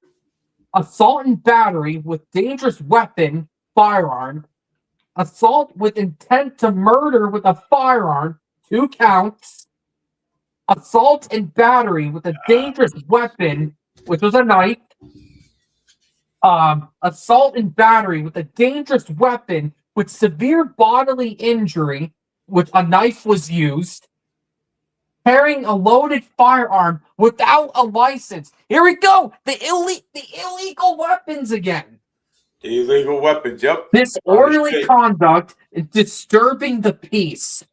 assault and battery with dangerous weapon, firearm, assault with intent to murder with a firearm, 2 counts, assault and battery with a dangerous weapon, which was a knife, assault and battery with a dangerous weapon with severe bodily injury, which a knife was used, carrying a loaded firearm without a license. Here we go, the illegal weapons again. The illegal weapons, yep. Disorderly conduct is disturbing the peace.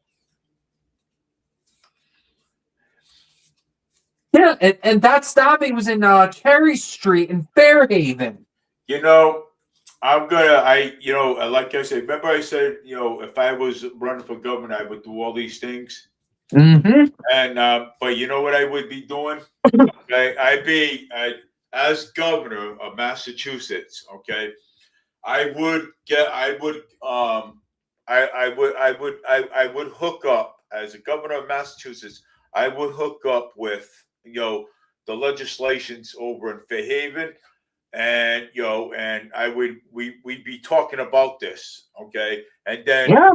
Yeah, and that stabbing was in Cherry Street in Fairhaven. You know, like I said, remember I said, if I was running for governor, I would do all these things. Mm-hmm. And but you know what I would be doing? Okay, as governor of Massachusetts. Okay, I would get, I would hook up as a governor of Massachusetts. I would hook up with the legislations over in Fairhaven, and we'd be talking about this, okay, Yeah,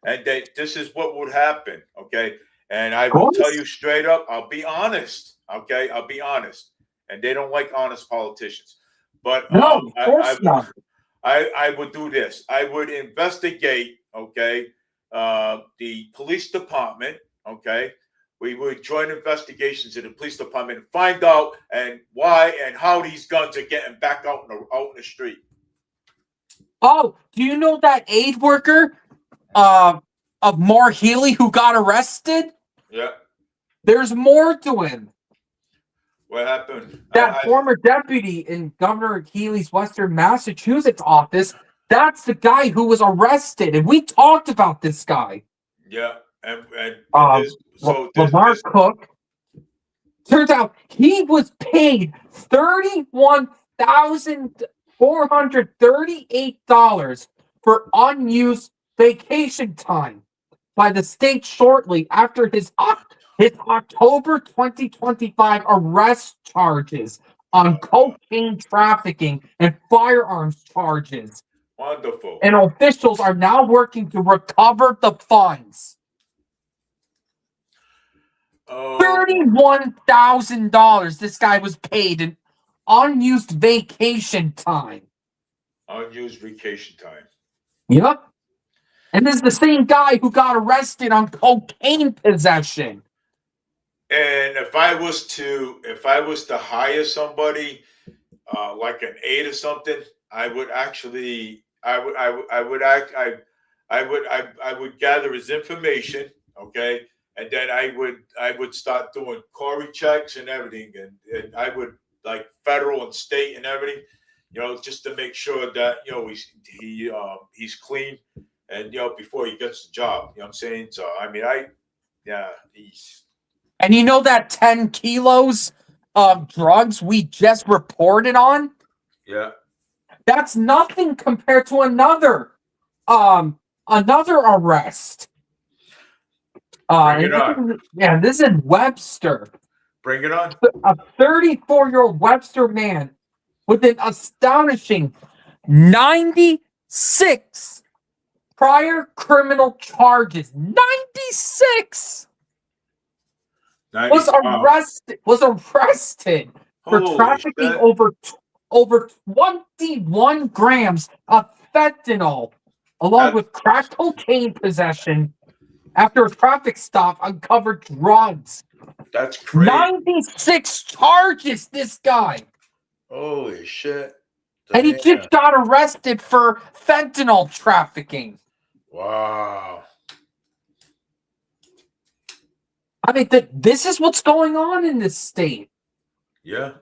and then this is what would happen, okay, and I of will tell course. you straight up, I'll be honest, okay, I'll be honest, and they don't like honest politicians, but No, of course not. I would do this. I would investigate, okay, the police department, okay. We would join investigations in the police department and find out and why and how these guns are getting back out in the street. Oh, do you know that aid worker uh, of Mar Healy who got arrested? Yeah. There's more to him. What happened? That former deputy in Governor Healy's Western Massachusetts office, that's the guy who was arrested. And we talked about this guy. Yeah. And Lamar Cook. Turns out he was paid $31,438 for unused vacation time by the state shortly after his October 2025 arrest charges on cocaine trafficking and firearms charges. Wonderful. And officials are now working to recover the funds. $31,000 this guy was paid in unused vacation time. Unused vacation time. Yep. And this is the same guy who got arrested on cocaine possession. And if I was to hire somebody like an aide or something, I would gather his information, okay, and then I would start doing Corey checks and everything, and I would like federal and state and everything, just to make sure that he's clean, and before he gets the job, you know what I'm saying? So I mean, he's. And you know that 10 kilos of drugs we just reported on? Yeah. That's nothing compared to another arrest. Bring it on. This is in Webster. Bring it on. A 34-year-old Webster man with an astonishing 96 prior criminal charges. 96 was arrested for trafficking over 21 grams of fentanyl, along with crack cocaine possession, after a traffic stop uncovered drugs. That's crazy. 96 charges, this guy. Holy shit. And he just got arrested for fentanyl trafficking. Wow. I mean, this is what's going on in this state. Yeah.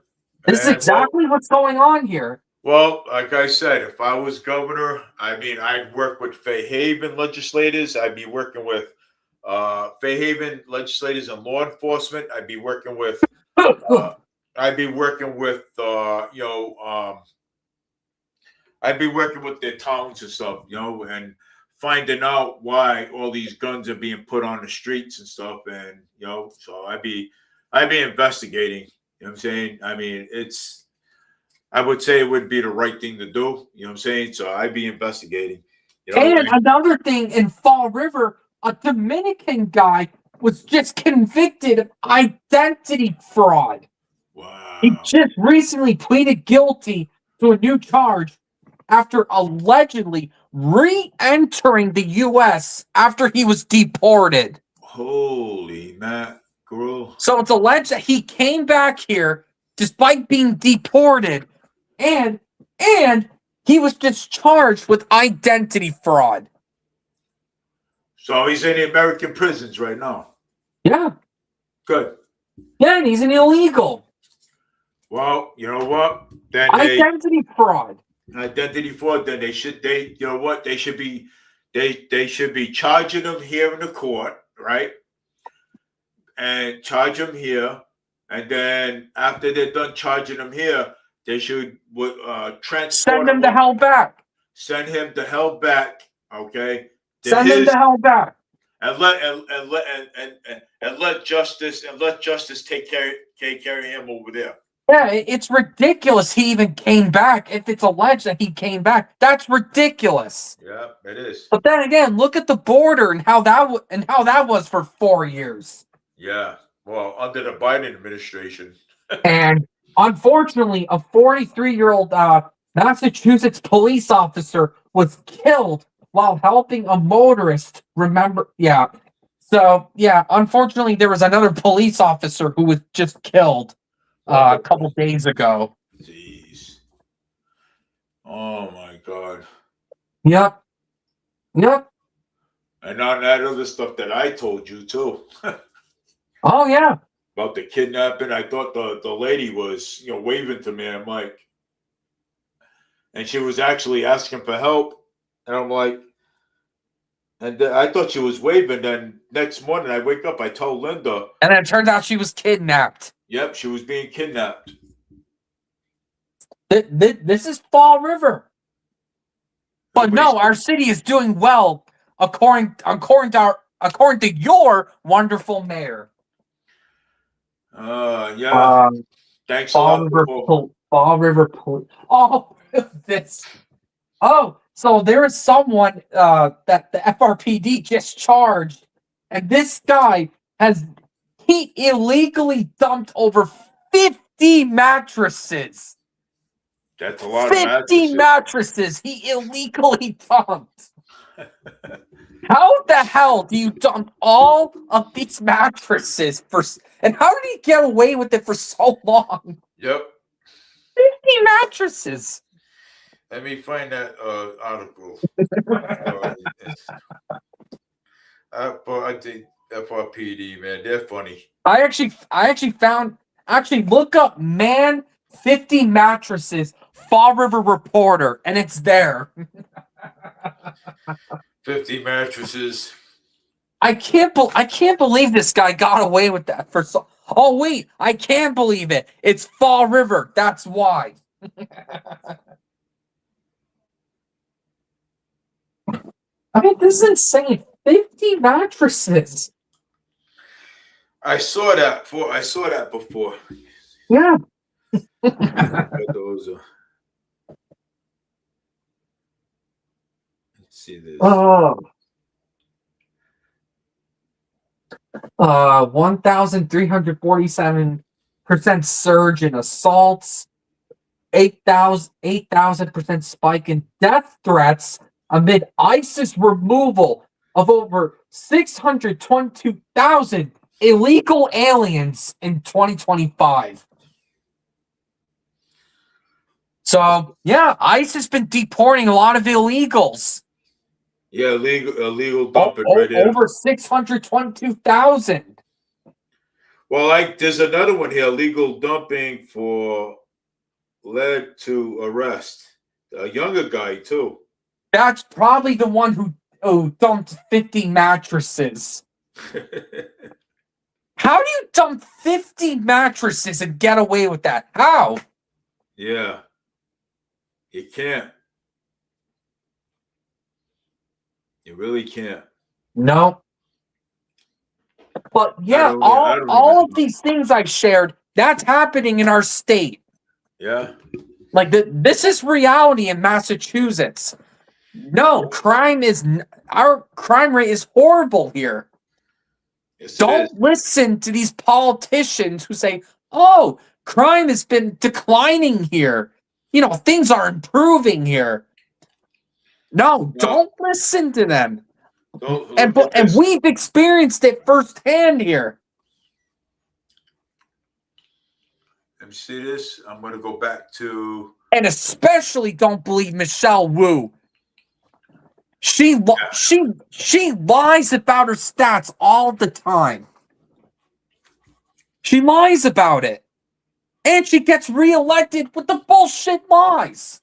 This is exactly what's going on here. Well, like I said, if I was governor, I mean, I'd work with Fairhaven legislators. I'd be working with Fairhaven legislators and law enforcement. I'd be working with I'd be working with their towns and stuff, and finding out why all these guns are being put on the streets and stuff, and so I'd be investigating. You know what I'm saying? I mean, I would say it would be the right thing to do. You know what I'm saying? So I'd be investigating. And another thing, in Fall River, a Dominican guy was just convicted of identity fraud. Wow. He just recently pleaded guilty to a new charge after allegedly re-entering the U.S. after he was deported. Holy mackerel. So it's alleged that he came back here despite being deported, and he was just charged with identity fraud. So he's in the American prisons right now. Yeah. Good. Yeah, and he's an illegal. Well, you know what? Then Identity fraud. identity fraud. Then you know what? They should be charging them here in the court, right? And charge them here, and then after they're done charging them here, they should transport Send him him the up, hell back. send him the hell back, okay, to Send him his, the hell back. and let justice take care of him over there. Yeah, it's ridiculous he even came back. If it's alleged that he came back, that's ridiculous. Yeah, it is. But then again, look at the border and how that was for 4 years. Yeah. Well, under the Biden administration. And unfortunately, a 43-year-old Massachusetts police officer was killed while helping a motorist. Remember? Yeah. So, yeah, unfortunately, there was another police officer who was just killed a couple days ago. Jeez. Oh, my God. Yep. Yep. And on that other stuff that I told you, too. Oh, yeah. About the kidnapping, I thought the lady was, waving to me. I'm like, and she was actually asking for help. And I'm like, and I thought she was waving. Then next morning I wake up, I told Linda. And then it turns out she was kidnapped. Yep, she was being kidnapped. This is Fall River. But no, our city is doing well according to your wonderful mayor. Yeah. Thanks a lot. Fall River Police. Oh, this. Oh, so there is someone that the FRPD just charged, and this guy he illegally dumped over 50 mattresses. That's a lot 50 of mattresses. mattresses he illegally dumped. How the hell do you dump all of these mattresses and how did he get away with it for so long? Yep. 50 mattresses. Let me find that article. I think FRPD, man, they're funny. I actually found look up man 50 mattresses Fall River Reporter and it's there. 50 mattresses. I can't believe this guy got away with that for so. Oh wait, I can believe it. It's Fall River. That's why. I mean, this is insane. 50 mattresses. I saw that before. Yeah. Those let's see this. 1,347% surge in assaults, 8,000% spike in death threats amid ISIS removal of over 622,000 illegal aliens in 2025. So, yeah, ICE has been deporting a lot of illegals. Yeah, illegal dumping right there. Over 622,000. Well, there's another one here, illegal dumping led to arrest. A younger guy, too. That's probably the one who dumped 50 mattresses. How do you dump 50 mattresses and get away with that? How? Yeah. You can't. You really can't. No. But yeah, all of these things I shared, that's happening in our state. Yeah. Like this is reality in Massachusetts. No, our crime rate is horrible here. Yes, don't listen to these politicians who say, "Oh, crime has been declining here. Things are improving here." No, don't listen to them. And we've experienced it firsthand here. Let me see this. I'm going to go back to... And especially don't believe Michelle Wu. She lies about her stats all the time. She lies about it. And she gets reelected with the bullshit lies.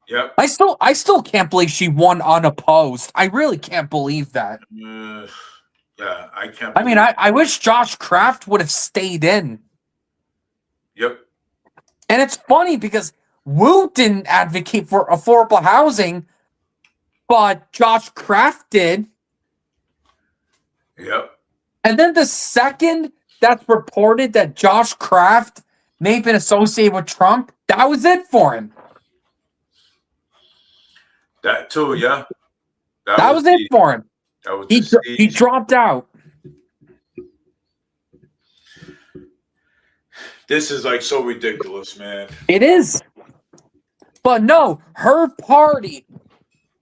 Yep. I still can't believe she won unopposed. I really can't believe that. Yeah, I can't. I mean, I wish Josh Kraft would have stayed in. Yep. And it's funny because Wu didn't advocate for affordable housing, but Josh Kraft did. Yep. And then the second that's reported that Josh Kraft may have been associated with Trump, that was it for him. That too, yeah. That was it for him. That was he dropped out. This is like so ridiculous, man. It is. But no, her party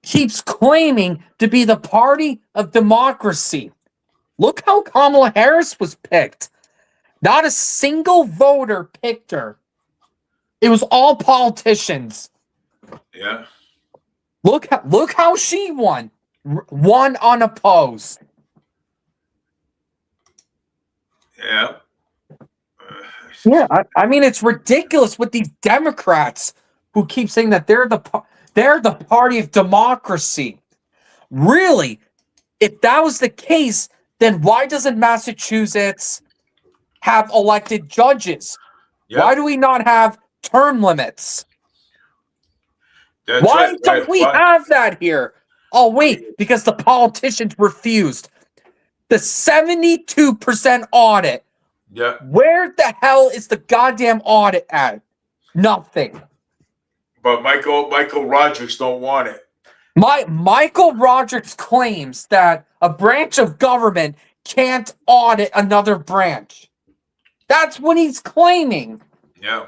keeps claiming to be the party of democracy. Look how Kamala Harris was picked. Not a single voter picked her. It was all politicians. Yeah. Look how she won. Won unopposed. Yeah. Yeah, I mean it's ridiculous with these Democrats who keep saying that they're the party of democracy. Really, if that was the case, then why doesn't Massachusetts have elected judges? Yep. Why do we not have term limits? That's why right, don't we have that here? Oh, wait, because the politicians refused. The 72% audit. Yeah. Where the hell is the goddamn audit at? Nothing. But Michael Rogers don't want it. Michael Rogers claims that a branch of government can't audit another branch. That's what he's claiming. Yeah.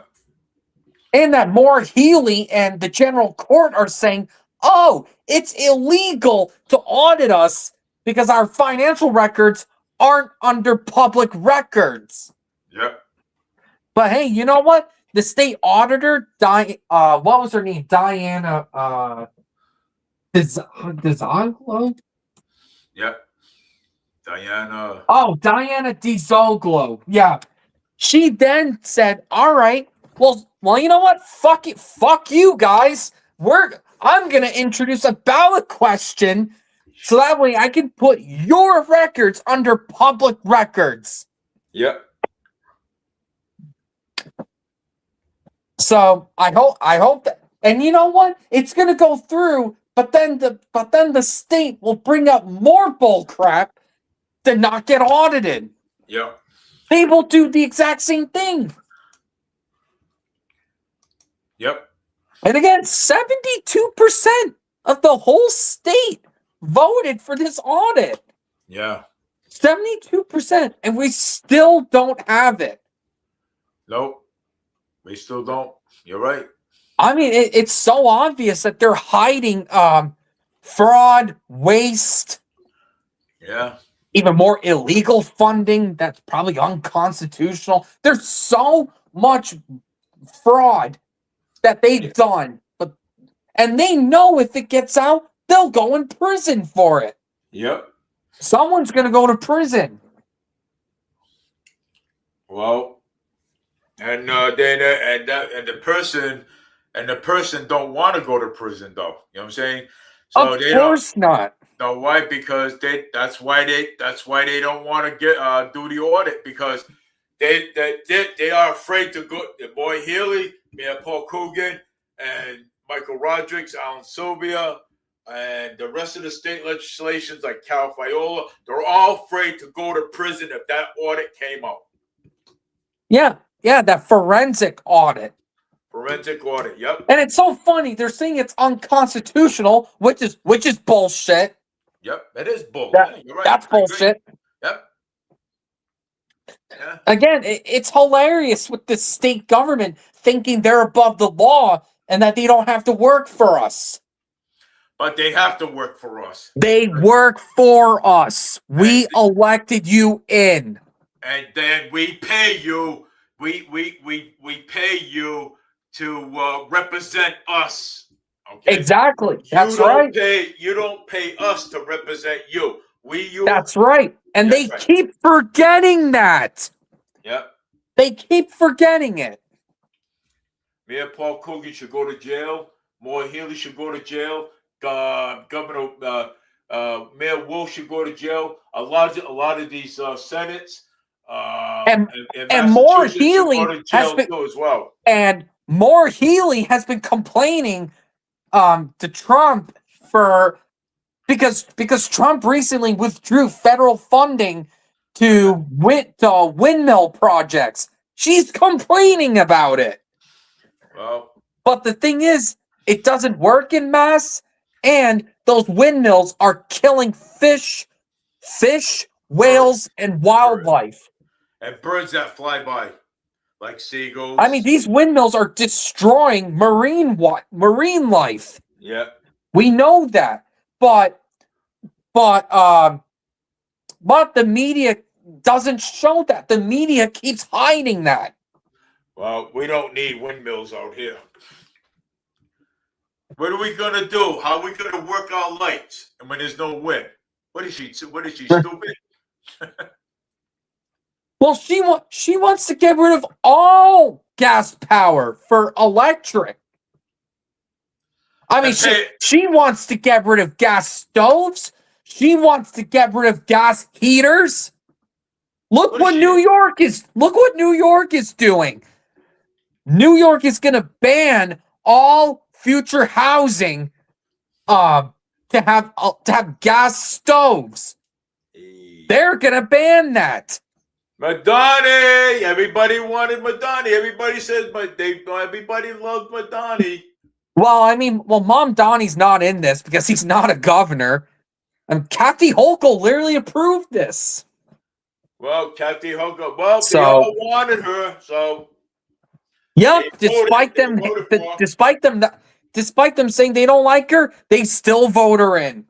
And that Maura Healey and the general court are saying, oh, it's illegal to audit us because our financial records aren't under public records. Yep. But hey, you know what? The state auditor, what was her name? Diana DiZoglo? Yep. Diana. Oh, Diana DiZoglo. Yeah. She then said, all right, well, you know what? Fuck it. Fuck you guys. I'm going to introduce a ballot question so that way I can put your records under public records. Yep. So I hope that, and you know what? It's going to go through, but then the state will bring up more bull crap to not get audited. Yep. They will do the exact same thing. Yep. And again, 72% of the whole state voted for this audit. Yeah. 72%, and we still don't have it. Nope. We still don't. You're right. I mean, it's so obvious that they're hiding fraud, waste. Yeah. Even more illegal funding that's probably unconstitutional. There's so much fraud that they've done, and they know if it gets out, they'll go in prison for it. Yep. Someone's going to go to prison. Well, and the person don't want to go to prison though. You know what I'm saying? So of course not. No, why? Because that's why they don't want to get do the audit, because they are afraid to go. Boy Healy, Mayor Paul COOGEN, and Michael Rodriguez, Alan Sylvia, and the rest of the state legislations like Cal Fiola, they're all afraid to go to prison if that audit came out. Yeah, that forensic audit. Forensic audit, yep. And it's so funny. They're saying it's unconstitutional, which is bullshit. Yep, it is bull. You're right. That's bullshit. Yep. Yeah. Again, it's hilarious with the state government thinking they're above the law and that they don't have to work for us. But they have to work for us. They work for us. We elected you in. And then we pay you. We pay you to represent us. Okay? Exactly. That's right. You don't pay us to represent you. That's right. And That's they right. keep forgetting that. Yep. They keep forgetting it. Mayor Paul COOGEN should go to jail. Maura Healey should go to jail. Governor Mayor Wolf should go to jail. A lot of these senates in And Maura Massachusetts should go Healey to jail too as well. And Maura Healey has been complaining to Trump because Trump recently withdrew federal funding to windmill projects. She's complaining about it. Well, but the thing is, it doesn't work in Mass, and those windmills are killing fish, whales, and wildlife. And birds that fly by, like seagulls. I mean, these windmills are destroying marine life. Yeah. We know that, but the media doesn't show that. The media keeps hiding that. Well, we don't need windmills out here. What are we gonna do? How are we gonna work our lights? And when there's no wind, what is she stupid? Well, she wants to get rid of all gas power for electric. I mean, she wants to get rid of gas stoves. She wants to get rid of gas heaters. Look what New York is doing. New York is going to ban all future housing to have gas stoves. They're going to ban that. Madani! Everybody wanted Madani. Everybody says, everybody loved Madani. Well, Mom Donnie's not in this because he's not a governor. And Kathy Hochul literally approved this. Well, Kathy Hochul, they all wanted her, so. Yep, despite them saying they don't like her, they still vote her in.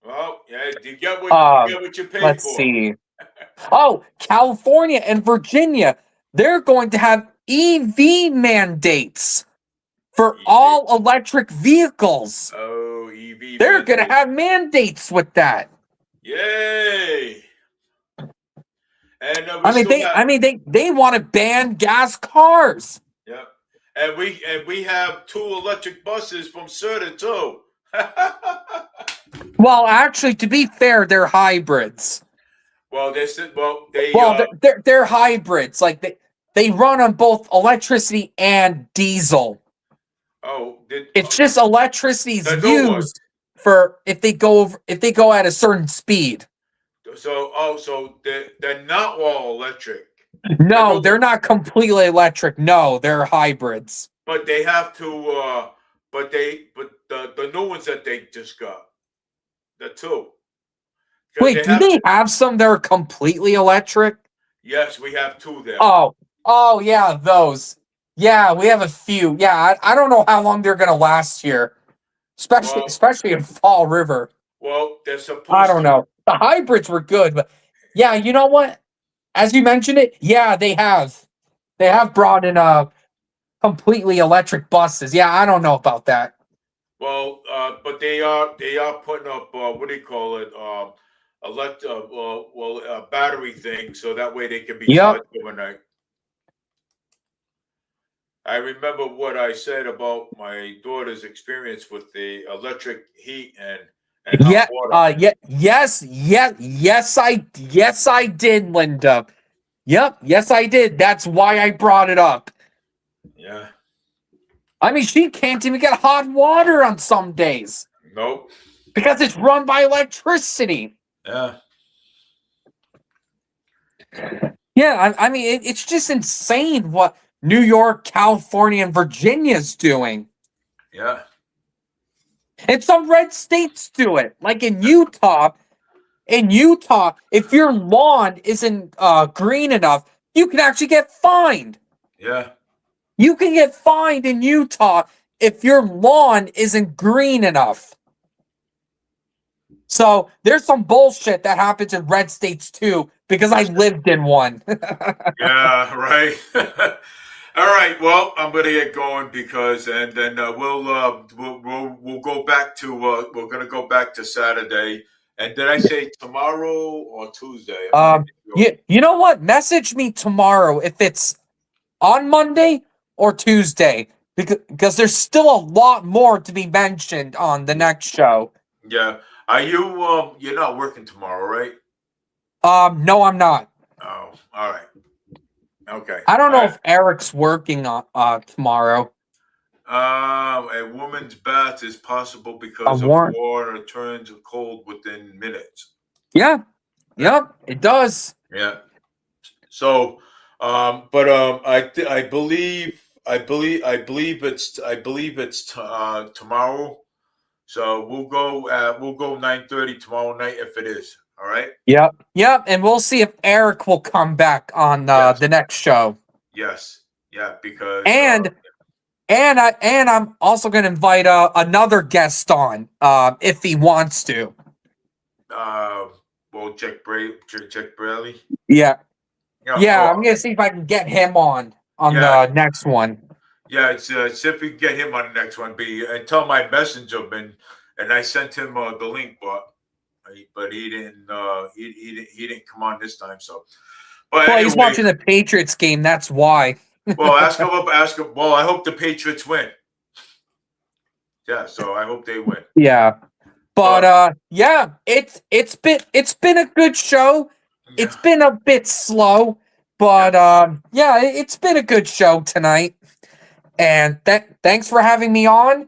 Well, yeah, you get what you pay for. Let's see. Oh, California and Virginia, they're going to have EV mandates for all electric vehicles. Oh, EV. They're going to have mandates with that. Yay! And they want to ban gas cars. Yeah, and we have 2 electric buses from CERTA too. Well, actually, to be fair, they're hybrids. Well, they're hybrids. Like they run on both electricity and diesel. It's just electricity's used for if they go at a certain speed. So they're not all electric. No, they're not completely electric. No, they're hybrids. But they have to. But the new ones that they just got, the 2. Wait, do they have some that are completely electric? Yes, we have 2 there. Oh yeah, those. Yeah, we have a few. Yeah, I don't know how long they're gonna last here, especially in Fall River. Well, they're supposed. I don't know. The hybrids were good, but yeah, you know what? As you mentioned it, yeah, they have brought in completely electric buses. Yeah, I don't know about that. Well, but they are putting up what do you call it? A battery thing, so that way they can be charged overnight. I remember what I said about my daughter's experience with the electric heat and hot water. Yes, I did, Linda. Yep, yes, I did. That's why I brought it up. Yeah. I mean, she can't even get hot water on some days. Nope. Because it's run by electricity. Yeah. Yeah, I mean, it's just insane what New York, California, and Virginia is doing. Yeah. And some red states do it. Like in Utah, if your lawn isn't green enough, you can actually get fined. Yeah. You can get fined in Utah if your lawn isn't green enough. So there's some bullshit that happens in red states too, because I lived in one. Yeah, right. All right. Well, I'm gonna get going and then we'll go back to we're gonna go back to Saturday, And did I say tomorrow or Tuesday? You know what? Message me tomorrow if it's on Monday or Tuesday, because there's still a lot more to be mentioned on the next show. Yeah. Are you you're not working tomorrow, right? No, I'm not. Oh, all right. Okay. I don't All know right. if Eric's working on tomorrow. A woman's bath is possible A because of warrant. water turns cold within minutes. Yeah. Yep. It does. Yeah. So, I believe it's tomorrow. So we'll go 9:30 tomorrow night if it is. All right. Yep. Yep. And we'll see if Eric will come back on Yes. the next show. Yes. Yeah. Because And I'm also going to invite another guest on if he wants to. well, Jack Braley. Yeah. Yeah. Yeah, Oh, I'm going to see if I can get him on yeah. the next one. Yeah, it's see if we can get him on the next one. And tell my messenger and I sent him the link, but he didn't he didn't come on this time. So, but Well, anyway, he's watching the Patriots game. That's why. well, ask him up. Ask him. Well, I hope the Patriots win. Yeah, so I hope they win. Yeah, but yeah, it's been a good show. Yeah. It's been a bit slow, but yeah, it's been a good show tonight. And thanks for having me on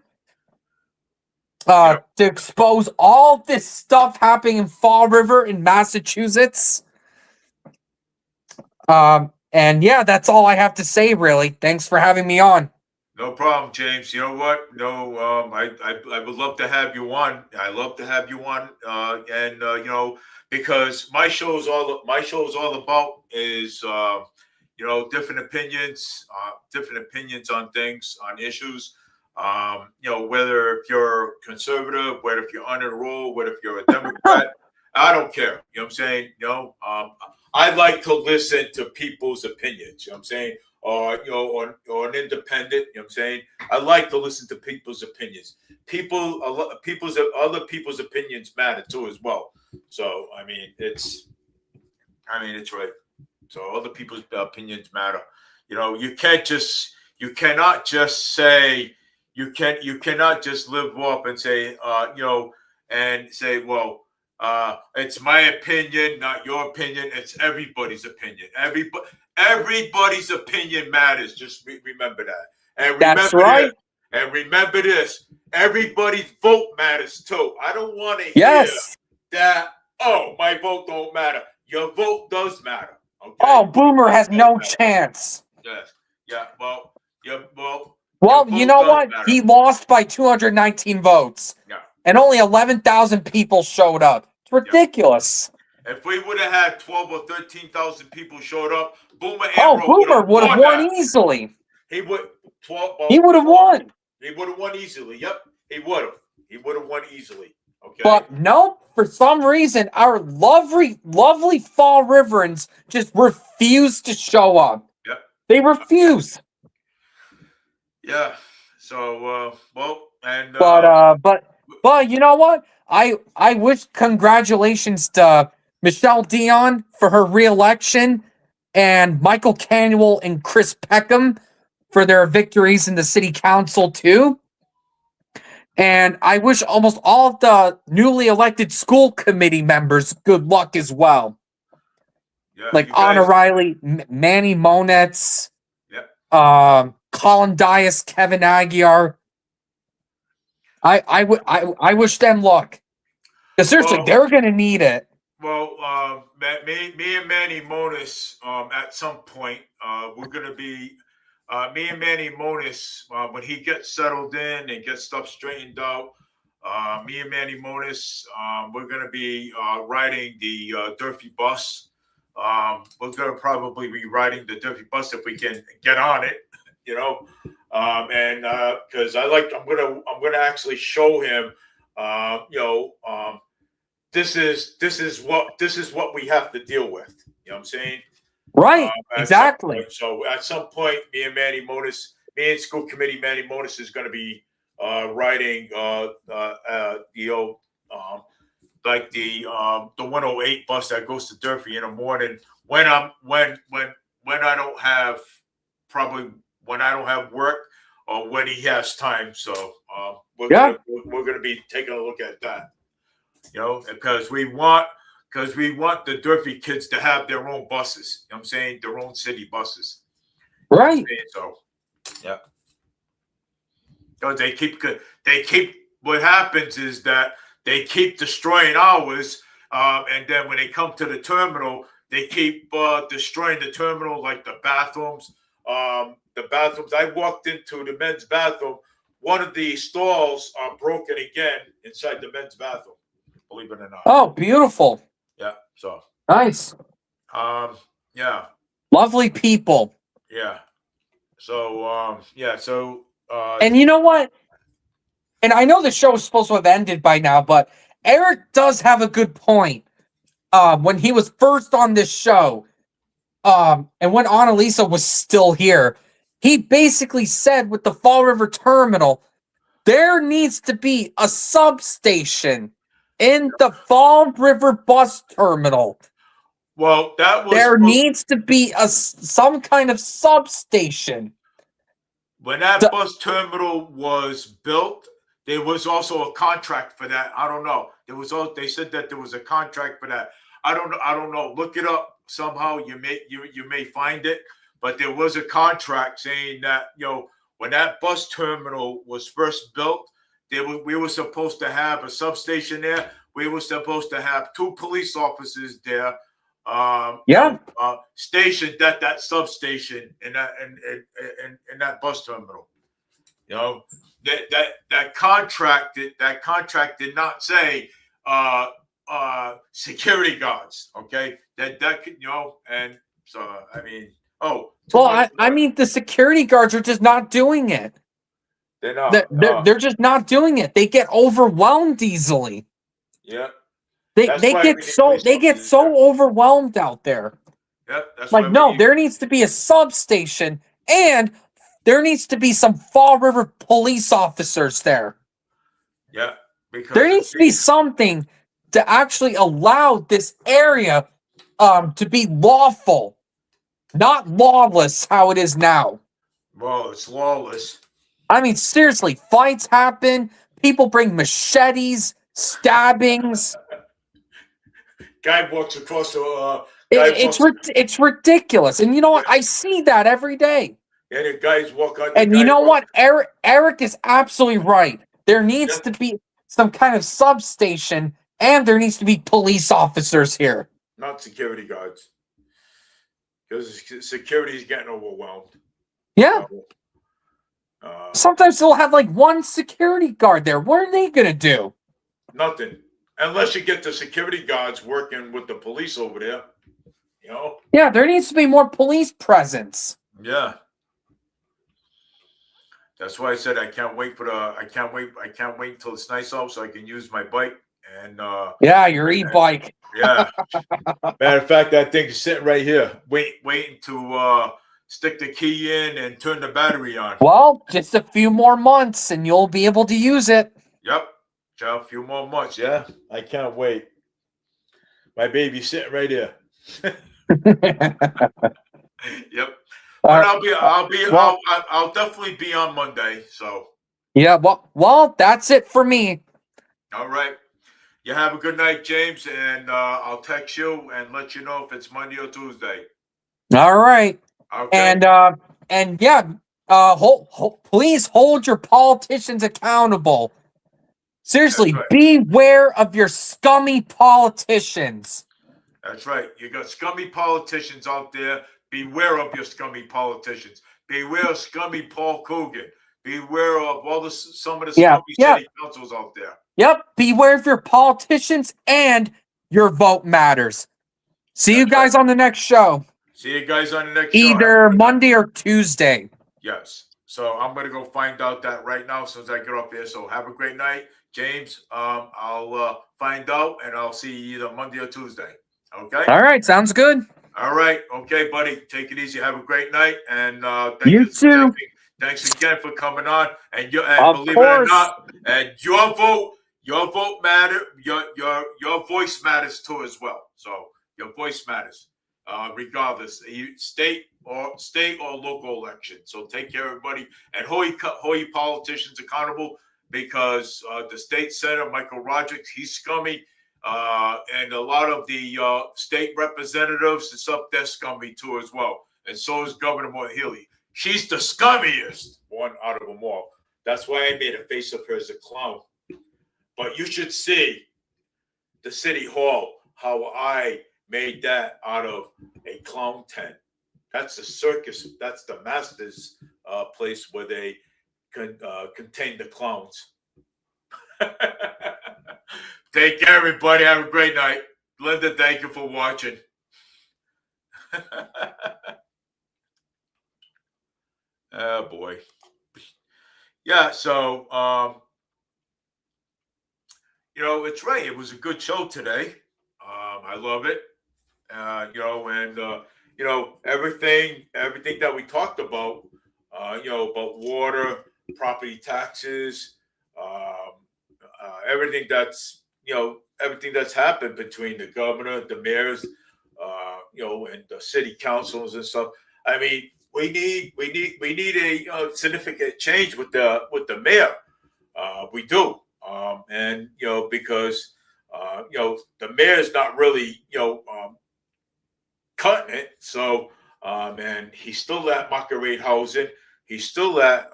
to expose all this stuff happening in Fall River in Massachusetts. And yeah, that's all I have to say, really. Thanks for having me on. No problem, James. You know what? No, I would love to have you on. I love to have you on, and you know, because my show is all about is different opinions on things, on issues. You know, whether if you're conservative, whether if you're on a roll, whether if you're a Democrat, I don't care. You know what I'm saying? You know, I like to listen to people's opinions. You know what I'm saying? Or or an independent. You know what I'm saying? I like to listen to people's opinions. Other people's opinions matter too as well. So it's right. So other people's opinions matter. You know, you cannot just say you cannot just live off and say and say, well, it's my opinion, not your opinion. It's everybody's opinion. Everybody's opinion matters. Just remember that. And remember That's right. And remember this. Everybody's vote matters too. I don't want to hear that. Oh, my vote don't matter. Your vote does matter. Okay. Oh, Boomer has no chance. Yes. Yeah. Well. Yeah. Well. Well, you know what? Matter. He lost by 219 votes. Yeah. And only 11,000 people showed up. It's ridiculous. Yeah. If we would have had 12 or 13,000 people showed up, Boomer would have won easily. He would. 12. He would have won. He would have won easily. Yep. He would have. He would have won easily. Okay. But no, for some reason, our lovely Fall Riverans just refuse to show up. Yep. They refuse. Yeah. So, but you know what? I wish congratulations to Michelle Dion for her re-election, and Michael Canuel and Chris Peckham for their victories in the city council too. And I wish almost all of the newly elected school committee members good luck as well. Yeah, like Anna Riley, Manny Monetz, Colin Dias, Kevin Aguiar. I wish them luck. Because seriously, they're going to need it. Well, me and Manny Monetz, at some point, we're going to be me and Manny Monetz, when he gets settled in and gets stuff straightened out, me and Manny Monetz, we're going to be riding the Durfee bus. We're going to probably be riding the Durfee bus if we can get on it, you know, and because I'm gonna actually show him, this is what we have to deal with. You know what I'm saying? Right, exactly. So at some point, me and school committee Manny Monetz is going to be riding like the 108 bus that goes to Durfee in the morning when I don't have work or when he has time. So we're gonna be taking a look at that. Because we want the Durfee kids to have their own buses. You know what I'm saying? Their own city buses. Right. So yeah. They keep what happens is that they keep destroying ours, and then when they come to the terminal, they keep destroying the terminal, like the bathrooms. I walked into the men's bathroom. One of the stalls are broken again inside the men's bathroom. Believe it or not. Oh, beautiful. Yeah. So nice. Yeah. Lovely people. Yeah. So yeah. So. And you know what? And I know the show was supposed to have ended by now, but Eric does have a good point. When he was first on this show, and when Annalisa was still here, he basically said with the Fall River Terminal, there needs to be a substation in the Fall River Bus Terminal. Well, there needs to be some kind of substation. When that bus terminal was built, there was also a contract for that. I don't know. They said that there was a contract for that. I don't know. Look it up somehow. You may find it, but there was a contract saying that when that bus terminal was first built, we were supposed to have a substation there. We were supposed to have 2 police officers there. Stationed at that substation in that bus terminal. That contract did not say security guards. Okay, that could and so I mean, I mean the security guards are just not doing it. They're not. They're just not doing it. They get overwhelmed easily. Yeah. They get so overwhelmed out there. Yep, that's there needs to be a substation, and there needs to be some Fall River police officers there. Yeah, because there needs to be something to actually allow this area to be lawful, not lawless how it is now. Well, it's lawless. I mean, seriously, fights happen. People bring machetes, stabbings. Guy walks across the. It's ridiculous, and you know what? I see that every day. And the guys walk out. And you know what? Eric is absolutely right. There needs to be some kind of substation, and there needs to be police officers here. Not security guards, because security is getting overwhelmed. Yeah. Sometimes they'll have like 1 security guard there. What are they gonna do? Nothing. Unless you get the security guards working with the police over there, Yeah, there needs to be more police presence. Yeah. That's why I said I can't wait until it's nice out so I can use my bike and your e-bike. Yeah. Matter of fact, that thing is sitting right here, waiting to stick the key in and turn the battery on. Well, just a few more months and you'll be able to use it. Yep. A few more months, yeah. I can't wait. My baby's sitting right here. Yep. But I'll definitely be on Monday. So. Yeah. Well, that's it for me. All right. You have a good night, James, and I'll text you and let you know if it's Monday or Tuesday. All right. Okay. And yeah, please hold your politicians accountable. Seriously, beware of your scummy politicians. That's right. You got scummy politicians out there. Beware of your scummy politicians. Beware of scummy Paul COOGEN. Beware of some of the scummy city councils out there. Yep. Beware of your politicians and your vote matters. See you guys on the next show. See you guys on the next show. Either Monday or Tuesday. Yes. So I'm going to go find out that right now as soon as I get up here. So have a great night. James, I'll find out and I'll see you either Monday or Tuesday. Okay? All right. Sounds good. All right. Okay, buddy. Take it easy. Have a great night. And you too. Thanks again for coming on. And believe it or not, and your vote your vote matter. Your voice matters too as well. So your voice matters, regardless, state or local election. So take care, everybody, and hold your politicians accountable, because the state senator Michael Rogers, he's scummy, and a lot of the state representatives and stuff, they're scummy too as well. And so is Governor Moore Healy. She's the scummiest one out of them all. That's why I made a face of her as a clown. But you should see the city hall, how I made that out of a clown tent. That's the circus. That's the master's place where they contain the clowns. Take care, everybody. Have a great night. Linda, thank you for watching. Oh, boy. Yeah, so, it's right. It was a good show today. I love it. Everything that we talked about, about water, property taxes, everything that's happened between the governor, the mayors, and the city councils and stuff. I mean, we need a significant change with the mayor. We do, because the mayor's not really cutting it. So, and he's still at market rate housing. He's still at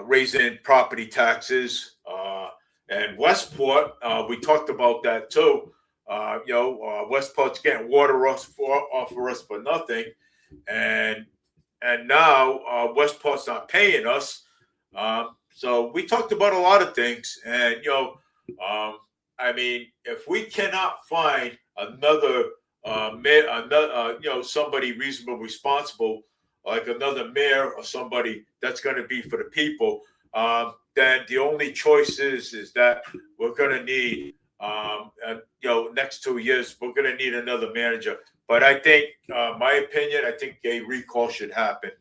raising property taxes. And Westport, we talked about that too. Westport's getting water off for us for nothing, and now Westport's not paying us. So we talked about a lot of things, and if we cannot find another somebody reasonable, responsible, like another mayor or somebody that's going to be for the people, then the only choice is that we're going to need, next 2 years, we're going to need another manager. But I think, my opinion, I think a recall should happen.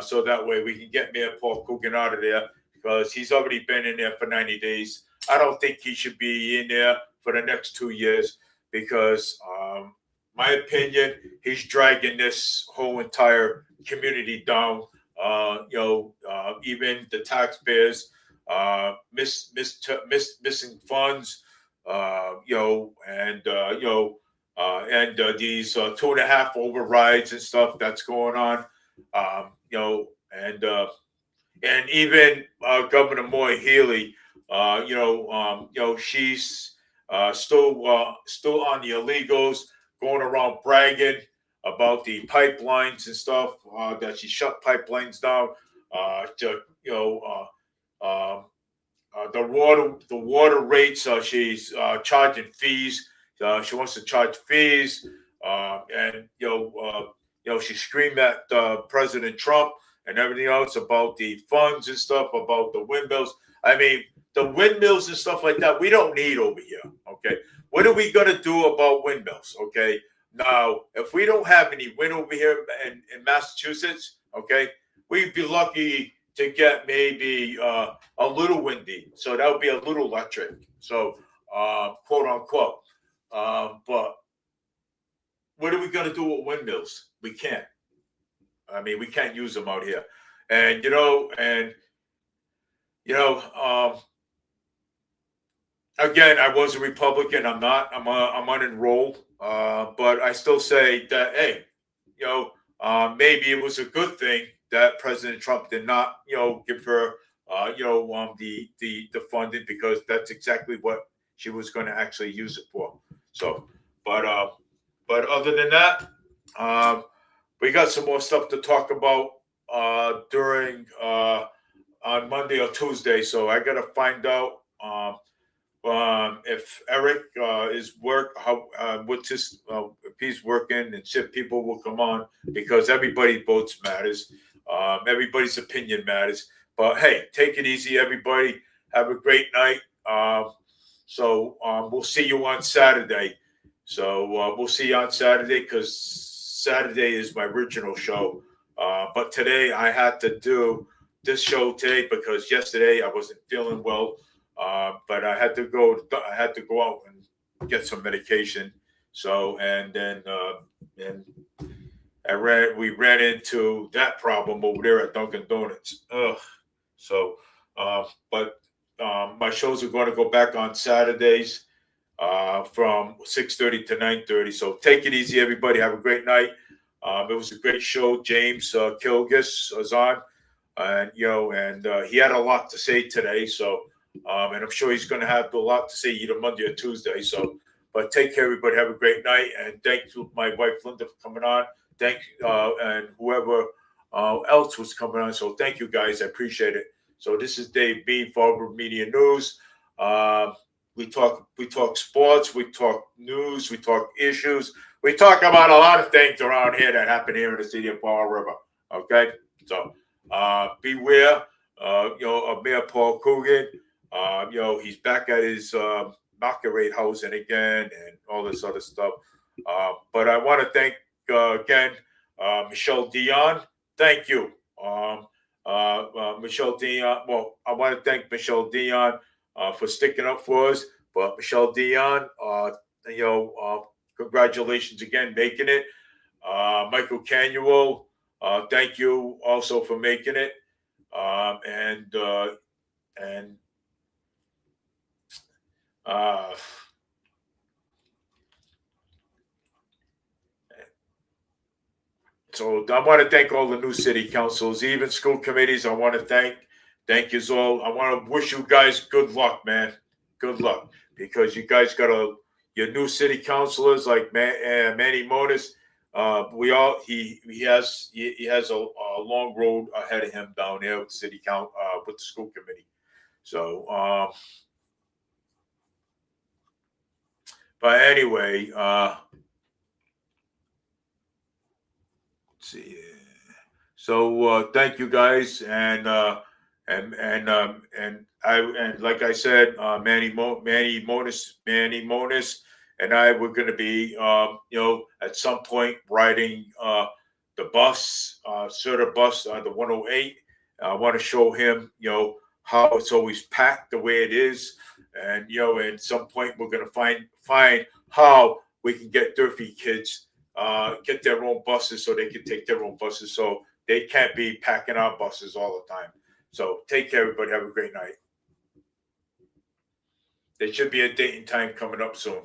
So that way we can get Mayor Paul COOGEN out of there, because he's already been in there for 90 days. I don't think he should be in there for the next 2 years, because, my opinion, he's dragging this whole entire community down. Even the taxpayers, missing funds, and these 2.5 overrides and stuff that's going on, and even Governor Moore Healy, she's still on the illegals, going around bragging about the pipelines and stuff, that she shut pipelines down, the water rates. She's charging fees. She wants to charge fees, and she screamed at President Trump and everything else about the funds and stuff, about the windmills. I mean, the windmills and stuff like that, we don't need over here. Okay, what are we gonna do about windmills? Okay, now if we don't have any wind over here in Massachusetts, okay, we'd be lucky to get maybe a little windy, so that would be a little electric. So, quote unquote. But what are we gonna do with windmills? We can't. I mean, we can't use them out here, and again, I was a Republican. I'm not. I'm unenrolled. But I still say that, hey, maybe it was a good thing that President Trump did not, give her, the funding, because that's exactly what she was going to actually use it for. So, but other than that, we got some more stuff to talk about during on Monday or Tuesday. So I got to find out if Eric is if he's working, and if people will come on, because everybody's votes matters. Everybody's opinion matters. But hey, take it easy, everybody. Have a great night. So we'll see you on Saturday. So we'll see you on Saturday, because Saturday is my original show. But today I had to do this show today because yesterday I wasn't feeling well, but I had to go. I had to go out and get some medication. So and then and we ran into that problem over there at Dunkin' Donuts. Ugh. So, but my shows are going to go back on Saturdays from 6:30 to 9:30. So take it easy, everybody. Have a great night. It was a great show. James Kilgis was on, and he had a lot to say today. So, and I'm sure he's going to have a lot to say either Monday or Tuesday. So, but take care, everybody. Have a great night, and thank you, my wife Linda, for coming on. Thank and whoever else was coming on. So thank you guys. I appreciate it. So this is Dave Bean, Farber Media News. We talk sports, we talk news, we talk issues, we talk about a lot of things around here that happen here in the city of Fall River. Okay, so beware, of Mayor Paul COOGEN. He's back at his market rate housing again and all this other stuff. But I want to thank again Michelle Dion. Thank you, Michelle Dion. Well, I want to thank Michelle Dion for sticking up for us. But Michelle Dion, congratulations again, making it. Michael Canuel, thank you also for making it. So I want to thank all the new city councils, even school committees. I want to thank you all. I want to wish you guys good luck, man. Good luck, because you guys got your new city councilors like Manny Monis. He has a long road ahead of him down there with city count with the school committee. So, but anyway, let's see. So thank you guys, and like I said, Manny Monis, and I were going to be, at some point riding the bus, Serta bus, the 108. I want to show him, how it's always packed the way it is, and at some point we're going to find how we can get Durfee kids get their own buses so they can take their own buses, so they can't be packing our buses all the time. So take care, everybody. Have a great night. There should be a date and time coming up soon.